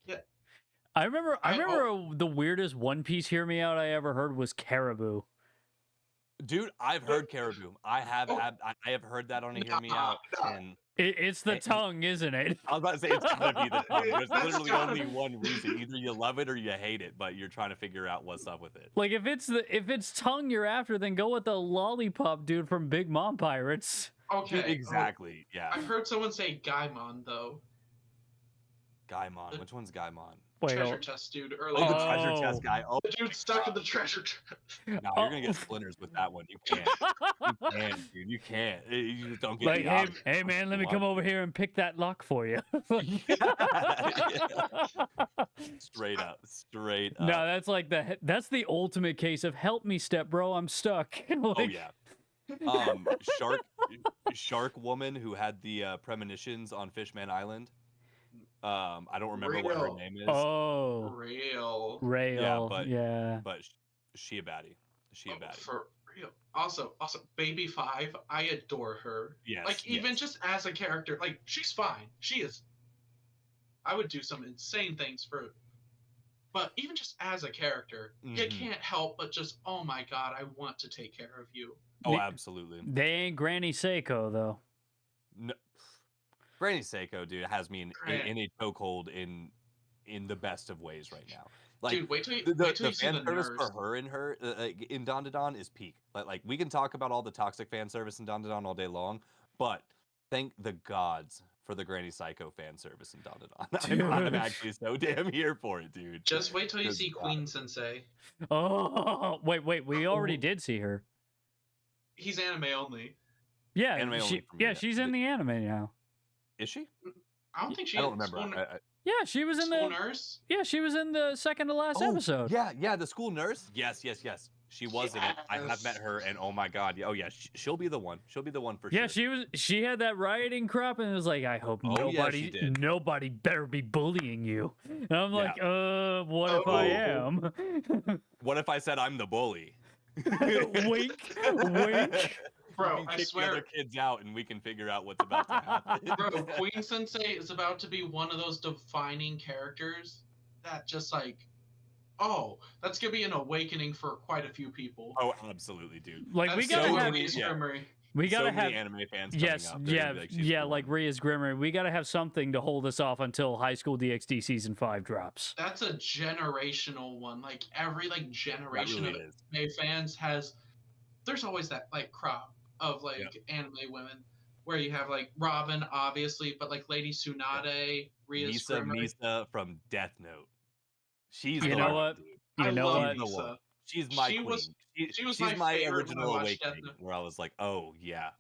Yeah. I remember I- the weirdest One Piece hear me out I ever heard was Caribou. Dude, I've heard Caribou. I have Oh. I have heard that on a hear me out, Nah. and It's the Hey, tongue, isn't it? I was about to say it's gotta be the tongue. There's That's literally gotta only be- one reason: either you love it or you hate it, but you're trying to figure out what's up with it. Like if it's tongue you're after, then go with the lollipop dude from Big Mom Pirates. Okay. Dude, exactly. Yeah. I've heard someone say Gaimon though. Gaimon. Which one's Gaimon? Wait, Treasure oh, chest dude Oh, earlier. the treasure chest Oh. guy. Oh, The dude stuck in the treasure chest. no, you're gonna get splinters with that one. You can't. You can't, dude. You can't. You just don't get like, the hey, option. hey man, let me come over here and pick that lock for you. Straight up. Straight up. No, that's like that's the ultimate case of help me, step bro, I'm stuck. Oh Like, yeah. Shark woman who had the premonitions on Fishman Island. I don't remember what her Real. name is, Oh, Real. rail. but- Yeah. but she a baddie. She a baddie. For real. Also, Baby 5, I adore her. Yes. Like even yes. just as a character, like she's fine. She is. I would do some insane things for. But even just as a character, you Mhm. can't help but just, oh my god, I want to take care of you. Oh, the- absolutely. They ain't Granny Seiko though. No, Granny Seiko, dude, has me in a chokehold in the best of ways right now. Like Dude, wait till you, the wait till you see fan the service nurse. for her in Don to Don is peak. Like we can talk about all the toxic fan service in Don to Don all day long, but thank the gods for the Granny Psycho fan service in Don to Don. I'm Dude. actually so damn here for it, dude. Just wait till you Good see God. Queen Sensei. Oh, wait, we already Oh. did see her. He's anime only. Anime Yeah, only for me, yeah, yeah. she's in the anime now. Is she? I don't think she I don't is. remember. Yeah, she was in School the nurse. yeah, she was in the second to last Oh, episode. Yeah, the school nurse. Yes. She was in it. I have met Yes. her, and oh my god, yeah, oh yeah, she'll be the one. She'll be the one for Yeah, sure. she had that rioting crop and it was like, I hope Oh, yeah, she nobody did. nobody better be bullying you. And I'm Yeah. like, what if I Oh. am? What if I said I'm the bully? Wink, wink. Bro, you can I kick swear- the other kids out, and we can figure out what's about to happen. Bro, Queen Sensei is about to be one of those defining characters that just like, oh, that's gonna be an awakening for quite a few people. Oh, absolutely, dude. Like we That's gotta so have, many- Ria's yeah. Grimoire. we so gotta many have. anime fans coming Yes, up. They're yeah, gonna be like, "She's yeah, the like one." Ria's Grimoire. We gotta have something to hold us off until High School DxD season 5 drops. That's a generational one. Like every like That generation really of is. anime fans has. There's always that like crop of like anime women where you have like Robin, obviously, but like Lady Tsunade, Ria's Misa Grimoire. Misa from Death Note. She's You the know one, what? dude. You I know love what? The one. Misa. She's my She queen. was- she was she's my favorite when I original watched Death awakening, Note. where I was like, oh yeah,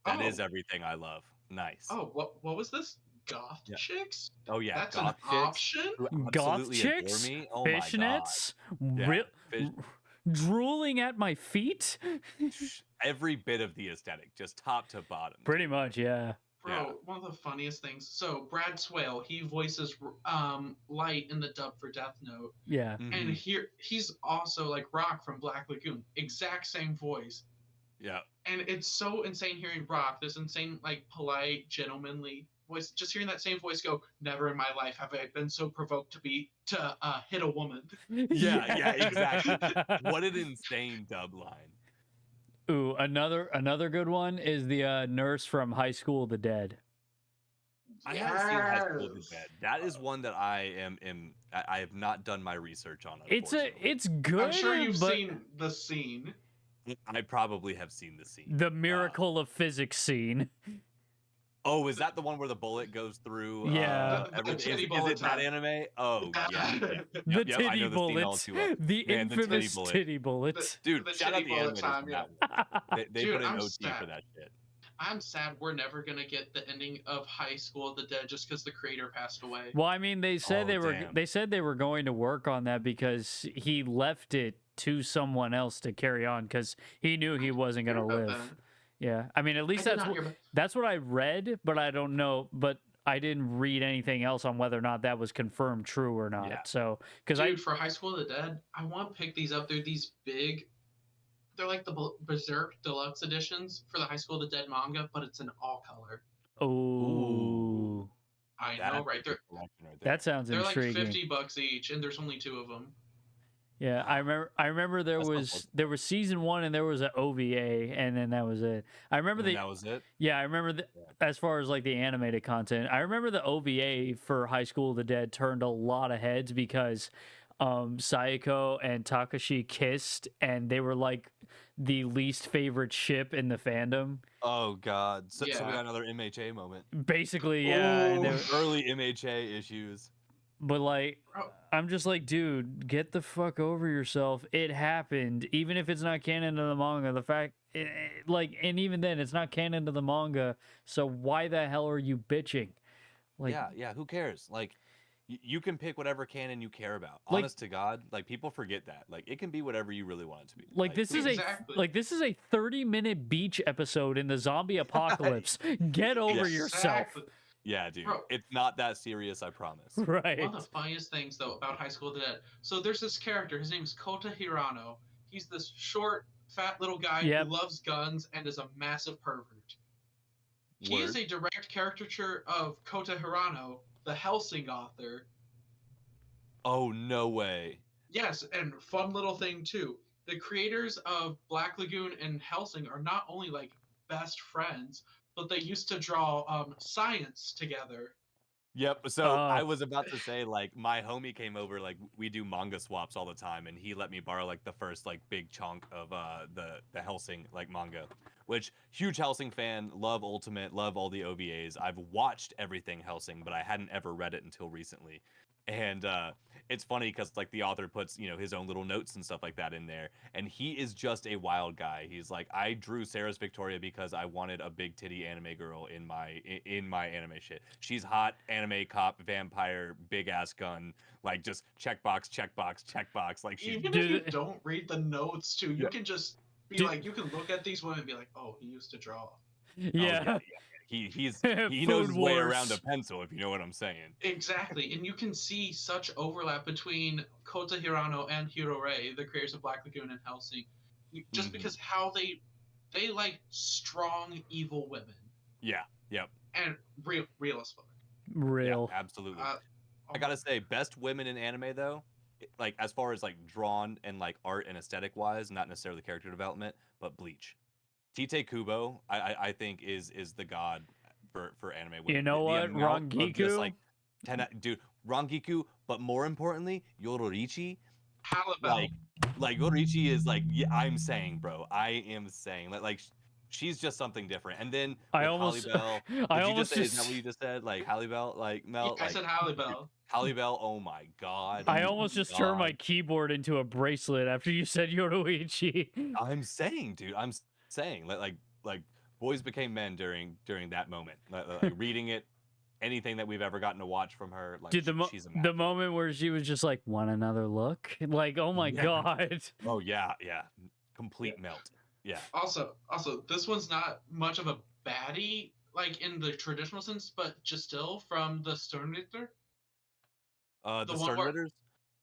that is Oh, everything I love. Nice. oh, what was this? Goth Yeah. chicks? Oh yeah, That's goth an chicks option. who Goth absolutely chicks, adore me. Oh my god. fishnets, Yeah, fish- drooling at my feet. every bit of the aesthetic, just top to bottom. Pretty much, yeah. Bro, Yeah. one of the funniest things. So Brad Swale, he voices Light in the dub for Death Note, Yeah. Mhm. and here he's also like Rock from Black Lagoon, exact same voice. Yeah. And it's so insane hearing Rock, this insane like polite, gentlemanly voice. Just hearing that same voice go, "Never in my life have I been so provoked to hit a woman." Yeah, exactly. What an insane dub line. Ooh, another good one is the nurse from High School of the Dead. I haven't seen High School of the Yes. Dead. That is one that I have not done my research on. It's unfortunately. good. I'm sure you've but seen the scene. I probably have seen the scene. the miracle of physics scene. Oh, is that the one where the bullet goes through? Yeah. The everything? titty Is bullet it that time. anime? Oh, yeah. The Yep, yep, I titty know the scene all bullets. too well. The Man, the titty infamous bullet. titty bullets. Dude, The shout out titty the bullet animators time, on yeah. that one. They Dude, put in I'm OT sad. for that shit. I'm sad we're never gonna get the ending of High School of the Dead just because the creator passed away. Well, I mean, they said Oh, damn. they said they were going to work on that because he left it to someone else to carry on because he knew he wasn't going to Heard about live. that. Yeah, I mean, at least I did that's not what, hear about- that's what I read, but I don't know. But I didn't read anything else on whether or not that was confirmed true or not. Yeah. So because Dude, for High School of the Dead, I want to pick these up. They're these big. They're like the Berserk Deluxe editions for the High School of the Dead manga, but it's in all color. oh, I That's know, a right? good They're collection right there. that sounds they're like intriguing. $50 each, and there's only 2 of them. Yeah, I remember there That's not was close. there was season 1 and there was an OVA and then that was it. I remember And the that was it. Yeah, I remember as far as like the animated content. I remember the OVA for High School of the Dead turned a lot of heads because Sayako and Takashi kissed and they were like the least favorite ship in the fandom. Oh god. So we Yeah. got another MHA moment. Basically, yeah. Oh. they were- Early MHA issues. but like Bro, I'm just like, dude, get the fuck over yourself. It happened. Even if it's not canon to the manga, the fact, like, and even then, it's not canon to the manga. So why the hell are you bitching? Like, yeah. Who cares? Like, you can pick whatever canon you care about. Like- Honest to God, like people forget that. Like, it can be whatever you really want it to be. like this is Exactly. this is a 30-minute beach episode in the zombie apocalypse. Get over yourself. Exactly. Yeah, dude. Bro. It's not that serious. I promise. Right. One of the funniest things though about High School of the Dead. So there's this character. His name is Kota Hirano. He's this short, fat little guy Yep. who loves guns and is a massive pervert. He Word. is a direct caricature of Kota Hirano, the Helsing author. Oh no way. Yes, and fun little thing too. The creators of Black Lagoon and Helsing are not only like best friends, but they used to draw science together. Yep. So Oh. I was about to say, like, my homie came over, like, we do manga swaps all the time, and he let me borrow like the first like big chunk of the Helsing like manga. Which huge Helsing fan, love Ultimate, love all the OVAs. I've watched everything Helsing, but I hadn't ever read it until recently. And it's funny because like the author puts, you know, his own little notes and stuff like that in there, and he is just a wild guy. He's like, I drew Sarah's Victoria because I wanted a big titty anime girl in my anime shit. She's hot, anime cop, vampire, big ass gun, like just checkbox, checkbox, checkbox. Like she's Even Dude, if you don't read the notes too, you Yeah. can just be Dude. like, you can look at these women and be like, oh, he used to draw. Yeah. he Food knows his way around a wars. pencil, if you know what I'm saying. Exactly, and you can see such overlap between Kota Hirano and Hirorei, the creators of Black Lagoon and Helsing, just Mhm. because how they they like strong, evil women Yeah. Yep. and real as fuck. Real. Yeah. Absolutely. Uh, I gotta say, best women in anime though, like as far as like drawn and like art and aesthetic wise, not necessarily character development, but Bleach. Tite Kubo, I think is the god for anime women. You know The what? amount of just, Rangiku? like, dude, Rangiku, but more importantly, Yororichi, Halibel. like Yororichi is like, yeah, I'm saying, bro, I am saying like she's just something different. And then I with almost, Halle Bell, I did you almost just say, is that just, what you just said? Like Halle Bell, like Mel, I like said Halibel. Halle Bell, oh my god. I oh almost my just turned my God. keyboard into a bracelet after you said Yoruichi. I'm saying, dude, I'm saying like boys became men during that moment. Like reading it, anything that we've ever gotten to watch from her, like Dude, she's the immaculate. moment where she was just like, "Want another look?" Like, oh my Yeah. god. Oh yeah, complete melt. Yeah. Also, this one's not much of a baddie, like in the traditional sense, but just still from the Sternritter. The one Stern where- Ritters.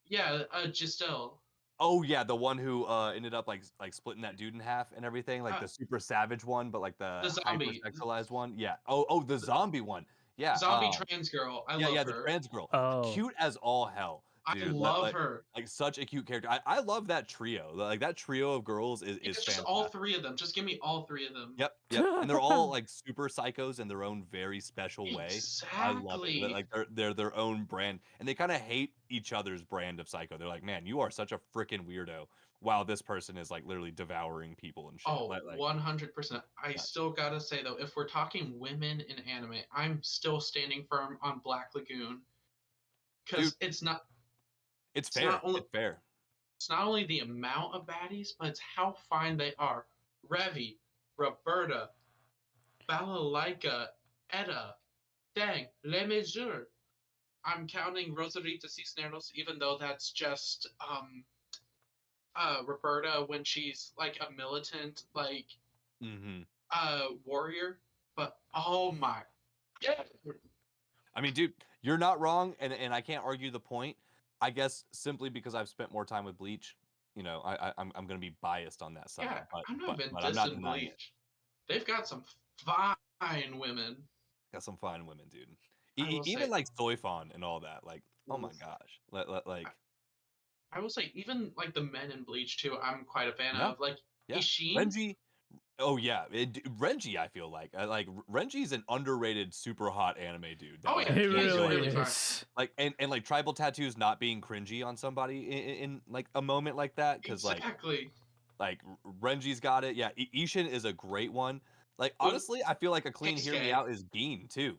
Yeah, just still. Oh yeah, the one who ended up like splitting that dude in half and everything, like the super savage one, but like the zombie. hypersexualized one. Yeah. Oh, the zombie one. Yeah. Zombie trans girl. I love the her. trans girl. Oh. Cute as all hell. Dude. I love like, her. Like such a cute character. I love that trio. Like that trio of girls is It's just fantastic. all three of them. Just give me all three of them. Yep. And they're all like super psychos in their own very special way. Exactly. I love it. Like they're their own brand, and they kind of hate each other's brand of psycho. They're like, man, you are such a freaking weirdo. While this person is like literally devouring people and shit. Oh, like, 100%. I Yeah. still gotta say though, if we're talking women in anime, I'm still standing firm on Black Lagoon. Because it's not it's it's fair. not only- It's fair. it's not only the amount of baddies, but it's how fine they are. Revi, Roberta, Balalaika, Etta, dang, Les Mesures. I'm counting Rosarita Cisneros, even though that's just Roberta when she's like a militant like Mm-hmm. warrior. But oh my god. I mean, dude, you're not wrong, and I can't argue the point. I guess simply because I've spent more time with Bleach, you know, I'm gonna be biased on that side. Yeah, but, I'm not even but I'm not dissing denying it. Bleach. They've got some fine women. Got some fine women, dude. I will Even say- like Soifon and all that. Like, oh my Oof. gosh, like I will say even like the men in Bleach too, I'm quite a fan Yeah, of. Like yeah. Ishin. Renji. Oh yeah, Renji. I feel like Renji's an underrated, super hot anime dude. that, Oh, like, yeah, It can't he's do really really anything. fine. is. Like and like tribal tattoos not being cringy on somebody in like a moment like that because Exactly. like Renji's got it. Yeah, Ishin is a great one. Like Well, honestly, I feel like a clean hear me Kisuke. out is Gin too.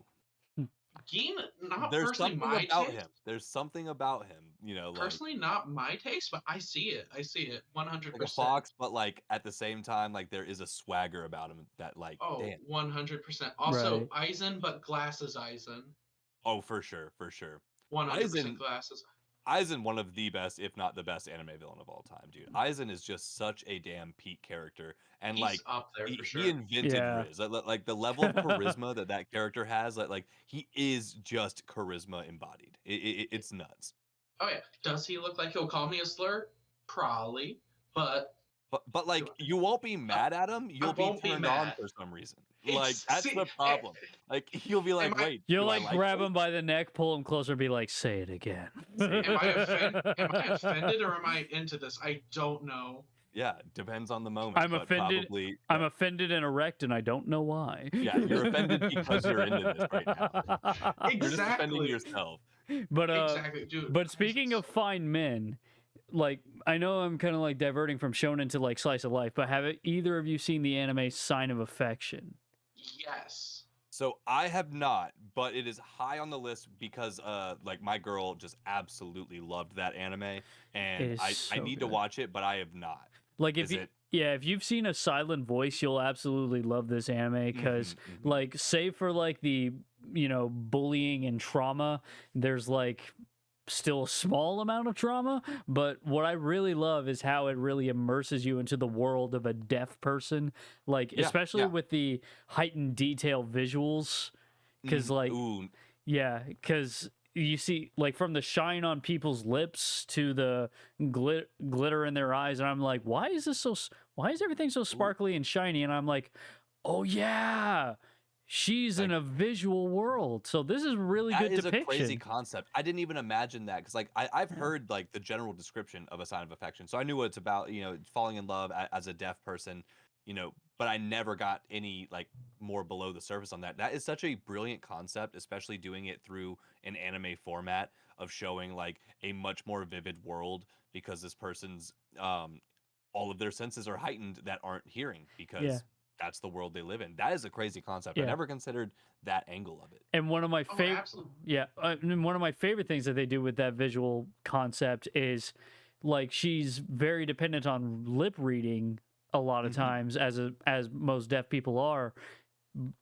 Gin, not There's personally something my about taste. him. There's something about him. You know, like Personally, not my taste, but I see it. I see it 100%. like a fox, but like at the same time, like there is a swagger about him that like Oh, damn. 100%. Also, Right. Aizen, but glasses Aizen. Oh, for sure, for sure. 100% Aizen- glasses. Aizen, one of the best, if not the best, anime villain of all time, dude. Aizen is just such a damn peak character, and He's like up there he, for he sure. invented Yeah. Riz. Like the level of charisma that character has, like he is just charisma embodied. It's nuts. Oh yeah. Does he look like he'll call me a slur? Probably. But But like you won't be mad at him. You'll be won't be turned on mad. for some reason. Like It's- that's see, the problem. Like you'll be like, am I- wait, You'll do I like grab this? him by the neck, pull him closer, and be like, "Say it again." Say it. am I offended or am I into this? I don't know. Yeah, depends on the moment. I'm but offended- Probably, I'm offended and erect, and I don't know why. Yeah, you're offended because you're into this right now. You're just offending Exactly. yourself. But Exactly, dude. but speaking of fine men, like I know I'm kind of like diverting from shonen to like slice of life, but have either of you seen the anime Sign of Affection? Yes. So I have not, but it is high on the list because like my girl just absolutely loved that anime, and is I so need to good. watch it, but I have not. Like if Is you, it? yeah, if you've seen A Silent Voice, you'll absolutely love this anime because Mhm, mhm. like save for like the bullying and trauma, there's like still a small amount of trauma, but what I really love is how it really immerses you into the world of a deaf person, like Yeah, especially yeah. with the heightened detail visuals, because Mhm. like Ooh, yeah, because you see like from the shine on people's lips to the glitter in their eyes, and I'm like, why is this why is everything so sparkly and shiny? And I'm like, oh yeah, she's in Like, a visual world, so this is really that good is a crazy depiction. concept. I didn't even imagine that because, like, I've Yeah. heard like the general description of A Sign of Affection, so I knew what it's about. You know, falling in love as a deaf person. You know, but I never got any like more below the surface on that. That is such a brilliant concept, especially doing it through an anime format of showing like a much more vivid world because this person's all of their senses are heightened that aren't hearing Yeah. because that's the world they live in. That is a crazy concept. I Yeah. never considered that angle of it. And one of my Oh, favorite, absolutely. yeah, and one of my favorite things that they do with that visual concept is, like, she's very dependent on lip reading a lot of Mhm. times, as most deaf people are.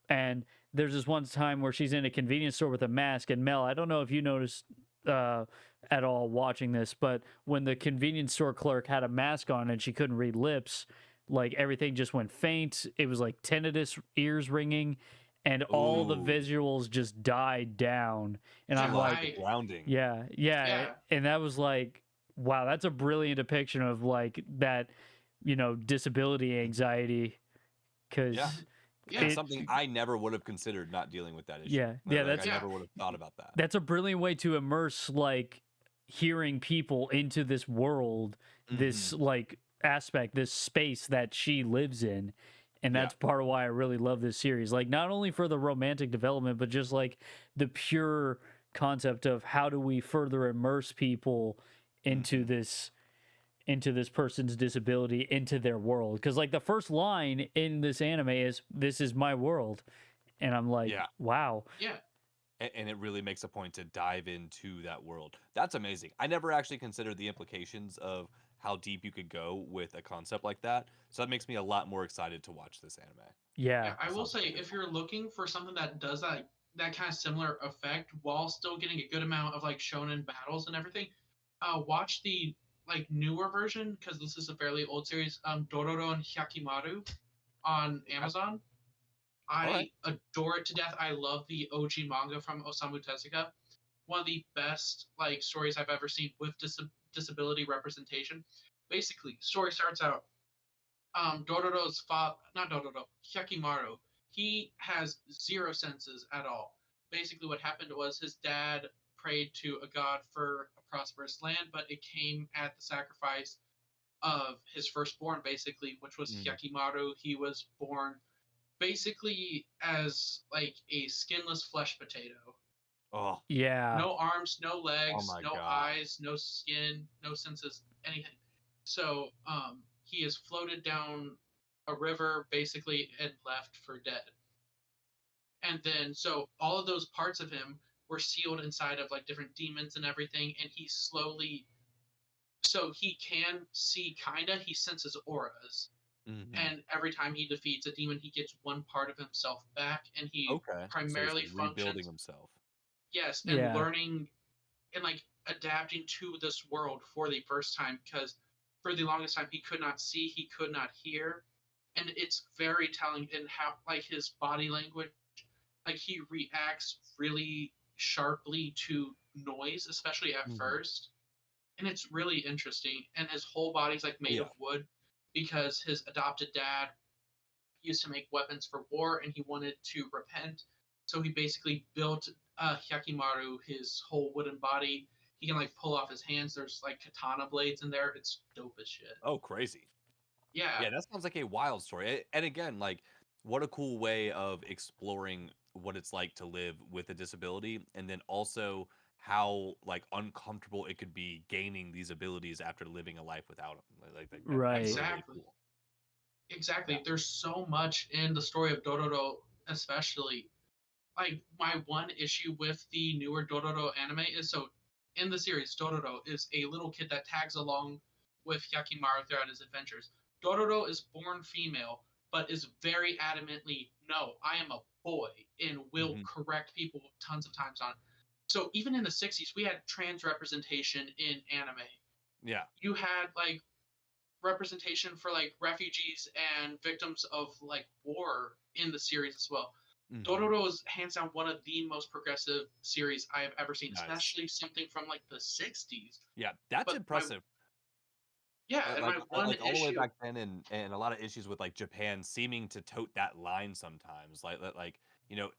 And there's this one time where she's in a convenience store with a mask, and Mel, I don't know if you noticed at all watching this, but when the convenience store clerk had a mask on and she couldn't read lips, like everything just went faint. It was like tinnitus, ears ringing, and all the Ooh. visuals just died down. And She I'm Yeah, lost like, the grounding. yeah, yeah. Yeah. And that was like, wow, that's a brilliant depiction of like that, disability anxiety. Cause Yeah. Yeah. And something I never would have considered not dealing with that issue. yeah, yeah, Like, that's I Yeah. never would have thought about that. that's a brilliant way to immerse like hearing people into this world, this Mhm. like aspect, this space that she lives in. And Yeah. that's part of why I really love this series. Like not only for the romantic development, but just like the pure concept of how do we further immerse people into Mhm. this person's disability, into their world. Because like the first line in this anime is, "This is my world," and I'm like, Yeah. wow. Yeah. And it really makes a point to dive into that world. That's amazing. I never actually considered the implications of how deep you could go with a concept like that. So that makes me a lot more excited to watch this anime. Yeah, Yeah, I will Sounds say really if cool. you're looking for something that does that kind of similar effect while still getting a good amount of like shonen battles and everything, watch the like newer version because this is a fairly old series. Dororo and Hyakimaru on Amazon. All right. I adore it to death. I love the OG manga from Osamu Tezuka. One of the best like stories I've ever seen with disability representation. Basically, story starts out Dororo's father, not Dororo, Hyakimaru, he has zero senses at all. Basically, what happened was his dad prayed to a god for a prosperous land, but it came at the sacrifice of his firstborn, basically, which was Mm. Hyakimaru. He was born basically as like a skinless flesh potato. Oh, yeah, No arms, no legs, my no God. eyes, no skin, no senses, anything. So he is floated down a river basically and left for dead. And then so all of those parts of him were sealed inside of like different demons and everything, and he slowly, so he can see, kinda, he senses auras. Mhm. And every time he defeats a demon, he gets one part of himself back, and he Okay. So he's primarily rebuilding functions, himself. yes, and yeah, learning and like adapting to this world for the first time, because for the longest time he could not see, he could not hear, and it's very telling in how like his body language, like he reacts really sharply to noise, especially at Mhm. first, and it's really interesting. And his whole body's like made Yeah. of wood because his adopted dad used to make weapons for war and he wanted to repent. So he basically built Hyakimaru his whole wooden body. He can like pull off his hands. There's like katana blades in there. It's dope as shit. Oh, crazy. Yeah, Yeah, that sounds like a wild story. And again, like, what a cool way of exploring what it's like to live with a disability, and then also how like uncomfortable it could be gaining these abilities after living a life without them. That's right. really, really exactly. cool. Exactly. Yeah. There's so much in the story of Dororo, especially. Like my one issue with the newer Dororo anime is, so in the series, Dororo is a little kid that tags along with Hyakimaru throughout his adventures. Dororo is born female, but is very adamantly, no, I am a boy, and will Hmm. correct people tons of times on. So even in the 60s, we had trans representation in anime. Yeah. You had like representation for like refugees and victims of like war in the series as well. Mhm. Dororo is hands down one of the most progressive series I have ever seen, Nice. especially something from like the 60s. Yeah, that's But my impressive. yeah, and my one Like all the way issue. back then, and a lot of issues with like Japan seeming to tote that line sometimes.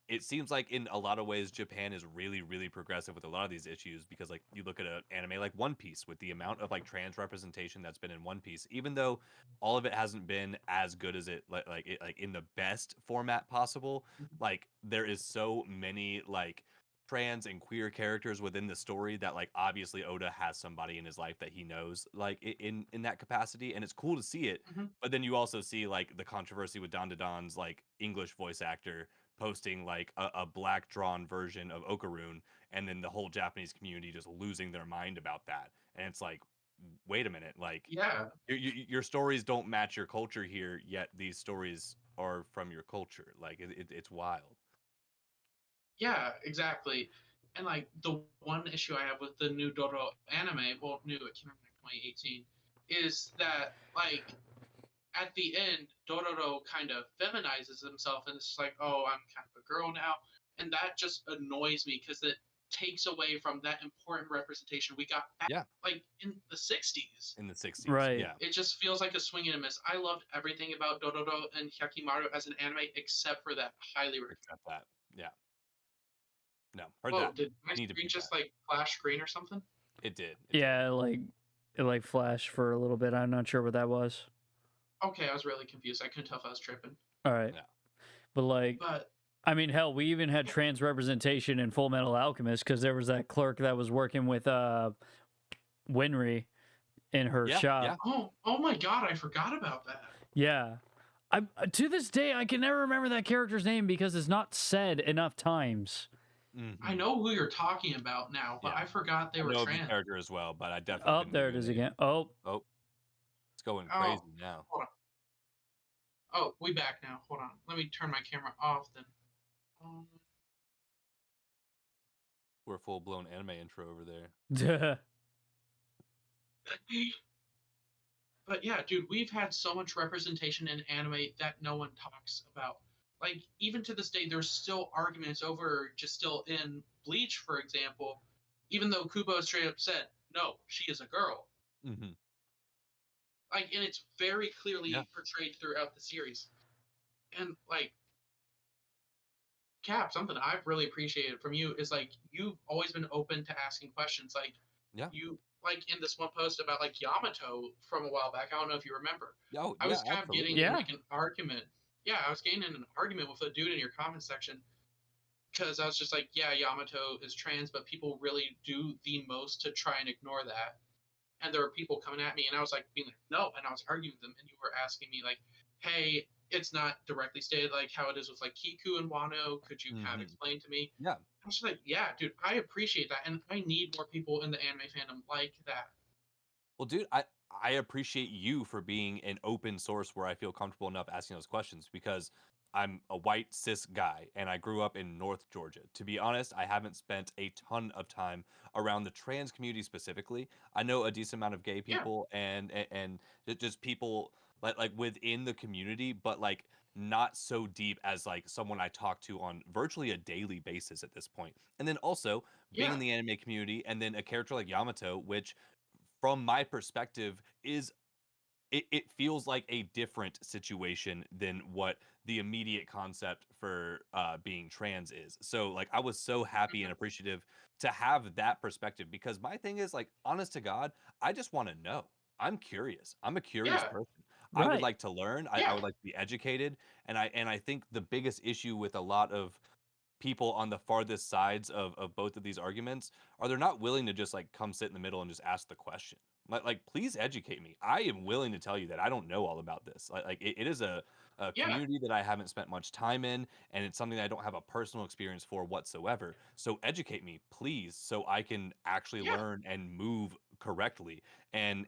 It seems like in a lot of ways Japan is really really progressive with a lot of these issues because like you look at an anime like One Piece with the amount of like trans representation that's been in One Piece, even though all of it hasn't been as good as it like in the best format possible. Like there is so many like trans and queer characters within the story that like obviously Oda has somebody in his life that he knows like in that capacity, and it's cool to see it. Mhm. But then you also see like the controversy with Don Don's like English voice actor posting like a black drawn version of Okaroon, and then the whole Japanese community just losing their mind about that. And it's like, wait a minute, like Yeah, your stories don't match your culture here, yet these stories are from your culture. Like it's wild. yeah, exactly. And like the one issue I have with the new Dororo anime, well, new, it came out in 2018, is that like at the end, Dororo kind of feminizes himself and it's just like, oh, I'm kind of a girl now. And that just annoys me because it takes away from that important representation we got back Yeah, like in the 60s. in the 60s. Right. Yeah. It just feels like a swing and a miss. I loved everything about Dororo and Hyakimaru as an anime except for that. Highly recommend. Except that. Yeah. No, heard Whoa, that. did my Need to screen beat that. just like flash screen or something? It did. It did. Yeah, it like flashed for a little bit. I'm not sure what that was. Okay, I was really confused. I couldn't tell if I was tripping. All right. Yeah. But like, But I mean, hell, we even had Yeah. trans representation in Full Metal Alchemist because there was that clerk that was working with Winry in her Yeah, shop. yeah. oh my god, I forgot about that. Yeah. I to this day I can never remember that character's name because it's not said enough times. I Mhm. know who you're talking about now, but Yeah. I forgot they I were know of the trans. character as well, but I definitely Oh, couldn't there give it you a is name. again. Oh, Oh, it's going Oh, crazy now. hold on. Oh, we back now. Hold on. Let me turn my camera off then. Um, We're a full blown anime intro over there. but yeah, dude, we've had so much representation in anime that no one talks about. Like, even to this day, there's still arguments over just still in Bleach, for example, even though Kubo straight up said, no, she is a girl. Mm-hmm. Like, and it's very clearly Yeah. portrayed throughout the series. And like, Cap, something I've really appreciated from you is like you've always been open to asking questions. Like Yeah. you like in this one post about like Yamato from a while back. I don't know if you remember. Oh, I yeah, was kind of getting absolutely. in Yeah. like an argument. Yeah, I was getting in an argument with a dude in your comment section because I was just like, yeah, Yamato is trans, but people really do the most to try and ignore that. And there were people coming at me, and I was like, being like, no, and I was arguing with them, and you were asking me like, hey, it's not directly stated like how it is with like Kiku and Wano. Could you kind of Mhm. explain to me? Yeah. I was just like, yeah, dude, I appreciate that, and I need more people in the anime fandom like that. Well, dude, I appreciate you for being an open source where I feel comfortable enough asking those questions because I'm a white cis guy and I grew up in North Georgia. To be honest, I haven't spent a ton of time around the trans community specifically. I know a decent amount of gay Yeah, people and just people like within the community, but like not so deep as like someone I talk to on virtually a daily basis at this point. And then also being yeah, in the anime community and then a character like Yamato, which from my perspective is it feels like a different situation than what the immediate concept for being trans is. So like I was so happy and mhm, appreciative to have that perspective because my thing is like honest to God, I just want to know. I'm curious. I'm a curious yeah, person. I would right. like to learn. I yeah, would like to be educated. And I think the biggest issue with a lot of people on the farthest sides of both of these arguments are they're not willing to just like come sit in the middle and just ask the question. Like please educate me. I am willing to tell you that I don't know all about this. It is a yeah, community that I haven't spent much time in, and it's something that I don't have a personal experience for whatsoever. So educate me, please, so I can actually yeah, learn and move correctly. And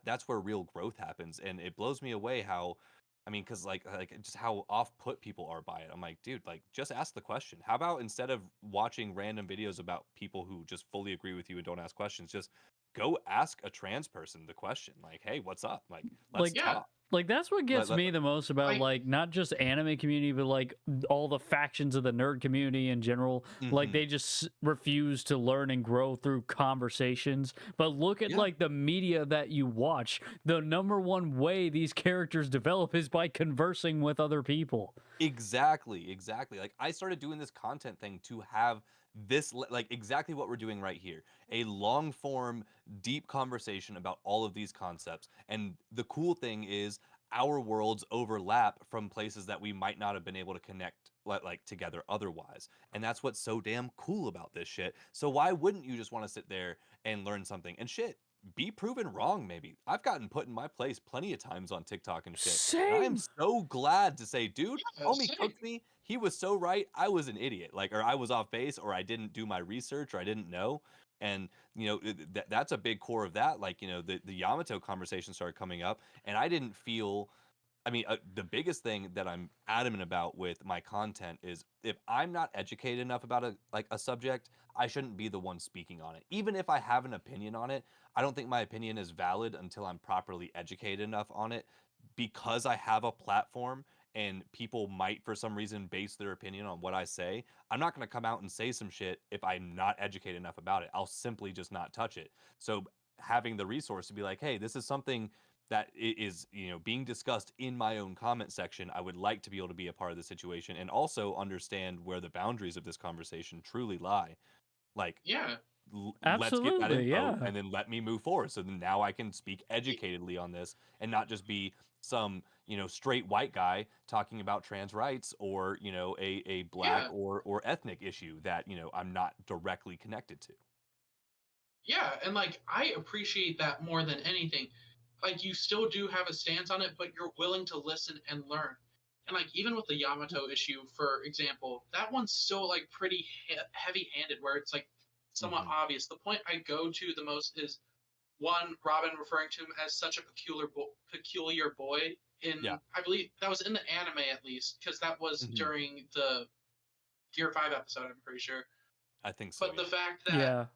that's where real growth happens. And it blows me away how I mean, because like just how off put people are by it. I'm like, dude, like just ask the question. How about instead of watching random videos about people who just fully agree with you and don't ask questions, just go ask a trans person the question, like, hey, what's up? Like, let's Like, Yeah. talk. like that's what gets let- me the most about Like- like not just anime community, but like all the factions of the nerd community in general. Like Mhm. they just refuse to learn and grow through conversations. But look at Yeah. like the media that you watch. The number one way these characters develop is by conversing with other people. Exactly. Like, I started doing this content thing to have this, like, exactly what we're doing right here, a long form, deep conversation about all of these concepts. And the cool thing is, our worlds overlap from places that we might not have been able to connect like together otherwise. And that's what's so damn cool about this shit. So why wouldn't you just want to sit there and learn something and shit? Be proven wrong, maybe. I've gotten put in my place plenty of times on TikTok and shit. And I am Same. so glad to say, dude, Yeah, homie same. cooked me. He was so right. I was an idiot. Like, or I was off base, or I didn't do my research, or I didn't know. And that's a big core of that. Like, the Yamato conversation started coming up, and I didn't feel. I mean, the biggest thing that I'm adamant about with my content is, if I'm not educated enough about a subject, I shouldn't be the one speaking on it. Even if I have an opinion on it, I don't think my opinion is valid until I'm properly educated enough on it, because I have a platform and people might for some reason base their opinion on what I say. I'm not going to come out and say some shit if I'm not educated enough about it. I'll simply just not touch it. So having the resource to be like, hey, this is something that is being discussed in my own comment section. I would like to be able to be a part of the situation and also understand where the boundaries of this conversation truly lie. Like, Yeah. let's get that Absolutely, info, yeah. and then let me move forward. So then now I can speak educatedly on this and not just be some straight white guy talking about trans rights, or a black Yeah. or ethnic issue that I'm not directly connected to. Yeah, and like I appreciate that more than anything. Like you still do have a stance on it, but you're willing to listen and learn. And like even with the Yamato issue, for example, that one's still like pretty heavy-handed, where it's like somewhat Mhm. obvious. The point I go to the most is one, Robin referring to him as such a peculiar boy. Yeah. I believe that was in the anime at least, because that was Mhm. during the Gear 5 episode, I'm pretty sure. I think so. But the fact that Yeah.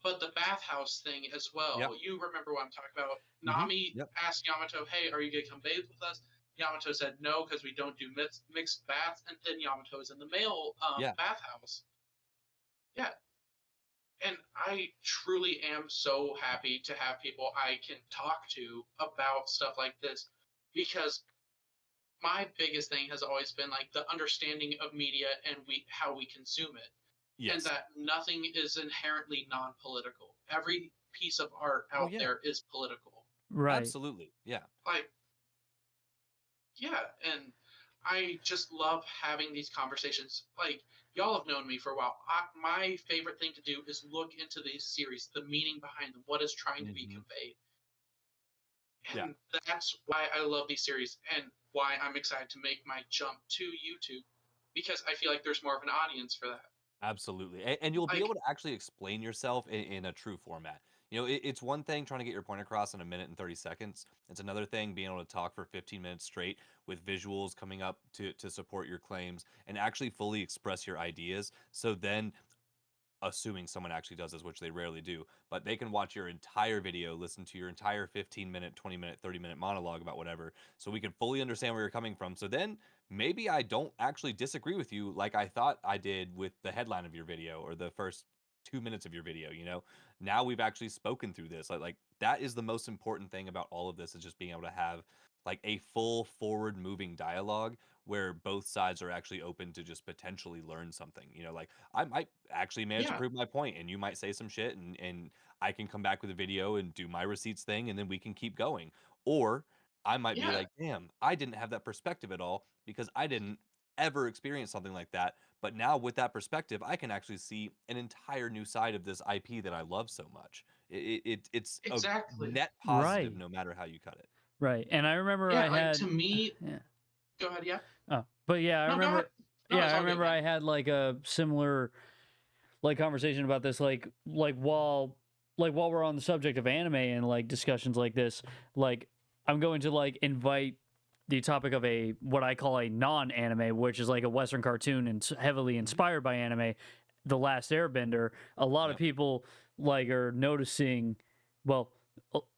but the bathhouse thing as well. Yep. You remember what I'm talking about. Mhm. Nami Yep. asked Yamato, hey, are you going to come bathe with us? Yamato said no, because we don't do mixed baths. And then Yamato is in the male Yeah. bathhouse. Yeah. And I truly am so happy to have people I can talk to about stuff like this, because my biggest thing has always been like the understanding of media and how we consume it. Yes. And that nothing is inherently non-political. Every piece of art out yeah. there is political. Right. Absolutely. Yeah. Like, yeah, and I just love having these conversations. Like, y'all have known me for a while. My favorite thing to do is look into these series, the meaning behind them, what is trying to be Mhm. conveyed. Yeah. And that's why I love these series, and why I'm excited to make my jump to YouTube, because I feel like there's more of an audience for that. Absolutely. And you'll be Like- able to actually explain yourself in a true format. It's one thing trying to get your point across in a minute and 30 seconds. It's another thing being able to talk for 15 minutes straight with visuals coming up to support your claims and actually fully express your ideas. So then, assuming someone actually does this, which they rarely do, but they can watch your entire video, listen to your entire 15-minute, 20-minute, 30-minute monologue about whatever, so we can fully understand where you're coming from. So then maybe I don't actually disagree with you like I thought I did with the headline of your video or the first 2 minutes of your video. Now we've actually spoken through this. Like that is the most important thing about all of this, is just being able to have like a full forward moving dialogue where both sides are actually open to just potentially learn something. Like I might actually manage to Yeah. prove my point, and you might say some shit, and I can come back with a video and do my receipts thing, and then we can keep going. Or I might be Yeah. like, damn, I didn't have that perspective at all because I didn't ever experience something like that. But now with that perspective, I can actually see an entire new side of this IP that I love so much. It's Exactly. a net positive Right. no matter how you cut it. Right. And I remember Yeah, I like had to me. yeah. Go ahead. Yeah. Oh, but yeah, I No, go remember. ahead. No, Yeah, it's I all good, remember man. I had like a similar like conversation about this, like while we're on the subject of anime and like discussions like this, like I'm going to like invite the topic of a what I call a non-anime, which is like a Western cartoon and heavily inspired by anime, The Last Airbender. A lot of Yep. people like are noticing Well,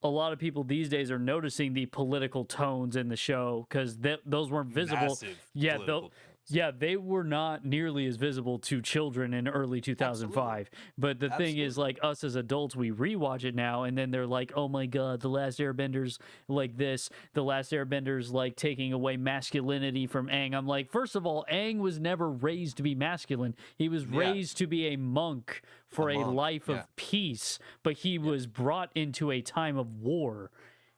a lot of people these days are noticing the political tones in the show because those weren't visible. Massive Yeah, political tones. yeah, they were not nearly as visible to children in early 2005. But the thing is, Absolutely. like us as adults, we rewatch it now, and then they're like, "Oh my god, the Last Airbenders like this. The Last Airbenders like taking away masculinity from Aang." I'm like, first of all, Aang was never raised to be masculine. He was Yeah. raised to be a monk for a monk, life yeah. of peace, but he was brought into a time of war.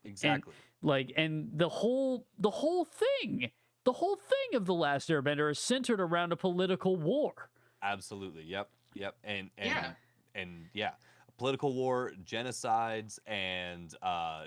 Exactly. And the whole thing of the Last Airbender is centered around a political war. Absolutely. Yep. Yep. Yeah. And yeah, political war, genocides, and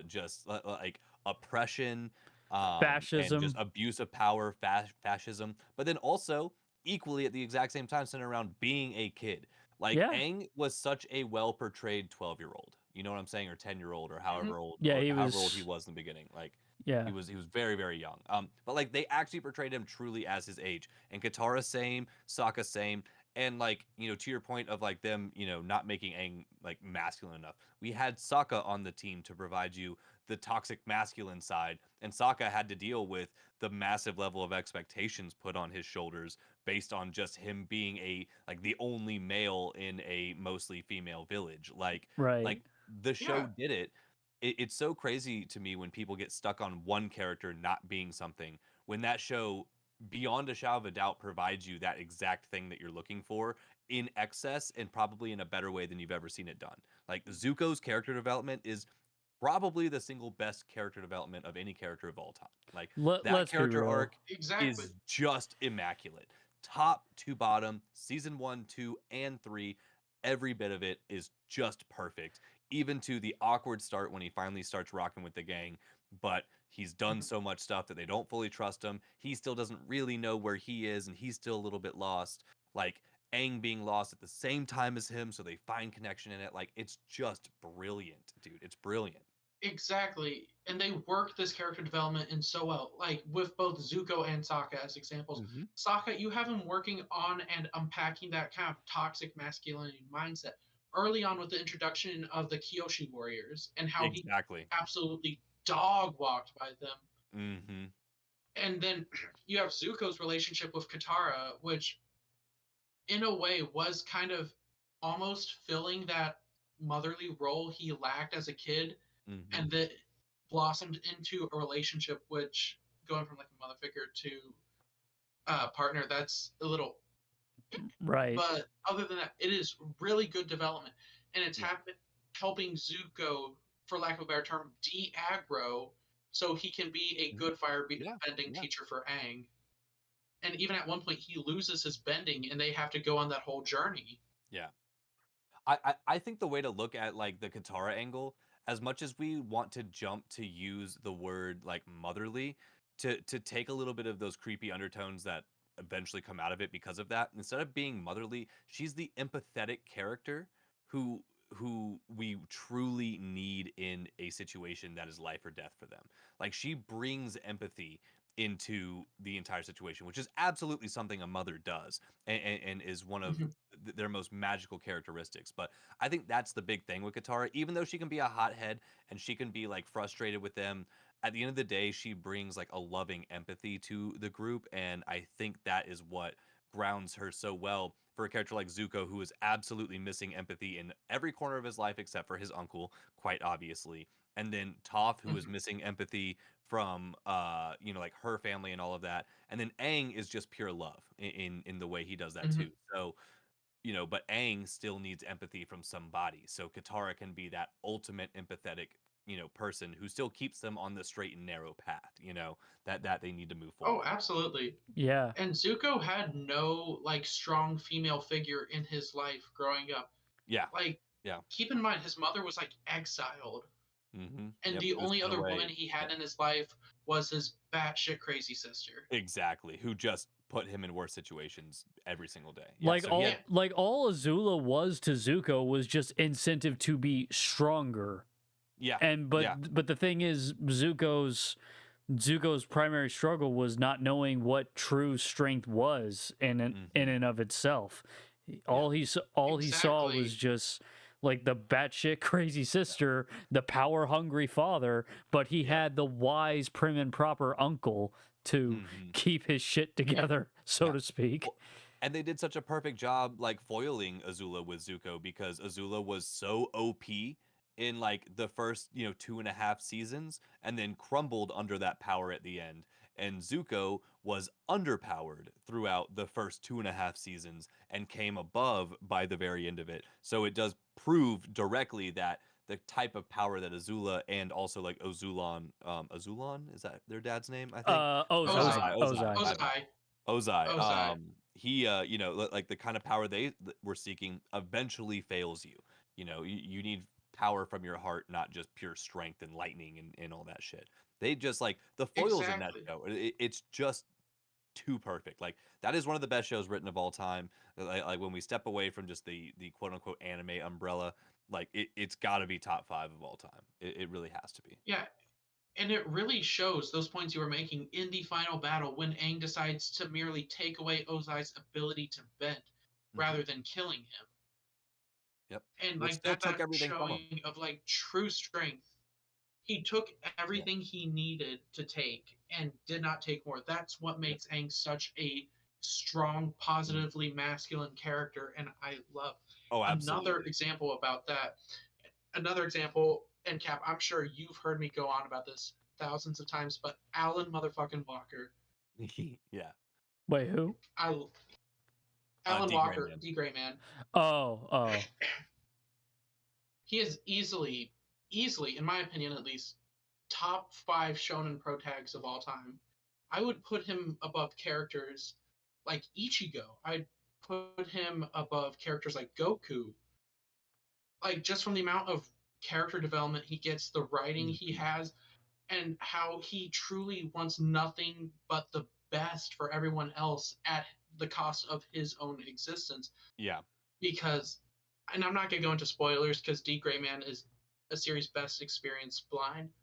just like oppression, and Fascism. just abuse of power, fascism. But then also equally at the exact same time centered around being a kid. Like Yeah. Aang was such a well portrayed 12-year-old. You know what I'm saying, or 10-year-old, or however old, Yeah, or he however old he was. was in the beginning. Like Yeah. he was very very young. But like they actually portrayed him truly as his age. And Katara same, Sokka same, and like to your point of like them not making Aang like masculine enough. We had Sokka on the team to provide you the toxic masculine side, and Sokka had to deal with the massive level of expectations put on his shoulders based on just him being the only male in a mostly female village. Right. Like the show Yeah. did it. It's so crazy to me when people get stuck on one character not being something, when that show beyond a shadow of a doubt provides you that exact thing that you're looking for in excess and probably in a better way than you've ever seen it done. Like Zuko's character development is probably the single best character development of any character of all time. Like that Let's be character real. arc Exactly. is just immaculate. Top to bottom, season 1, 2, and 3, every bit of it is just perfect. Even to the awkward start when he finally starts rocking with the gang, but he's done Mhm. so much stuff that they don't fully trust him. He still doesn't really know where he is, and he's still a little bit lost. Like Aang being lost at the same time as him, so they find connection in it. Like it's just brilliant, dude. It's brilliant. Exactly. And they work this character development in so well. Like with both Zuko and Sokka as examples. Mm-hmm. Sokka, you have him working on and unpacking that kind of toxic masculinity mindset early on with the introduction of the Kyoshi warriors and how he Exactly. absolutely dog walked by them. Mm-hmm. And then you have Zuko's relationship with Katara, which in a way was kind of almost filling that motherly role he lacked as a kid, Mm-hmm. and that blossomed into a relationship which going from like a mother figure to partner, that's a little, Right. but other than that it is really good development, and it's Yeah. helping Zuko, for lack of a better term, de-aggro so he can be a Mhm. good fire Yeah. bending Yeah. teacher for Aang. And even at one point he loses his bending and they have to go on that whole journey. Yeah. I think the way to look at like the Katara angle, as much as we want to jump to use the word like motherly, to take a little bit of those creepy undertones that eventually come out of it because of that, instead of being motherly, she's the empathetic character who we truly need in a situation that is life or death for them. Like she brings empathy into the entire situation, which is absolutely something a mother does, and is one of Mhm. their most magical characteristics. But I think that's the big thing with Katara. Even though she can be a hothead and she can be like frustrated with them, at the end of the day, she brings like a loving empathy to the group, and I think that is what grounds her so well for a character like Zuko, who is absolutely missing empathy in every corner of his life except for his uncle, quite obviously. And then Toph, who is Mhm. missing empathy from like her family and all of that. And then Aang is just pure love in the way he does that Mhm. too. So but Aang still needs empathy from somebody. So Katara can be that ultimate empathetic, person who still keeps them on the straight and narrow path, that they need to move Oh, forward. absolutely. Yeah. And Zuko had no like strong female figure in his life growing up. Yeah. Like, Yeah. keep in mind his mother was like exiled, Mm-hmm. and Yep. the It was only put other woman away. he had Yeah. in his life was his batshit crazy sister. Exactly. Who just put him in worse situations every single day. Yeah. Like So he all had. Yeah, like all Azula was to Zuko was just incentive to be stronger. Yeah. And Yeah. but the thing is Zuko's primary struggle was not knowing what true strength was in Mm-hmm. and of itself. Yeah. All he saw exactly. was just like the batshit crazy sister, the power hungry father, but he Yeah. had the wise, prim and proper uncle to Mhm. keep his shit together, so Yeah. to speak. Well, and they did such a perfect job like foiling Azula with Zuko because Azula was so OP in like the first, 2.5 seasons and then crumbled under that power at the end. And Zuko was underpowered throughout the first 2.5 seasons and came above by the very end of it. So it does prove directly that the type of power that Azula and also like Azulon, is that their dad's name? I think. Ozai. Ozai. My bad. Ozai. Ozai, Ozai. he, like the kind of power they were seeking eventually fails you. You need power from your heart, not just pure strength and lightning and all that shit. They just like the foils in that Exactly. show. It's just too perfect. Like that is one of the best shows written of all time. Like when we step away from just the quote unquote anime umbrella, like it's got to be top 5 of all time. It really has to be. Yeah, and it really shows those points you were making in the final battle when Aang decides to merely take away Ozai's ability to bend Mhm. rather than killing him. Yep. And Which like still that's took a everything from him. showing of like true strength. He took Yeah. everything he needed to take and did not take more. That's what Yep. makes Aang such a strong, positively masculine character, and I love. Oh, Another absolutely. example about that. Another example, and Cap, I'm sure you've heard me go on about this thousands of times, but Alan motherfucking Walker. Yeah. Wait, who? I Alan D Gray Walker, Man. D Gray Man. Oh. He is easily, in my opinion at least, top 5 shonen pro tags of all time. I would put him above characters like Ichigo. I'd put him above characters like Goku. Like just from the amount of character development he gets, the writing he Mhm. has, and how he truly wants nothing but the best for everyone else at the cost of his own existence. Yeah. Because, and I'm not going to go into spoilers because D. Gray Man is a series best experienced blind,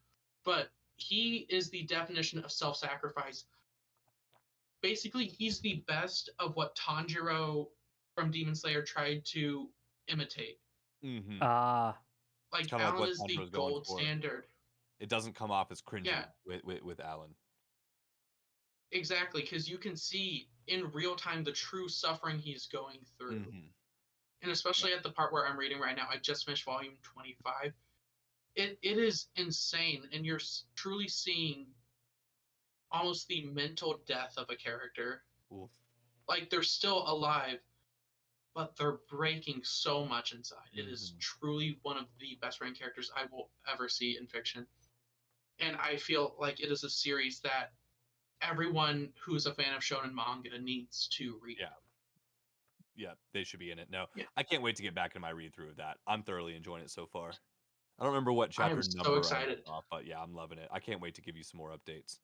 but he is the definition of self sacrifice. Basically, he's the best of what Tanjiro from Demon Slayer tried to imitate. Mhm. Ah. It's Like, kind of like Alan what is the Tanjiro's going gold for. standard. It doesn't come off as Yeah, cringy with Alan. exactly, because you can see in real time the true suffering he's going through. Mhm. And especially at the part where I'm reading right now, I just finished volume 25. It is insane, and you're truly seeing almost the mental death of a character. Oof. Like they're still alive, but they're breaking so much inside. It is Mhm. truly one of the best written characters I will ever see in fiction. And I feel like it is a series that everyone who's a fan of shonen manga needs to read. Yeah. Yeah, they should be in it. No, Yeah, I can't wait to get back in my read through of that. I'm thoroughly enjoying it so far. I don't remember what I am chapter so number I left excited. off, but yeah, I'm loving it. I can't wait to give you some more updates.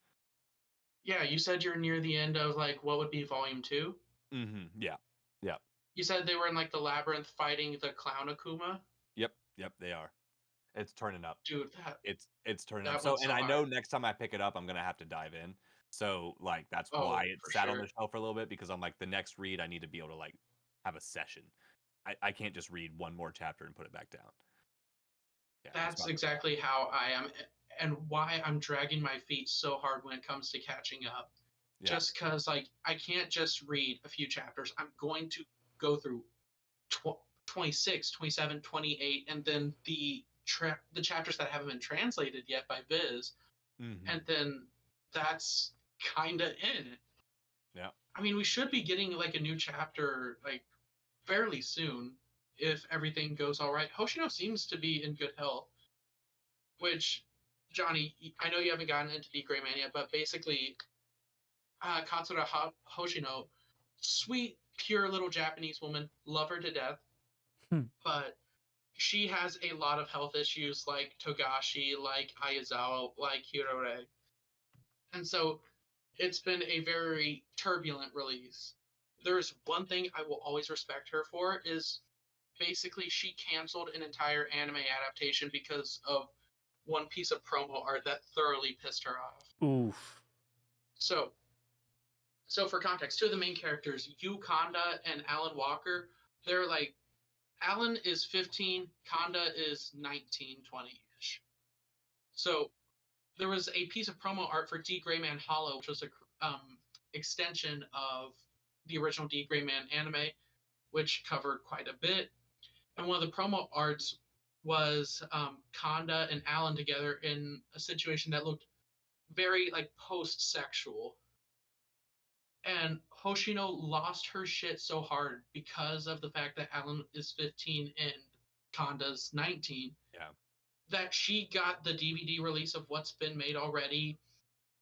Yeah, you said you're near the end of like what would be volume 2. Yeah. Yeah. You said they were in like the labyrinth fighting the clown Akuma. Yep, they are. It's turning up. Dude, It's turning up. that So, went and so I hard. know next time I pick it up, I'm gonna have to dive in. So, like, that's why Oh, it for sat on the sure. shelf for a little bit because I'm like, the next read, I need to be able to like have a session. I can't just read one more chapter and put it back down. Yeah, it's That's about to exactly how I am, and why I'm dragging my feet so hard when it comes to catching up. yeah. Just because, like, I can't just read a few chapters. I'm going to go through 26, 27, 28, and then the chapters that haven't been translated yet by Viz, Hmm. and then that's kind of it. Yeah. I mean, we should be getting like a new chapter like fairly soon if everything goes all right. Hoshino seems to be in good health, which, Johnny, I know you haven't gotten into Deep Gray Man yet, but basically, Katsura Hoshino, sweet, pure little Japanese woman, love her to death, Hmm. but she has a lot of health issues like Togashi, like Ayazawa, like Hirore. And so it's been a very turbulent release. There's one thing I will always respect her for is basically she canceled an entire anime adaptation because of one piece of promo art that thoroughly pissed her off. Oof. So, so for context, two of the main characters, Yu Kanda and Alan Walker, they're like Alan is 15, Kanda is 19, 20-ish. So there was a piece of promo art for D. Grayman Hollow, which was a extension of the original D. Grayman anime, which covered quite a bit. And one of the promo arts was Kanda and Alan together in a situation that looked very like post-sexual. And Hoshino lost her shit so hard because of the fact that Alan is 15 and Kanda's 19. Yeah. That she got the DVD release of what's been made already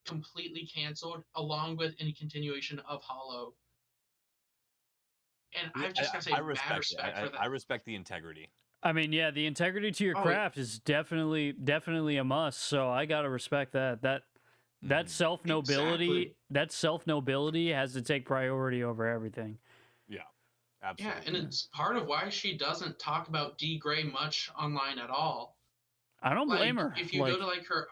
completely canceled, along with any continuation of Hollow. And Yeah, I've just got to say, I mad respect it. respect for that. I respect the integrity. I mean, yeah, the integrity to your Oh, craft is definitely a must. So I gotta respect that. That Mhm. self nobility, Exactly. that self nobility has to take priority over everything. Yeah, Yeah, absolutely. and it's part of why she doesn't talk about D. Gray much online at all. I don't blame Like, her. if you go to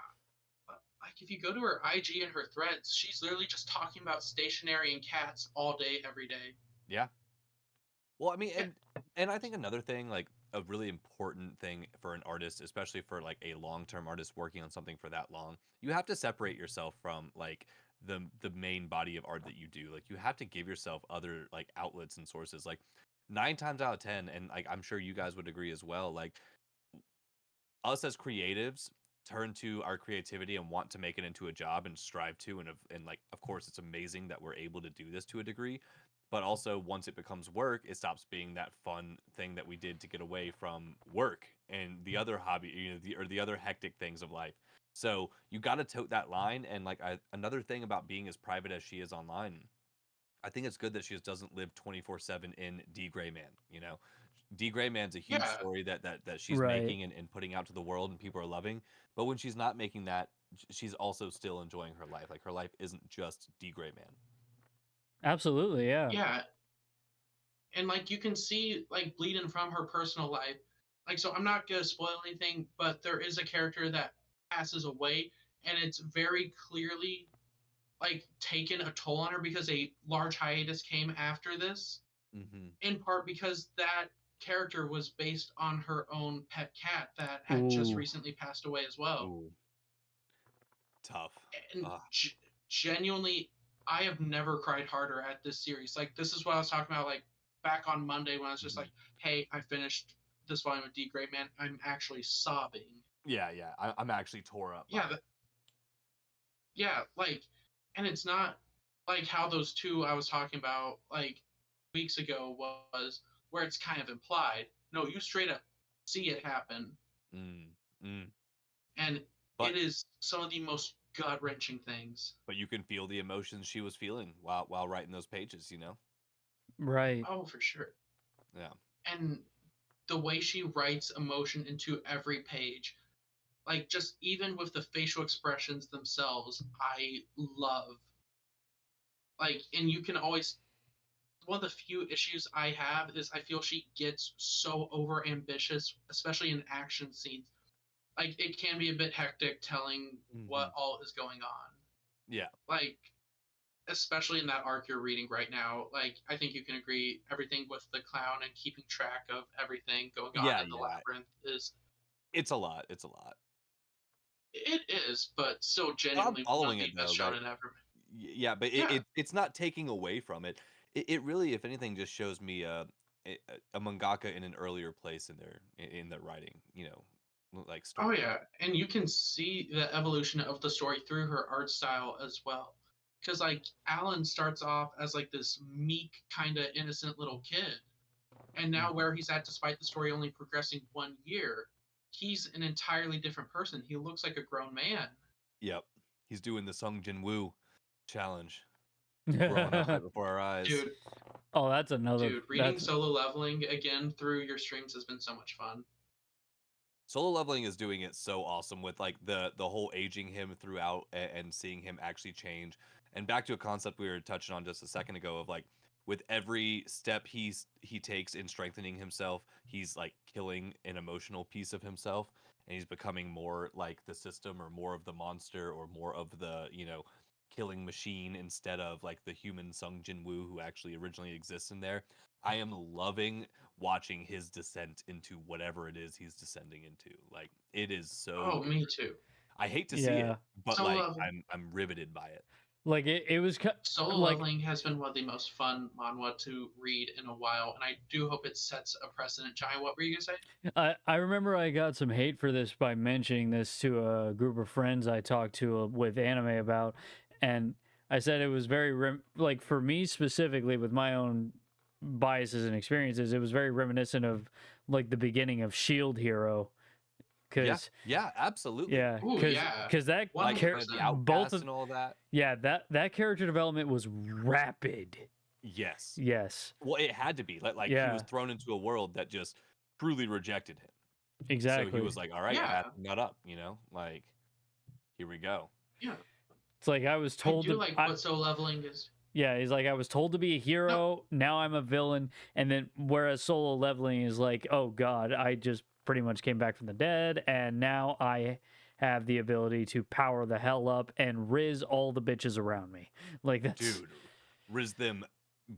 if you go to her IG and her threads, she's literally just talking about stationery and cats all day, every day. Yeah. Well, I mean, Yeah. and I think another thing, like a really important thing for an artist, especially for like a long-term artist working on something for that long, you have to separate yourself from like the main body of art that you do. Like you have to give yourself other like outlets and sources. Like 9 times out of 10, and like I'm sure you guys would agree as well, like us as creatives turn to our creativity and want to make it into a job and strive to, and like of course it's amazing that we're able to do this to a degree, but also once it becomes work, it stops being that fun thing that we did to get away from work and the other hobby, or the other hectic things of life. So you got to tote that line. And like another thing about being as private as she is online, I think it's good that she just doesn't live 24/7 in D Gray Man, D Gray Man's a huge Yeah. story that she's Right. making and putting out to the world and people are loving. But when she's not making that, she's also still enjoying her life. Like her life isn't just D Gray Man. Absolutely, yeah. Yeah. And like you can see like bleeding from her personal life. Like, so I'm not gonna spoil anything, but there is a character that passes away, and it's very clearly like taken a toll on her because a large hiatus came after this, Mm-hmm. in part because that character was based on her own pet cat that had just Ooh. recently passed away as well. Ooh, tough. And Uh, genuinely, I have never cried harder at this series. Like, this is what I was talking about, like, back on Monday when I was just mhm. like, hey, I finished this volume of D. Gray Man. I'm actually sobbing. Yeah, yeah. I'm actually tore up by Yeah, it. yeah, like, and it's not like how those two I was talking about, like, weeks ago was, where it's kind of implied. No, you straight up see it happen. Mm, mm. And But it is some of the most gut wrenching things. but you can feel the emotions she was feeling while writing those pages. Right. Oh, for sure. Yeah. And the way she writes emotion into every page, like just even with the facial expressions themselves, I love. Like, and you can always, one of the few issues I have is I feel she gets so over ambitious, especially in action scenes. Like, it can be a bit hectic telling Hmm. what all is going on. Yeah. Like, especially in that arc you're reading right now, like, I think you can agree everything with the clown and keeping track of everything going on Yeah, in the yeah. labyrinth is, It's a lot. It's a lot. it is, but still I'm genuinely one of following the it though. best Like, shonen ever. yeah, but Yeah. it's not taking away from it. It really, if anything, just shows me a mangaka in an earlier place in their writing. Like Oh story. yeah, and you can see the evolution of the story through her art style as well. Because like Alan starts off as like this meek, kind of innocent little kid, and now Mhm. where he's at, despite the story only progressing 1 year, he's an entirely different person. He looks like a grown man. Yep, he's doing the Sung Jin Woo challenge, growing up right before our eyes. Dude, Oh, that's another. reading That's Solo Leveling again through your streams has been so much fun. Solo Leveling is doing it so awesome with like the whole aging him throughout and seeing him actually change. And back to a concept we were touching on just a second ago of like with every step he takes in strengthening himself, he's like killing an emotional piece of himself and he's becoming more like the system or more of the monster or more of the killing machine instead of like the human Sung Jin Woo who actually originally exists in there. I am loving watching his descent into whatever it is he's descending into. Like it is so Oh, good. me too. I hate to see it, Yeah. but So like lovely. I'm riveted by it. Like it was Solo like Leveling has been one of the most fun manhwa to read in a while, and I do hope it sets a precedent. Giant, what were you gonna say? I remember I got some hate for this by mentioning this to a group of friends I talked to with anime about, and I said it was very like for me specifically with my own biases and experiences, it was very reminiscent of like the beginning of Shield Hero, Yeah, because yeah, absolutely. yeah, Ooh, because yeah. that Like char- 100%. the both outcasts of and all that. yeah that character development was rapid. Yes. Yes, Well, it had to be. Like he yeah, was thrown into a world that just truly rejected him. So exactly. he was like, "All right, Yeah, pass nut up," like here we go. yeah. It's like I was I told do to. like what Solo Leveling is. Yeah, he's like, I was told to be a hero. Now I'm a villain. And then, whereas Solo Leveling is like, oh God, I just pretty much came back from the dead, and now I have the ability to power the hell up and riz all the bitches around me. Like that's Dude, riz them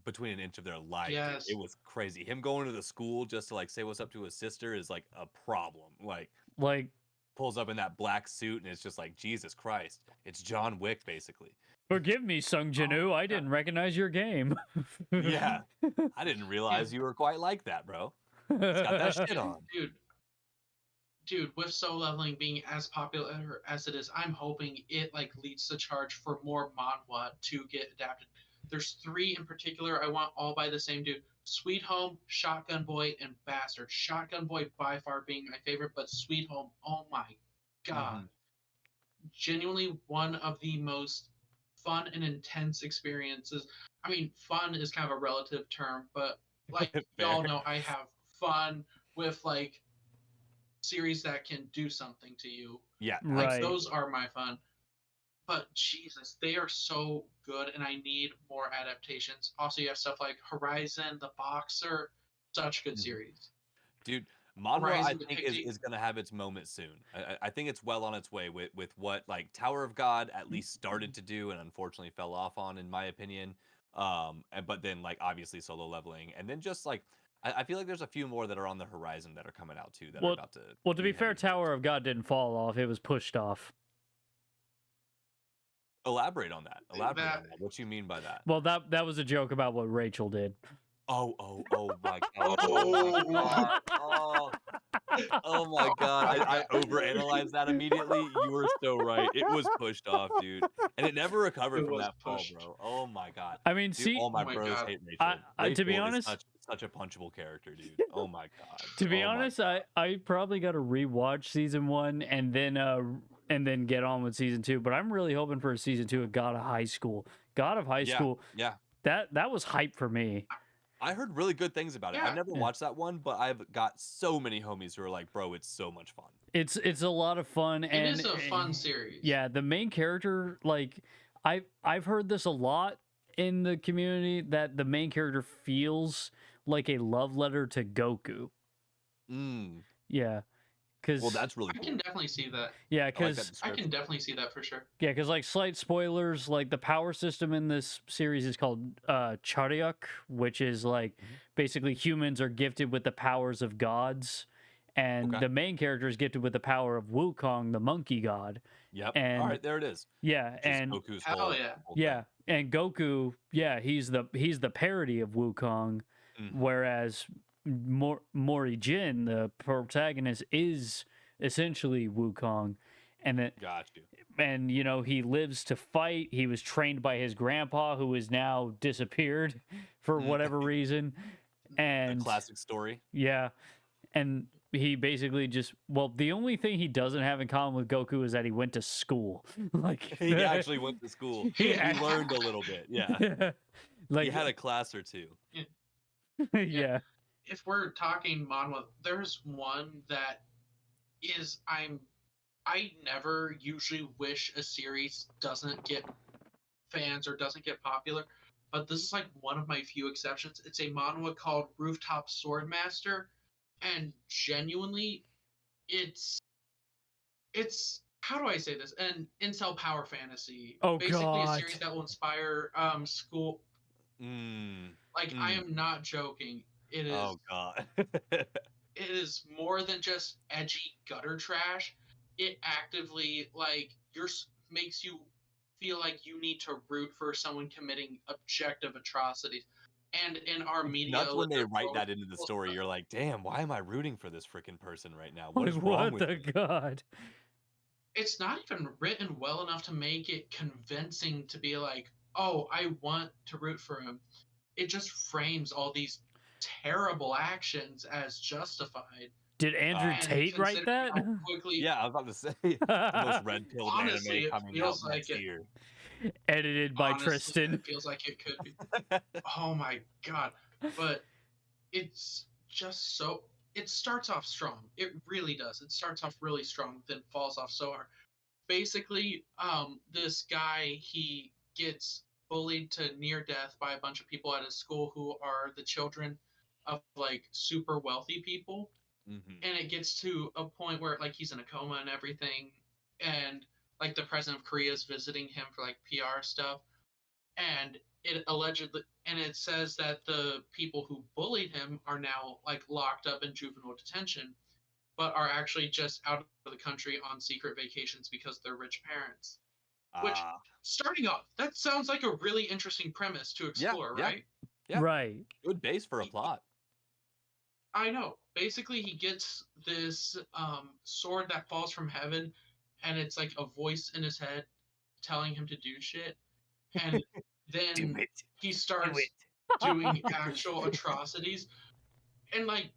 between an inch of their life. Dude. Yes. It was crazy. Him going to the school just to like say what's up to his sister is like a problem. Like like, pulls up in that black suit and it's just like Jesus Christ. It's John Wick basically. forgive me, Sung Jinu, I yeah. didn't recognize your game. Yeah. I didn't realize you were quite like that, bro. He's got that shit on. Dude, with Solo Leveling being as popular as it is, I'm hoping it like leads the charge for more manhwa to get adapted. There's 3 in particular I want all by the same dude. Sweet Home, Shotgun Boy, and Bastard. Shotgun Boy by far being my favorite, but Sweet Home, oh my god. Mhm. Genuinely one of the most fun and intense experiences. I mean, fun is kind of a relative term, but like y'all Fair. know I have fun with like series that can do something to you. Yeah. Right. Like those are my fun. But Jesus, they are so good, and I need more adaptations. Also, you have stuff like Horizon, The Boxer, such good Mhm. series. Dude, manhwa I Horizon think depicting. is going to have its moment soon. I think it's well on its way with what like Tower of God at least started to do and unfortunately fell off on, in my opinion. But then like obviously Solo Leveling, and then just like I feel like there's a few more that are on the horizon that are coming out too that are about to. Well, to be fair, heavy Tower of God didn't fall off; it was pushed off. Elaborate on that. Elaborate That- on that. What you mean by that? Well, that was a joke about what Rachel did. Oh my god. Oh my god. Oh my god. I overanalyzed that immediately. You were so right. It was pushed off, dude. And it never recovered It from was that fall, pushed. bro. Oh my god. I mean, Dude, see, all my Oh my bros God. hate Rachel. to be Rachel is honest- such a punchable character, dude. Oh my god. to be Oh my honest, God. I probably got to rewatch season 1 and then get on with season 2. But I'm really hoping for a season 2 of God of High School. God of High School. Yeah. That was hype for me. I heard really good things about it. Yeah. I've never Yeah. watched that one, but I've got so many homies who are like, bro, it's so much fun. It's a lot of fun, It and is a fun series. yeah, the main character, like I've heard this a lot in the community, that the main character feels like a love letter to Goku. Mm. Yeah, because Well, that's really I cool. can definitely see that. yeah, I like that because I description. can definitely see that for sure. yeah, because like slight spoilers, like the power system in this series is called Charyuk, which is like basically humans are gifted with the powers of gods, and Okay. the main character is gifted with the power of Wukong, the monkey god. Yep. and- All right, there it is. Yeah, Just and Goku's Hell whole- yeah. whole thing. yeah, and Goku, yeah, he's the parody of Wukong, Mhm. whereas Mori Jin, the protagonist, is essentially Wukong, and then Got you. and you know he lives to fight. He was trained by his grandpa, who is now disappeared for whatever reason, A and classic story. yeah, and he basically just the only thing he doesn't have in common with Goku is that he went to school. Like He actually went to school. He He act- learned a little bit. Yeah. like He had a class or two. yeah. If we're talking manhwa, there's one that is I never usually wish a series doesn't get fans or doesn't get popular, but this is like one of my few exceptions. It's a manhwa called Rooftop Swordmaster, and genuinely, it's how do I say this? An incel power fantasy. Oh, Basically, a God. series that will inspire school. Mm, Like, I am not joking. It is. oh god. It is more than just edgy gutter trash. It actively makes you feel like you need to root for someone committing objective atrocities. And in our media Nuts when they write liberal, that into the story. You're like, damn, why am I rooting for this freaking person right now? What Like, is wrong what with the me? God? it's not even written well enough to make it convincing to be like, oh, I want to root for him. It just frames all these terrible actions as justified. Did Andrew And Tate write considering that? how quickly, Yeah, I was about to say the most red pilled honestly, anime it coming feels out next like it. year. Edited by Honestly, Tristan. it feels like it could be. Oh my god! But it's just so. It starts off strong. It really does. It starts off really strong, then falls off so hard. Basically, this guy, he gets bullied to near death by a bunch of people at his school who are the children of like super wealthy people, Mhm. and it gets to a point where like he's in a coma and everything, and like the president of Korea is visiting him for like PR stuff, and it says that the people who bullied him are now like locked up in juvenile detention, but are actually just out of the country on secret vacations because they're rich parents. Which, Ah, starting off, that sounds like a really interesting premise to yeah, explore, yeah, right? yeah. Right. Good base for a He- plot. I know. Basically, he gets this sword that falls from heaven, and it's like a voice in his head telling him to do shit. And then he starts doing actual atrocities. And like,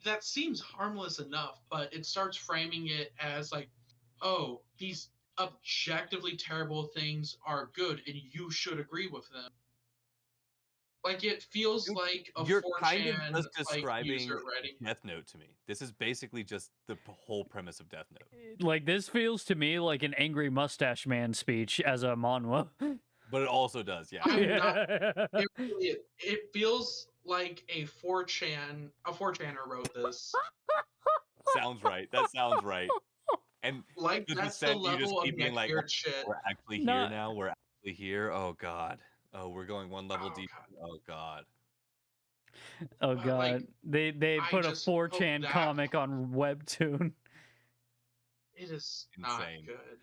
that seems harmless enough, but it starts framing it as like, oh, these objectively terrible things are good, and you should agree with them. Like, it feels Dude, like a you're kind of 4chan just like user describing writing. Death Note to me. This is basically just the whole premise of Death Note. Like, this feels to me like an angry mustache man speech as a manhwa. But it also does, yeah. I'm not. Yeah. It feels like a 4chaner wrote this. Sounds right. That sounds right. And Like, the that's the descent, you just level of keep being like, neckbeard shit. we're actually here Not- now. We're actually here. Oh god. Oh, we're going one level Oh, deep. God. Oh god. Oh But, god, like, they I put a just hope 4chan that- comic on Webtoon. It is Insane. not good.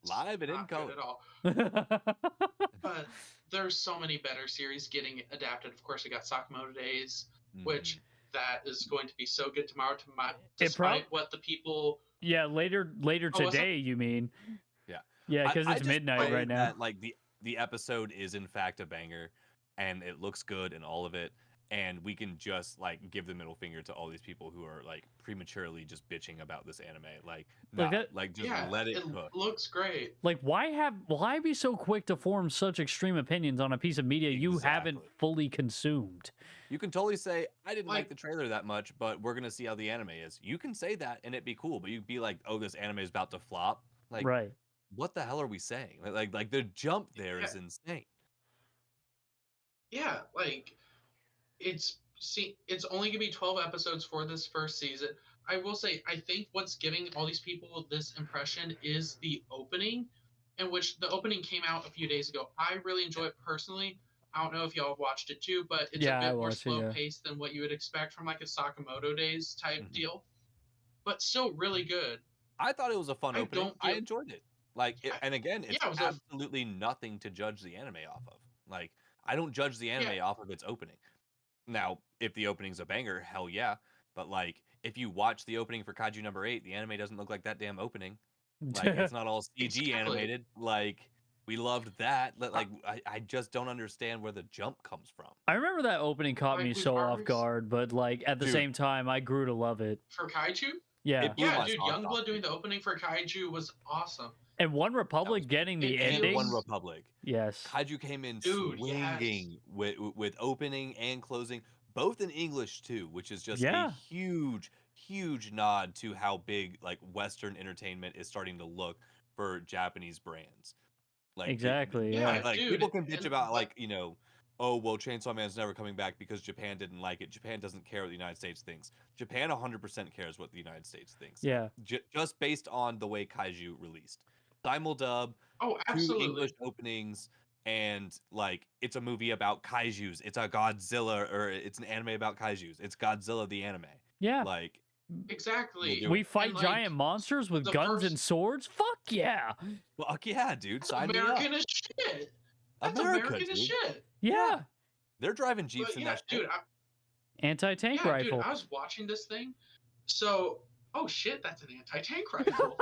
It's Live and in not color. good at all. But there's so many better series getting adapted. Of course, we got Sakamoto Days, which that is going to be so good tomorrow. Despite what the people. Yeah, later Oh, what's up? today. You mean? Yeah. Yeah, I- because I it's just midnight pray right now. That, like the episode is in fact a banger, and it looks good and all of it, and we can just like give the middle finger to all these people who are like prematurely just bitching about this anime. Like, Like nah, that- like just Yeah, let it it cook. looks great. Like, why be so quick to form such extreme opinions on a piece of media you haven't Exactly. fully consumed? You can totally say, I didn't like Like- the trailer that much, but we're gonna see how the anime is. You can say that and it'd be cool, but you'd be like, oh, this anime is about to flop. Like, Right. what the hell are we saying? Like the jump there is insane. Yeah, like it's only gonna be 12 episodes for this first season. I will say, I think what's giving all these people this impression is the opening, in which the opening came out a few days ago. I really enjoy it personally. I don't know if y'all have watched it too, but it's Yeah, a I bit more watched it, slow yeah. paced than what you would expect from like a Sakamoto Days type Mhm. deal, but still really good. I thought it was a fun I opening. don't I feel- enjoyed it. Like, and again, it's Yeah, it was a- absolutely nothing to judge the anime off of. Like, I don't judge the anime off of its opening. Now, if the opening's a banger, hell yeah. But like, if you watch the opening for Kaiju number 8, the anime doesn't look like that damn opening. Like, it's not all CG Exactly. animated. Like, we loved that. Like, I just don't understand where the jump comes from. I remember that opening caught Like, me we've so off always- guard, but like at the Dude. same time, I grew to love it. For Kaiju? Yeah, It blew Yeah, my dude, socks off, Youngblood doing dude. the opening for Kaiju was awesome. and One Republic was- getting the it And ending. One Republic. Yes. Kaiju came in Dude, yes. swinging with opening and closing, both in English too, which is just Yeah. a huge nod to how big like Western entertainment is starting to look for Japanese brands. Like Exactly, yeah. like dude, people can bitch and about like- like oh, well, Chainsaw Man's never coming back because Japan didn't like it. Japan doesn't care what the United States thinks. Japan 100% cares what the United States thinks. Yeah. Just based on the way Kaiju released. Simuldub, Oh, 2 absolutely. English openings, and like it's a movie about kaijus. It's a Godzilla, or it's an anime about kaijus. It's Godzilla the anime. Yeah. Like Exactly. do We it. fight And, like, giant monsters with the guns and first- swords? Fuck yeah. Fuck yeah, dude. That's Sign me up. American as shit. That's America, American as dude. shit. Yeah. They're driving jeeps But in yeah, that shit. dude, Anti-tank yeah, rifle. dude, I was watching this thing. So, oh shit, that's an anti-tank rifle.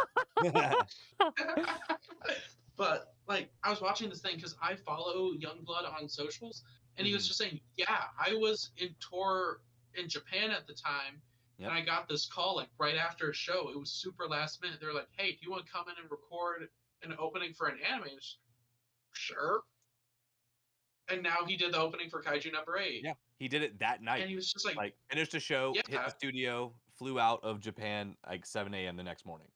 But like, I was watching this thing because I follow Youngblood on socials, and he was Mhm. just saying, "Yeah, I was in tour in Japan at the time, Yep. and I got this call like right after a show. It was super last minute. They're like, "Hey, do you want to come in and record an opening for an anime?" And it's, sure. And now he did the opening for Kaiju number 8. Yeah, he did it that night. And he was just like, Finished the show, hit Yeah. the studio, flew out of Japan like 7 a.m. the next morning.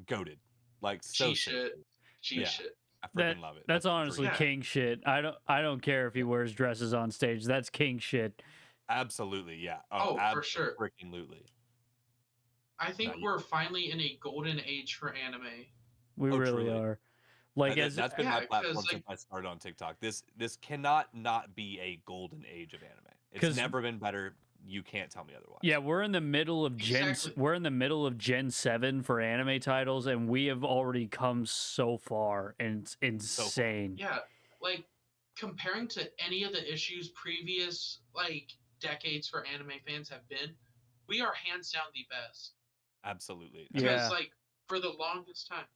Goated. Like so G sick. shit. G Yeah. shit. I That- freaking love it. That's a honestly dream. Yeah. king shit. I don't care if he wears dresses on stage. That's king shit. Absolutely, yeah. Oh, for sure. Freaking lootly. I think you- we're finally in a golden age for anime. We Oh, really truly. are. Like as That's been Yeah, my platform 'cause, since I started on TikTok. This cannot not be a golden age of anime. It's 'Cause- never been better. You can't tell me otherwise. yeah, we're in the middle of Exactly. we're in the middle of Gen 7 for anime titles, and we have already come so far, and it's insane. Yeah, like comparing to any of the issues previous like decades for anime fans have been, we are hands down the best. Absolutely. Because Yeah. like for the longest time,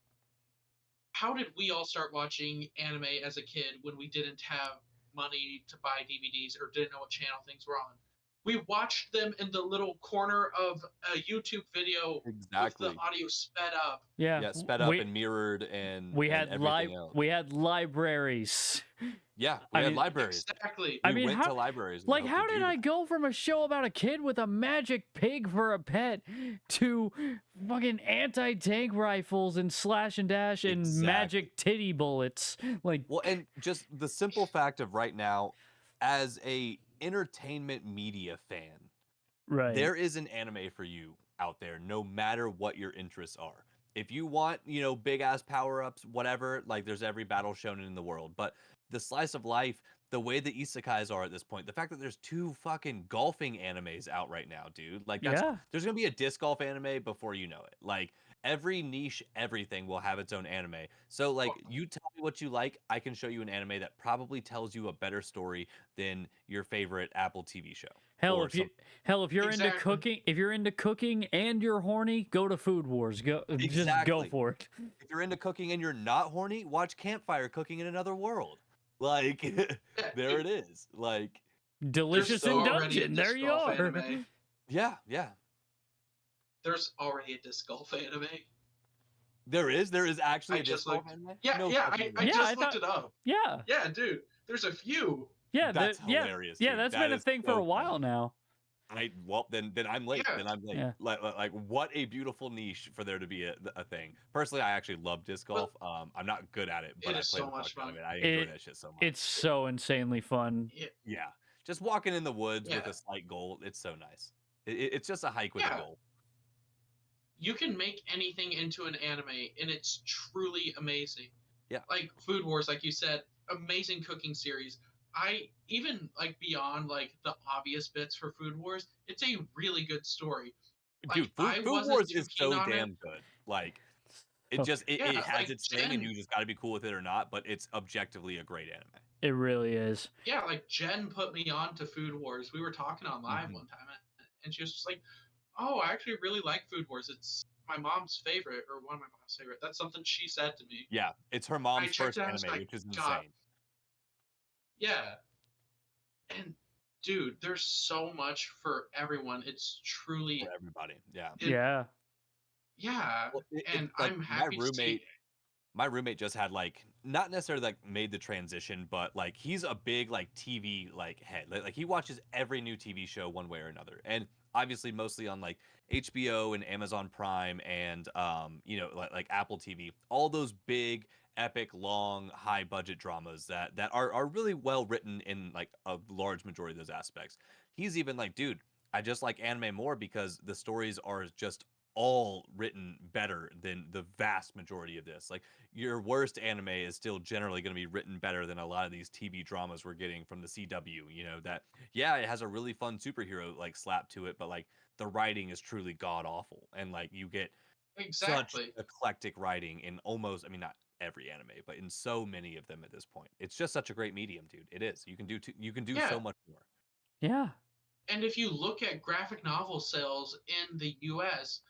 how did we all start watching anime as a kid when we didn't have money to buy DVDs or didn't know what channel things were on? We watched them in the little corner of a YouTube video Exactly. with the audio sped up. Yeah, Yeah, sped up we, and mirrored and we and had everything else. we had libraries. Yeah, I we had mean- libraries. Exactly. I We mean, went how- to libraries. and Like, hope how to did do I that. go from a show about a kid with a magic pig for a pet to fucking anti-tank rifles and slash and dash and Exactly. magic titty bullets? Like, Well, and just the simple fact of right now, as a entertainment media fan, right? there is an anime for you out there, no matter what your interests are. If you want, big ass power ups, whatever, like there's every battle shonen in the world. But the slice of life, the way the isekais are at this point, the fact that there's 2 fucking golfing animes out right now, dude. Like Yeah. there's gonna be a disc golf anime before you know it. Like every niche, everything will have its own anime. So like you tell me what you like, I can show you an anime that probably tells you a better story than your favorite Apple TV show. Hell, or if you some- hell if you're into Exactly. cooking, if you're into cooking and you're horny, go to Food Wars. Just go Exactly. for it. If you're into cooking and you're not horny, watch Campfire Cooking in Another World. Like there it is. Like Delicious in already a Dungeon. There disc you golf are. anime. yeah. There's already a disc golf anime. There is actually I a just disc golf looked- anime? Yeah, No yeah, fucking I way. Yeah, just I looked it up. Yeah, Yeah, dude, there's a few. yeah, That's yeah, hilarious, yeah. dude. That's That been a is thing for so a while funny. now. Then I'm late. Yeah. Then I'm late. Yeah. Like what a beautiful niche for there to be a thing. Personally, I actually love disc golf. I'm not good at it, but It I is play so the much fuck out of fun. it. I enjoy It- that shit so much. It's so insanely fun. Yeah, just walking in the woods with Yeah. a slight goal. It's so nice. It's just a hike with Yeah. a goal. You can make anything into an anime, and it's truly amazing. Yeah. Like Food Wars, like you said, amazing cooking series. I even like beyond like the obvious bits for Food Wars, it's a really good story. Dude, Like, I Food wasn't Wars too is keen so on it. damn good. Like Oh. it Yeah, has like, its thing, and you Jen- just got to be cool with it or not. But it's objectively a great anime. It really is. Yeah, like Jen put me on to Food Wars. We were talking on live Mhm. one time, and she was just like, "Oh, I actually really like Food Wars. It's my mom's favorite, or one of my mom's favorite." That's something she said to me. Yeah, it's her mom's checked first it out, I was anime, like, which is God. insane. Yeah. And dude, there's so much for everyone. It's truly For everybody. Yeah. It- Yeah. yeah. Well, And like, I'm happy to see my roommate just had like not necessarily like made the transition, but like he's a big like TV like head. Like he watches every new TV show one way or another, and obviously mostly on like HBO and Amazon Prime and like Apple TV. All those big epic, long, high budget dramas that are really well written in like a large majority of those aspects. He's even like, dude, I just like anime more because the stories are just all written better than the vast majority of this. Like your worst anime is still generally going to be written better than a lot of these TV dramas we're getting from the CW, you know, that yeah, it has a really fun superhero like slap to it, but like the writing is truly god awful and like you get such Exactly. eclectic writing in almost, I mean, not every anime, but in so many of them at this point. It's just such a great medium, dude. It is. You can do Yeah. so much more. Yeah. And if you look at graphic novel sales in the US,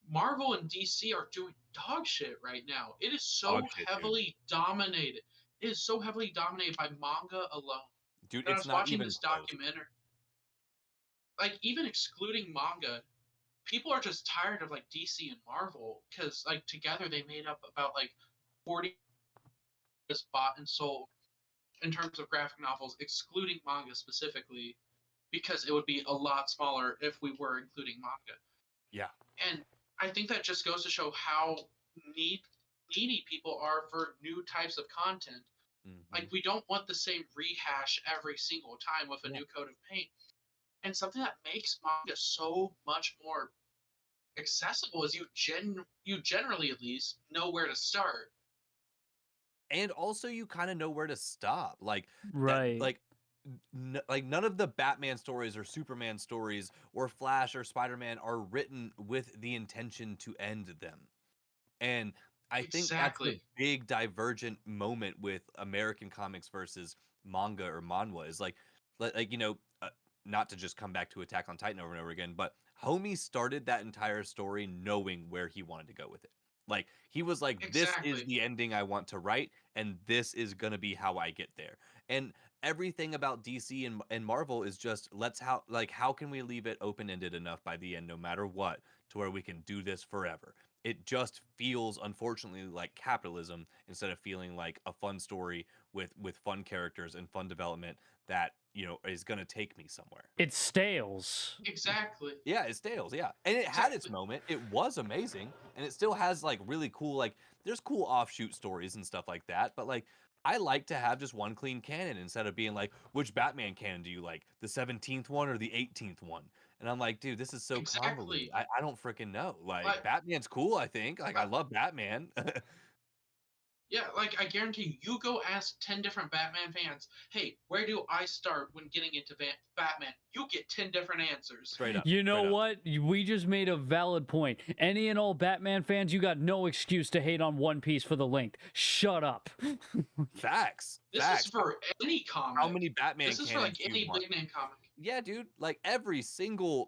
Marvel and DC are doing dog shit right now. It is Dog so shit, dude. heavily dominated. It is so heavily dominated by manga alone. Dude, And I it's was not watching even this close. documentary. Like even excluding manga, people are just tired of like DC and Marvel because like together they made up about like 40 just bought and sold in terms of graphic novels, excluding manga specifically, because it would be a lot smaller if we were including manga. Yeah. And I think that just goes to show how need, needy people are for new types of content. Like Mhm. we don't want the same rehash every single time with a Yeah. new coat of paint. And something that makes manga so much more accessible is you generally at least know where to start. And also you kind of know where to stop. Like that Right. like like none of the Batman stories or Superman stories or Flash or Spider-Man are written with the intention to end them. And I think that's the Exactly. big divergent moment with American comics versus manga or manhwa is like you know, not to just come back to Attack on Titan over and over again, but Homie started that entire story knowing where he wanted to go with it. Like he was like, "This is Exactly. the ending I want to write, and this is gonna be how I get there." And everything about DC and Marvel is just how can we leave it open ended enough by the end, no matter what, to where we can do this forever. It just feels unfortunately like capitalism instead of feeling like a fun story with fun characters and fun development that you know is going to take me somewhere. It stales. Exactly. Yeah, it's Tales, yeah, and it had its Exactly. moment. It was amazing, and it still has like really cool like there's cool offshoot stories and stuff like that, but like I like to have just one clean canon instead of being like, which Batman canon do you like, the 17th one or the 18th one? And I'm like, dude, this is so convoluted. Exactly. I don't freaking know. Like Like Batman's cool, I think. Like I like love Batman. yeah, like I guarantee you go ask 10 different Batman fans, "Hey, where do I start when getting into Batman?" You get 10 different answers. Straight up, You know straight up. what? We just made a valid point. Any and all Batman fans, you got no excuse to hate on One Piece for the length. Shut up. Facts, This is facts. for any How many comic. Batman This is for canons like do you any want? big name comic. Yeah, dude. Like every single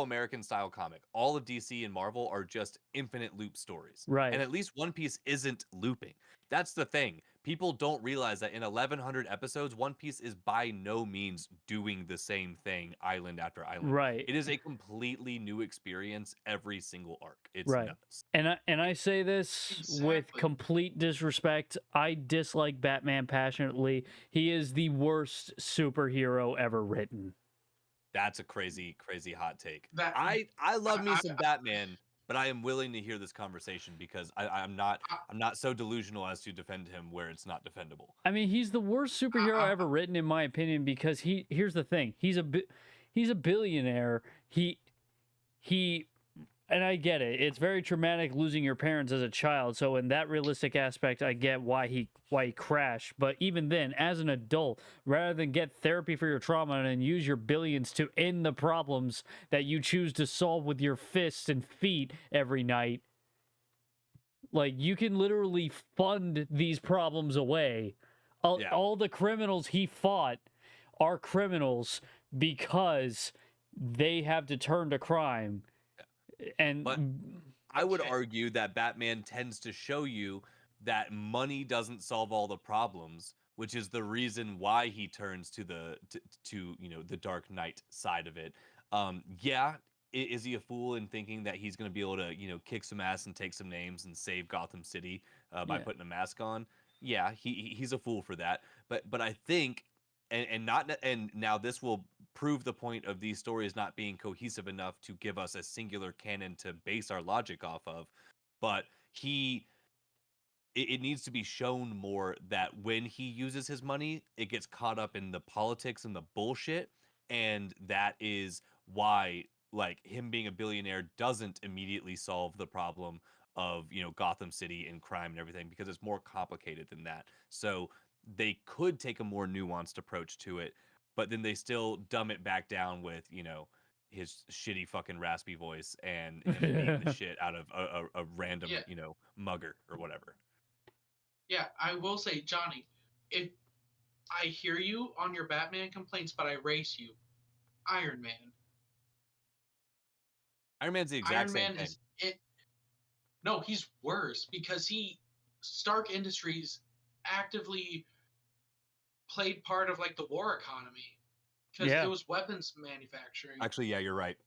American style comic, all of DC and Marvel are just infinite loop stories. And Right. at least One Piece isn't looping. That's the thing. People don't realize that in 1100 episodes, One Piece is by no means doing the same thing island after island. Right. It is a completely new experience every single arc. It's Right. nuts. And I say this with Exactly. complete disrespect. I dislike Batman passionately. He is the worst superhero ever written. That's a crazy, crazy hot take. That I love me I, some Batman, but I am willing to hear this conversation because I, I'm not so delusional as to defend him where it's not defendable. I mean, he's the worst superhero I, ever written in my opinion because here's the thing. He's a billionaire. He and I get it. It's very traumatic losing your parents as a child. So in that realistic aspect, I get why he crashed. But even then, as an adult, rather than get therapy for your trauma and use your billions to end the problems that you choose to solve with your fists and feet every night, like you can literally fund these problems away. All, Yeah. all the criminals he fought are criminals because they have to turn to crime. And But I would okay. argue that Batman tends to show you that money doesn't solve all the problems, which is the reason why he turns to to you know the Dark Knight side of it. Yeah, is he a fool in thinking that he's going to be able to you know kick some ass and take some names and save Gotham City by yeah, putting a mask on? Yeah, he's a fool for that. But I think and not and now this will prove the point of these stories not being cohesive enough to give us a singular canon to base our logic off of. But it needs to be shown more that when he uses his money, it gets caught up in the politics and the bullshit, and that is why like him being a billionaire doesn't immediately solve the problem of Gotham City and crime and everything, because it's more complicated than that. So they could take a more nuanced approach to it, but then they still dumb it back down with his shitty fucking raspy voice and him beating the shit out of a random Yeah, mugger or whatever. yeah. I will say, Johnny, if I hear you on your Batman complaints, but I race you. Iron Man. Iron Man's the exact Iron same Man thing. is it. No, he's worse because Stark Industries actively played part of like the war economy because Yeah. it was weapons manufacturing. Actually, yeah, you're right.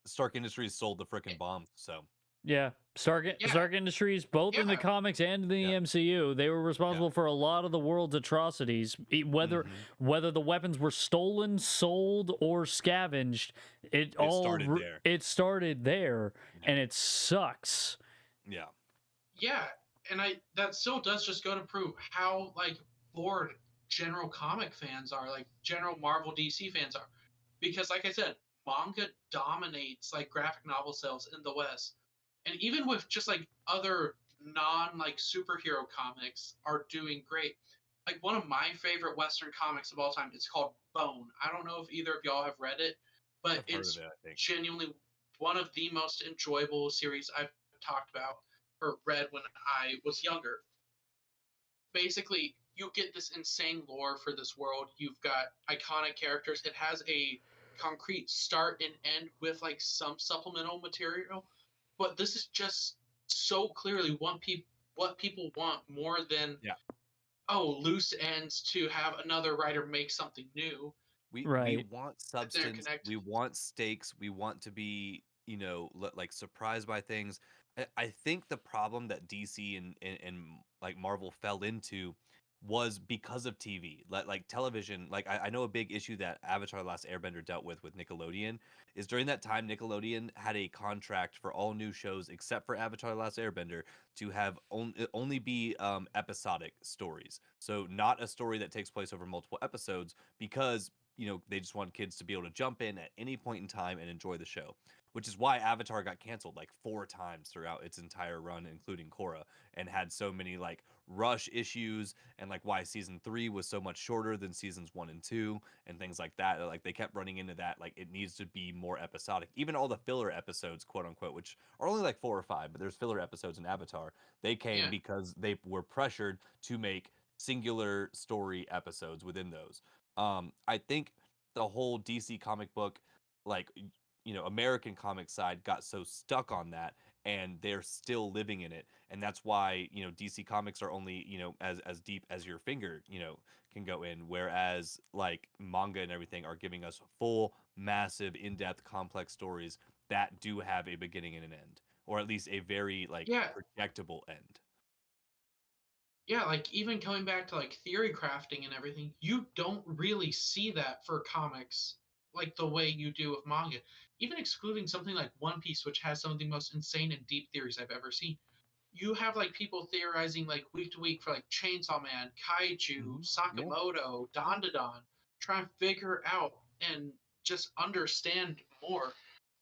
Stark Industries sold the frickin' bombs, so Yeah. Stark Yeah, Industries, both in the yeah, comics and in the yeah, MCU, they were responsible for a lot of the world's atrocities. hmm Whether the weapons were stolen, sold, or scavenged, it started there. it started there, Yeah, and it sucks. yeah, yeah. And that still does just go to prove how like bored general comic fans are, like general Marvel DC fans are. Because like I said, manga dominates like graphic novel sales in the West. And even with just like other non like superhero comics are doing great. Like one of my favorite Western comics of all time, it's called Bone. I don't know if either of y'all have read it, but I've heard of it's it, I think. genuinely one of the most enjoyable series I've talked about or read when I was younger. Basically, you get this insane lore for this world. You've got iconic characters. It has a concrete start and end with like some supplemental material, but this is just so clearly what people want more than Yeah, loose ends to have another writer make something new. we Right. want They're substance, we connected. want stakes, we want to be like surprised by things. I think the problem that DC and like Marvel fell into was because of TV. Like television, like I know a big issue that Avatar: The Last Airbender dealt with Nickelodeon is during that time Nickelodeon had a contract for all new shows except for Avatar: The Last Airbender to have only be episodic stories. So not a story that takes place over multiple episodes, because they just want kids to be able to jump in at any point in time and enjoy the show, which is why Avatar got canceled like 4 times throughout its entire run, including Korra, and had so many like rush issues, and like why season 3 was so much shorter than seasons 1 and 2 and things like that. Like they kept running into that, like it needs to be more episodic. Even all the filler episodes, quote unquote, which are only like 4 or 5, but there's filler episodes in Avatar, they came Yeah, because they were pressured to make singular story episodes within those. I think the whole DC comic book, like American comic side, got so stuck on that, and they're still living in it, and that's why DC comics are only as deep as your finger can go in, whereas like manga and everything are giving us full, massive, in-depth, complex stories that do have a beginning and an end, or at least a very like yeah, projectable end. yeah. Like even coming back to like theory crafting and everything, you don't really see that for comics like the way you do with manga. Even excluding something like One Piece, which has some of the most insane and deep theories I've ever seen, you have like people theorizing like week to week for like Chainsaw Man, Kaiju, Yeah. Sakamoto, Dandadan, trying to figure out and just understand more.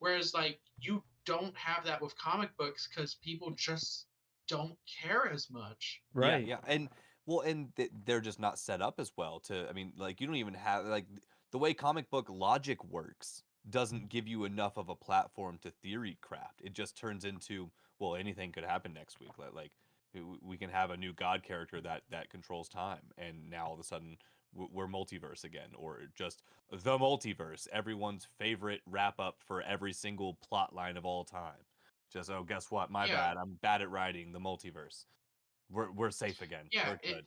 Whereas like you don't have that with comic books because people just don't care as much. Yeah, Right. yeah, and well, and they're just not set up as well to. I mean, like you don't even have like the way comic book logic works doesn't give you enough of a platform to theory craft. It just turns into, well, anything could happen next week. Like we can have a new god character that controls time, and now all of a sudden we're multiverse again, or just the multiverse, everyone's favorite wrap up for every single plot line of all time. Just, oh, guess what? My Yeah, bad. I'm bad at writing the multiverse. We're safe again. yeah. We're good.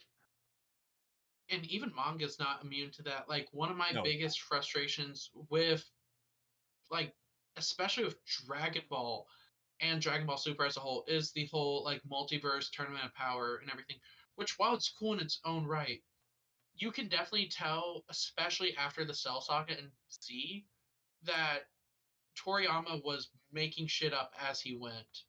And even manga's not immune to that. Like one of my No, it's not. biggest frustrations with like especially with Dragon Ball and Dragon Ball Super as a whole is the whole like multiverse tournament of power and everything. Which while it's cool in its own right, you can definitely tell, especially after the Cell Saga and Z, that Toriyama was making shit up as he went.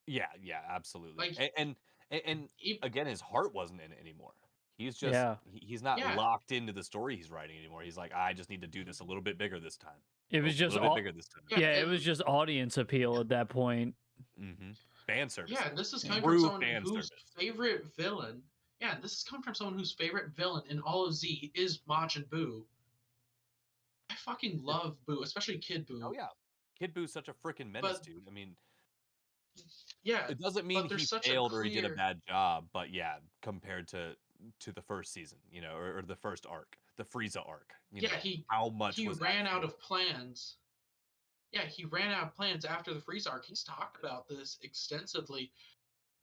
Yeah, yeah, absolutely. Like, And And E- again, his heart wasn't in it anymore. He's just Yeah. he's not Yeah, locked into the story he's writing anymore. He's like, I just need to do this a little bit bigger this time. It was A just little bit all, bigger this time. yeah, yeah, it was and just audience appeal at that point. Mm-hmm. Fan service. yeah, and this is Yeah. coming from True someone fan whose service. favorite villain. Yeah, this is coming from someone whose favorite villain in all of Z is Majin Buu. I fucking love Buu, especially Kid Oh Buu. yeah. Kid Boo's such a freaking menace, But dude. I mean, yeah, it doesn't mean but there's he such a failed or he did a clear. bad job, but yeah, compared to the first season, or the first arc, the Frieza arc, Yeah, how much he was ran out actually of plans. Yeah, he ran out of plans after the Freeze arc. He's talked about this extensively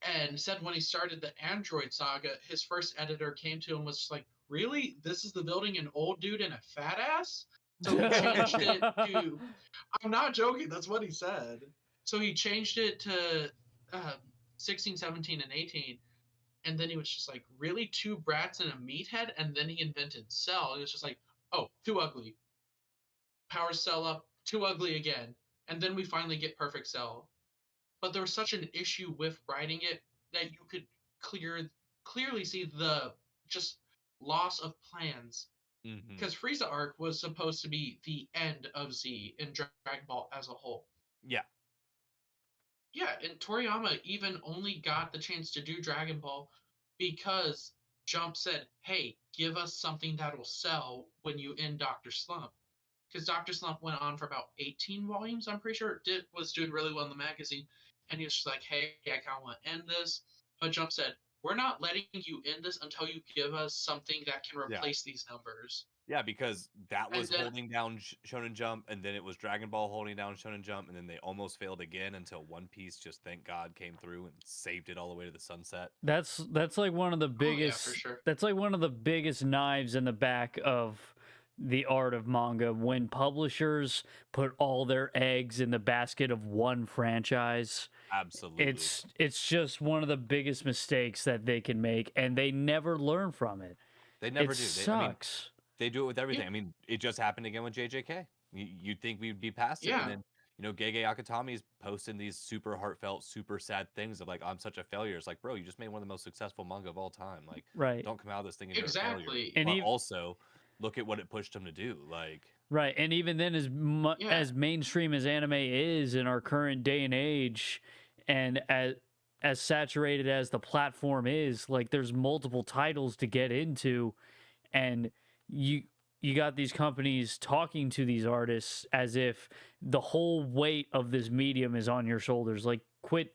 and said when he started the Android saga, his first editor came to him and was just like, "Really? This is the building an old dude and a fat ass?" So he changed it to. I'm not joking. That's what he said. So he changed it to 16, 17, and 18. And then he was just like, "Really? Two brats and a meathead?" And then he invented Cell. He was just like, "Oh, too ugly. Power Cell up, too ugly again." And then we finally get Perfect Cell. But there was such an issue with writing it that you could clearly see the just loss of plans hmm because Frieza arc was supposed to be the end of Z in Dragon Ball as a whole. Yeah. Yeah, and Toriyama even only got the chance to do Dragon Ball because Jump said, "Hey, give us something that'll sell when you end Doctor Slump." Because Doctor Slump went on for about 18 volumes. I'm pretty sure was doing really well in the magazine, and he was just like, "Hey, I kind of want to end this," but Jump said, "We're not letting you end this until you give us something that can Yeah. replace these numbers." Yeah, because that And was then, holding down Shonen Jump, and then it was Dragon Ball holding down Shonen Jump, and then they almost failed again until One Piece just, thank God, came through and saved it all the way to the sunset. That's like one of the oh yeah, for biggest sure. that's like one of the biggest knives in the back of the art of manga when publishers put all their eggs in the basket of one franchise. Absolutely. It's just one of the biggest mistakes that they can make and they never learn from it. They never It do. I mean, sucks. they do it with everything. Yeah, I mean, it just happened again with JJK. You'd think we'd be past it, and yeah, then Gege Akutami's posting these super heartfelt, super sad things of like, "I'm such a failure." It's like, bro, you just made one of the most successful manga of all time. Like, Right. don't come out of this thinking you're a failure. exactly. And But even also, look at what it pushed him to do. Like, right, and even then, Yeah, as mainstream as anime is in our current day and age, and as saturated as the platform is, like there's multiple titles to get into, and you you got these companies talking to these artists as if the whole weight of this medium is on your shoulders. Like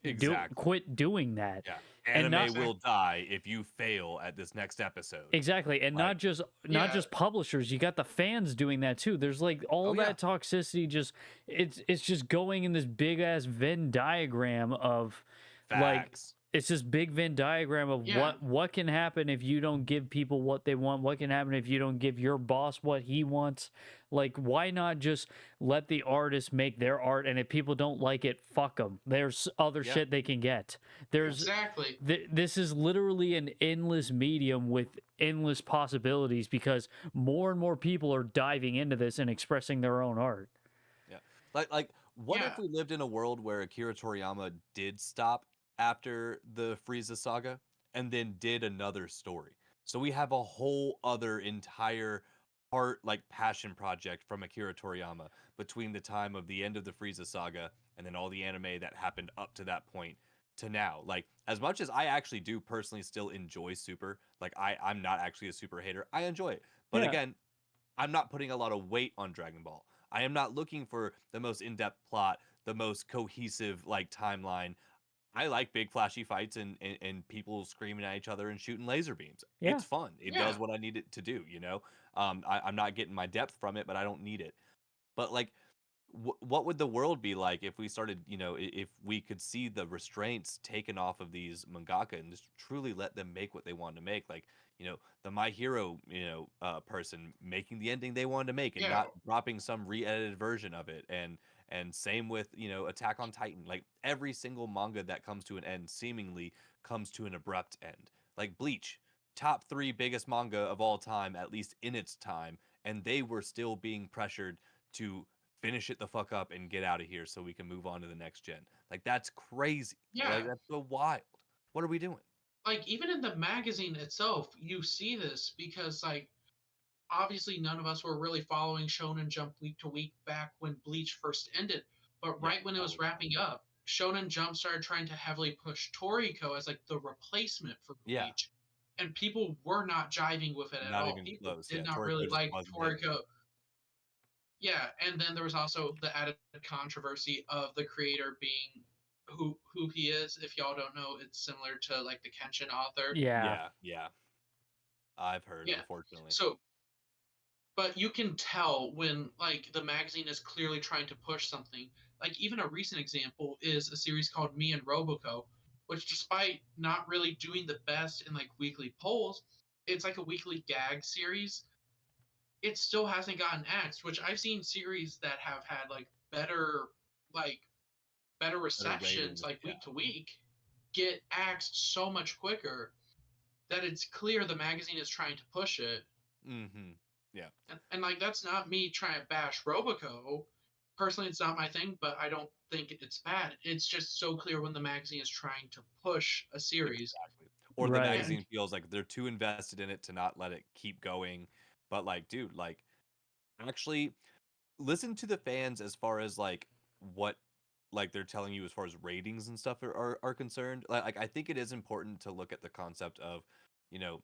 exactly. quit doing that, Yeah. and not Anime will die if you fail at this next episode. exactly, and Like, not yeah, just publishers. You got the fans doing that too. There's like all oh yeah, that toxicity. Just it's just going in this big ass Venn diagram of like facts. it's this big Venn diagram of yeah, what can happen if you don't give people what they want. What can happen if you don't give your boss what he wants. Like, why not just let the artist make their art, and if people don't like it, fuck them. There's other Yeah. shit they can get. There's exactly. this is literally an endless medium with endless possibilities because more and more people are diving into this and expressing their own art. Yeah. Like what Yeah, if we lived in a world where Akira Toriyama did stop after the Frieza saga and then did another story? So we have a whole other entire heart like passion project from Akira Toriyama between the time of the end of the Frieza saga and then all the anime that happened up to that point to now. Like as much as I actually do personally still enjoy Super, like I'm not actually a Super hater. I enjoy it. But Yeah, again, I'm not putting a lot of weight on Dragon Ball. I am not looking for the most in-depth plot, the most cohesive like timeline. I like big flashy fights and people screaming at each other and shooting laser beams. yeah, It's fun. It yeah, does what I need it to do. I'm not getting my depth from it, but I don't need it. But like, what would the world be like if we started, if we could see the restraints taken off of these mangaka and just truly let them make what they want to make? Like, the My Hero, person making the ending they wanted to make and yeah, not dropping some re-edited version of it. And same with, Attack on Titan. Like every single manga that comes to an end seemingly comes to an abrupt end. Like Bleach, top 3 biggest manga of all time, at least in its time, and they were still being pressured to finish it the fuck up and get out of here so we can move on to the next gen. Like that's crazy. Like yeah. that's so wild. What are we doing? like even in the magazine itself, you see this because like obviously none of us were really following Shonen Jump week to week back when Bleach first ended. But Yeah, right when it was totally. wrapping up, Shonen Jump started trying to heavily push Toriko as like the replacement for Yeah, Bleach. And people were not jiving with it at not all. even People close. did Yeah, not Toriko really just like wasn't hitting it. Toriko. Yeah, and then there was also the added controversy of the creator being who he is. If y'all don't know, it's similar to like the Kenshin author. Yeah. Yeah, yeah. I've heard, Yeah. unfortunately. So but you can tell when like the magazine is clearly trying to push something. Like even a recent example is a series called Me and Roboco, which despite not really doing the best in like weekly polls, it's like a weekly gag series. It still hasn't gotten axed, which I've seen series that have had like better Better receptions ratings. like Yeah. week to week get axed so much quicker that it's clear the magazine is trying to push it. Mm-hmm. Yeah. And like that's not me trying to bash Roboco. Personally, it's not my thing, but I don't think it's bad. It's just so clear when the magazine is trying to push a series. Exactly. Or the Right. And magazine feels like they're too invested in it to not let it keep going. But like, dude, like actually listen to the fans as far as like what like they're telling you as far as ratings and stuff are concerned. Like I think it is important to look at the concept of, you know,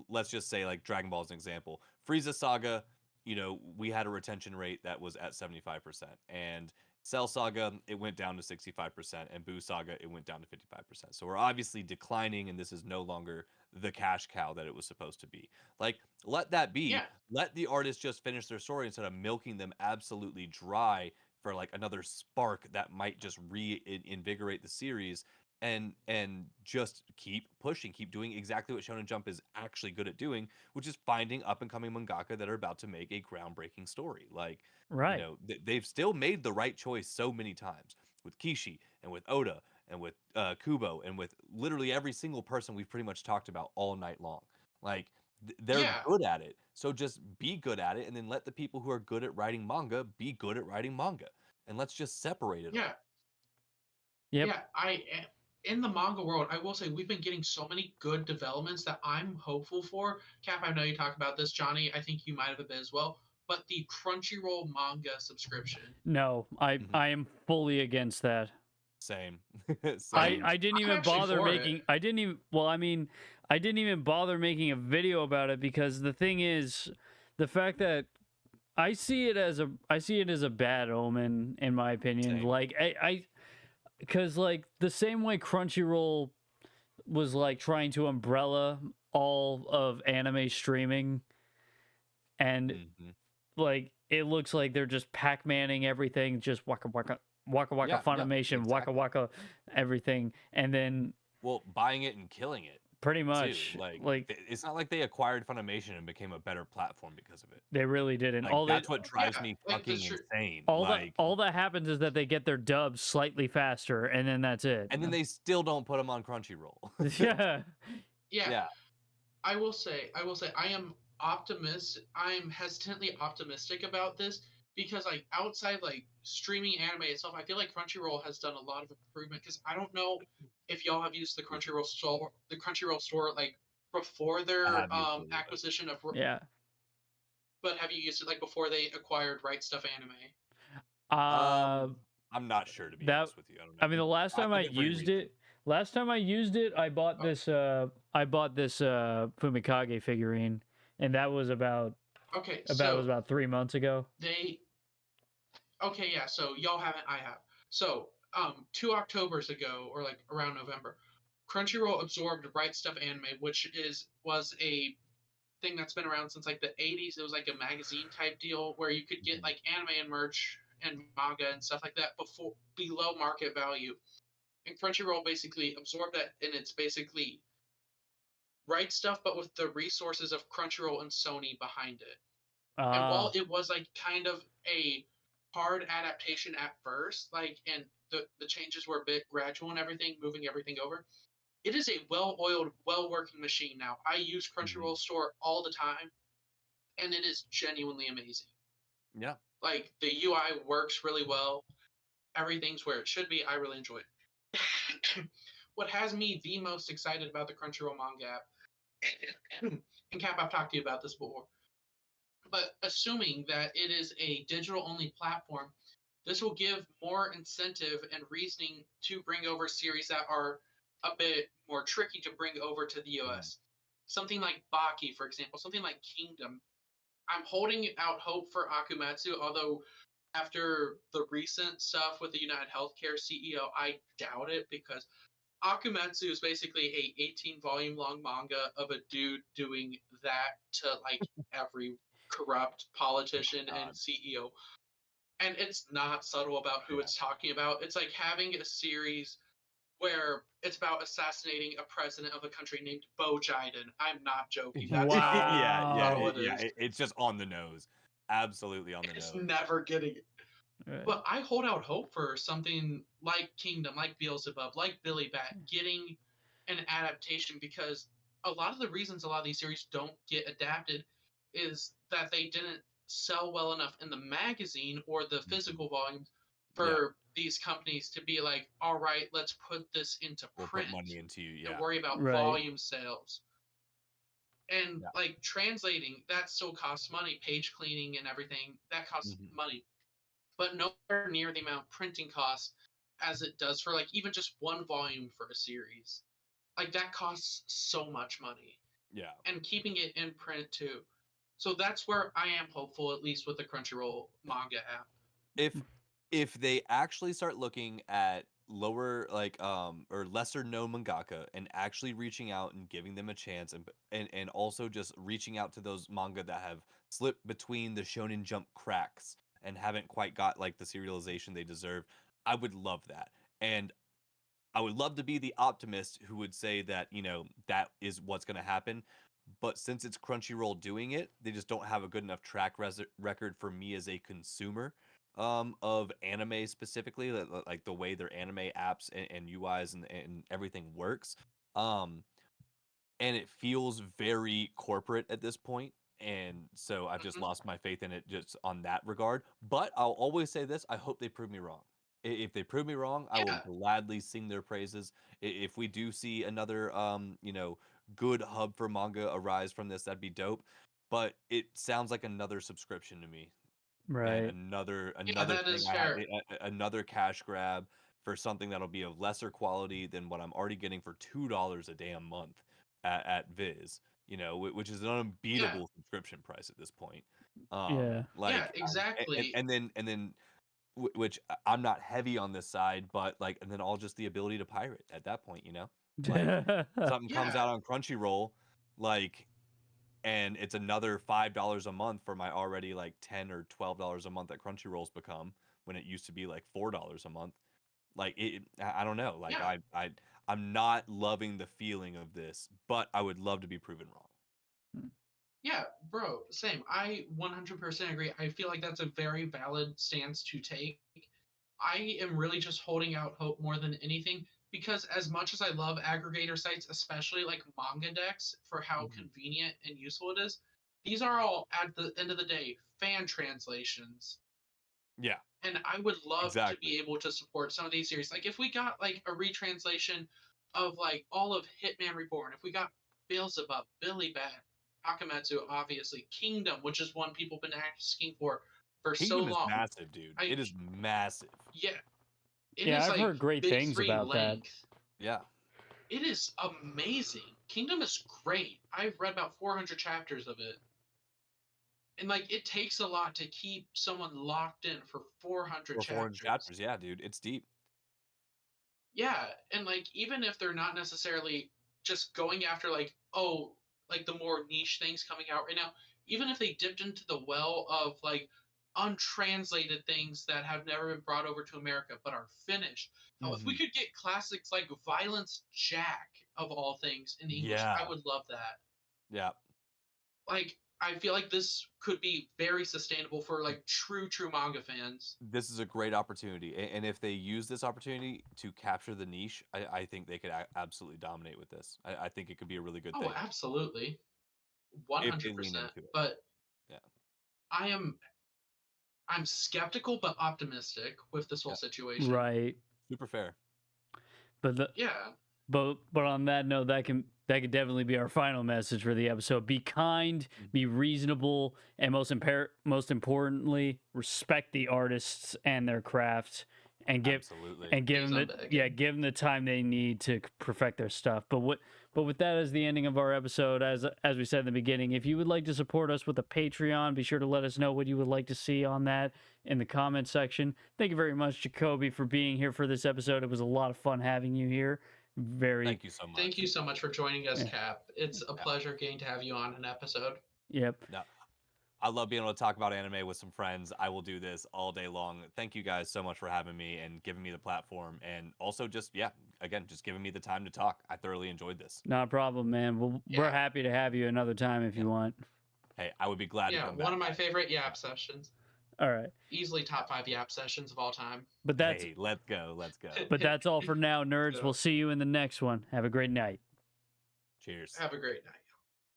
let's just say like Dragon Ball as an example. Frieza Saga, you know, we had a retention rate that was at 75%. And Cell Saga, it went down to 65%. And Boo Saga, it went down to 55%. So we're obviously declining, and this is no longer the cash cow that it was supposed to be. Like, let that be. yeah, Let the artist just finish their story instead of milking them absolutely dry for like another spark that might just reinvigorate the series and just keep pushing, keep doing exactly what Shonen Jump is actually good at doing, which is finding up and coming mangaka that are about to make a groundbreaking story. Like, you Right. know, they've still made the right choice so many times with Kishi and with Oda and with Kubo and with literally every single person we've pretty much talked about all night long. Like, they're yeah, good at it. So just be good at it and then let the people who are good at writing manga be good at writing manga. And let's just separate it yeah, all. Yep. yeah. In the manga world, I will say we've been getting so many good developments that I'm hopeful for. Cap, I know you talked about this. Johnny, I think you might have a bit as well. But the Crunchyroll manga subscription. No, I Mhm. I am fully against that. Same. I Same. I didn't I'm even actually bother for it. making I didn't even well, I mean, I didn't even bother making a video about it because the thing is the fact that I see it as a bad omen in my opinion. Same. Like I cuz like the same way Crunchyroll was like trying to umbrella all of anime streaming and Mhm. like it looks like they're just Pac-Manning everything, just waka waka waka waka Yeah, yeah, Funimation, waka exactly. waka everything, and then Well, buying it and killing it pretty too. much Like like it's not like they acquired Funimation and became a better platform because of it. they really didn't. Like that's what drives Yeah, me like the fucking insane. That Like all that happens is that they get their dubs slightly faster, and then that's it. and then they still don't put them on Crunchyroll. Yeah, yeah. Yeah. I will say, I am I am hesitantly optimistic about this because, like, outside like streaming anime itself, I feel like Crunchyroll has done a lot of improvement. Because I don't know if y'all have used the Crunchyroll store, like before I their have used it a little bit. acquisition of, yeah. but have you used it like before they acquired Right Stuff Anime? Uh, I'm not sure to be that honest with you. I don't I know. mean, the last time I I've been pretty used recent. it, I bought Oh, this. I bought this Fumikage figurine, and that was okay, about was so about 3 months ago. they okay, yeah. So y'all haven't, I have. So 2 Octobers ago, or like around November, Crunchyroll absorbed Right Stuff Anime, which was a thing that's been around since like the 80s. It was like a magazine type deal where you could get Mhm. like anime and merch and manga and stuff like that before below market value. And Crunchyroll basically absorbed that, and it's basically Right Stuff, but with the resources of Crunchyroll and Sony behind it. And while Ah, it was like kind of a hard adaptation at first, like, and the changes were a bit gradual and everything, moving everything over, it is a well-oiled, well-working machine now. I use Mhm. Crunchyroll Store all the time, and it is genuinely amazing. Yeah. Like the UI works really well. Everything's where it should be. I really enjoy it. what has me the most excited about the Crunchyroll manga app, and Cap, I've talked to you about this before, but assuming that it is a digital only platform, this will give more incentive and reasoning to bring over series that are a bit more tricky to bring over to the US. Something like Baki, for example, something like Kingdom. I'm holding out hope for Akumatsu, although after the recent stuff with the United Healthcare CEO, I doubt it because Akumatsu is basically a 18 volume long manga of a dude doing that to like every corrupt politician and God. CEO. And it's not subtle about who Yeah. it's talking about. It's like having a series where it's about assassinating a president of a country named Bo Jiden. I'm not joking. That's yeah, how yeah, subtle it yeah. is. It's just on the nose. Absolutely on the It's nose. never getting it. Right. But I hold out hope for something like Kingdom, like Beelzebub, like Billy Bat, getting an adaptation because a lot of the reasons a lot of these series don't get adapted is that they didn't sell well enough in the magazine or the physical volumes Yeah. for these companies to be like, all right, let's put this into We'll print put money into you. and Yeah. worry about Right. volume sales. And Yeah. like translating, that still costs money. Page cleaning and everything, that costs Mhm. money. But nowhere near the amount printing costs as it does for like even just one volume for a series. Like that costs so much money. Yeah. And keeping it in print too. So that's where I am hopeful, at least with the Crunchyroll manga app. If they actually start looking at lower or lesser known mangaka and actually reaching out and giving them a chance and also just reaching out to those manga that have slipped between the Shonen Jump cracks and haven't quite got like the serialization they deserve, I would love that. And I would love to be the optimist who would say that, that is what's going to happen. But since it's Crunchyroll doing it, they just don't have a good enough track record for me as a consumer of anime specifically, like the way their anime apps and UIs and everything works. And it feels very corporate at this point. And so I've just Mhm. lost my faith in it just on that regard. But I'll always say this, I hope they prove me wrong. If they prove me wrong, I will Yeah, gladly sing their praises. If we do see another good hub for manga arise from this, that'd be dope. But it sounds like another subscription to me, and Right. yeah, another that thing is I have, fair. another cash grab for something that'll be of lesser quality than what I'm already getting for $2 a damn month at Viz. Which is an Yeah, unbeatable subscription price at this point. Yeah. yeah, Like, exactly. and then which I'm not heavy on this side, but like, and then all just the ability to pirate at that point, like something comes Yeah, out on Crunchyroll, like, and it's another $5 a month for my already like $10 or $12 a month that Crunchyroll's become when it used to be like $4 a month. Like I don't know. Like yeah. I'm not loving the feeling of this, but I would love to be proven wrong. Yeah, bro, same. I 100% agree. I feel like that's a very valid stance to take. I am really just holding out hope more than anything because as much as I love aggregator sites, especially like manga decks for how Mhm. convenient and useful it is, these are all at the end of the day fan translations. Yeah, And I would love to exactly. be able to support some of these series. Like if we got like a retranslation of like all of Hitman Reborn, if we got Beelzebub, Billy Bat, Akamatsu, obviously, Kingdom, which is one people been asking for so Kingdom is long. massive, dude. I It is massive. Yeah, it Yeah, is I've like heard great big things three about that. length. Yeah. It is amazing. Kingdom is great. I've read about 400 chapters of it. And like it takes a lot to keep someone locked in for 400 For 400 chapters. chapters, yeah, dude. It's deep. Yeah, and like even if they're not necessarily just going after like like the more niche things coming out right now, even if they dipped into the well of like untranslated things that have never been brought over to America but are finished. Oh, if we Mhm. could get classics like Violence Jack of all things in English, I Yeah. would love that. Yeah. Like I feel like this could be very sustainable for like true manga fans. This is a great opportunity. And if they use this opportunity to capture the niche, I think they could absolutely dominate with this. I think it could be a really good Oh, thing absolutely. if they lean 100%. into it. But Yeah. I am I'm skeptical but optimistic with this whole Yeah. situation. Right. Super fair. But Yeah. But on that note, that could definitely be our final message for the episode. Be kind, be reasonable, and most importantly, respect the artists and their craft, and give Absolutely. give them give them the time they need to perfect their stuff. But with that as the ending of our episode, as we said in the beginning, if you would like to support us with a Patreon, be sure to let us know what you would like to see on that in the comment section. Thank you very much, Jacoby, for being here for this episode. It was a lot of fun having you here. Thank you so much. Thank you so much for joining us, Cap. It's a pleasure getting to have you on an episode. Yep. No, I love being able to talk about anime with some friends. I will do this all day long. Thank you guys so much for having me and giving me the platform, and also just just giving me the time to talk. I thoroughly enjoyed this. Not a problem, man. We're happy to have you another time if you want. Hey, I would be glad to come back. One of my favorite Yap sessions. All right. Easily top 5 Yap sessions of all time. But that's let's go. But that's all for now, nerds. Yeah. We'll see you in the next one. Have a great night. Cheers. Have a great night.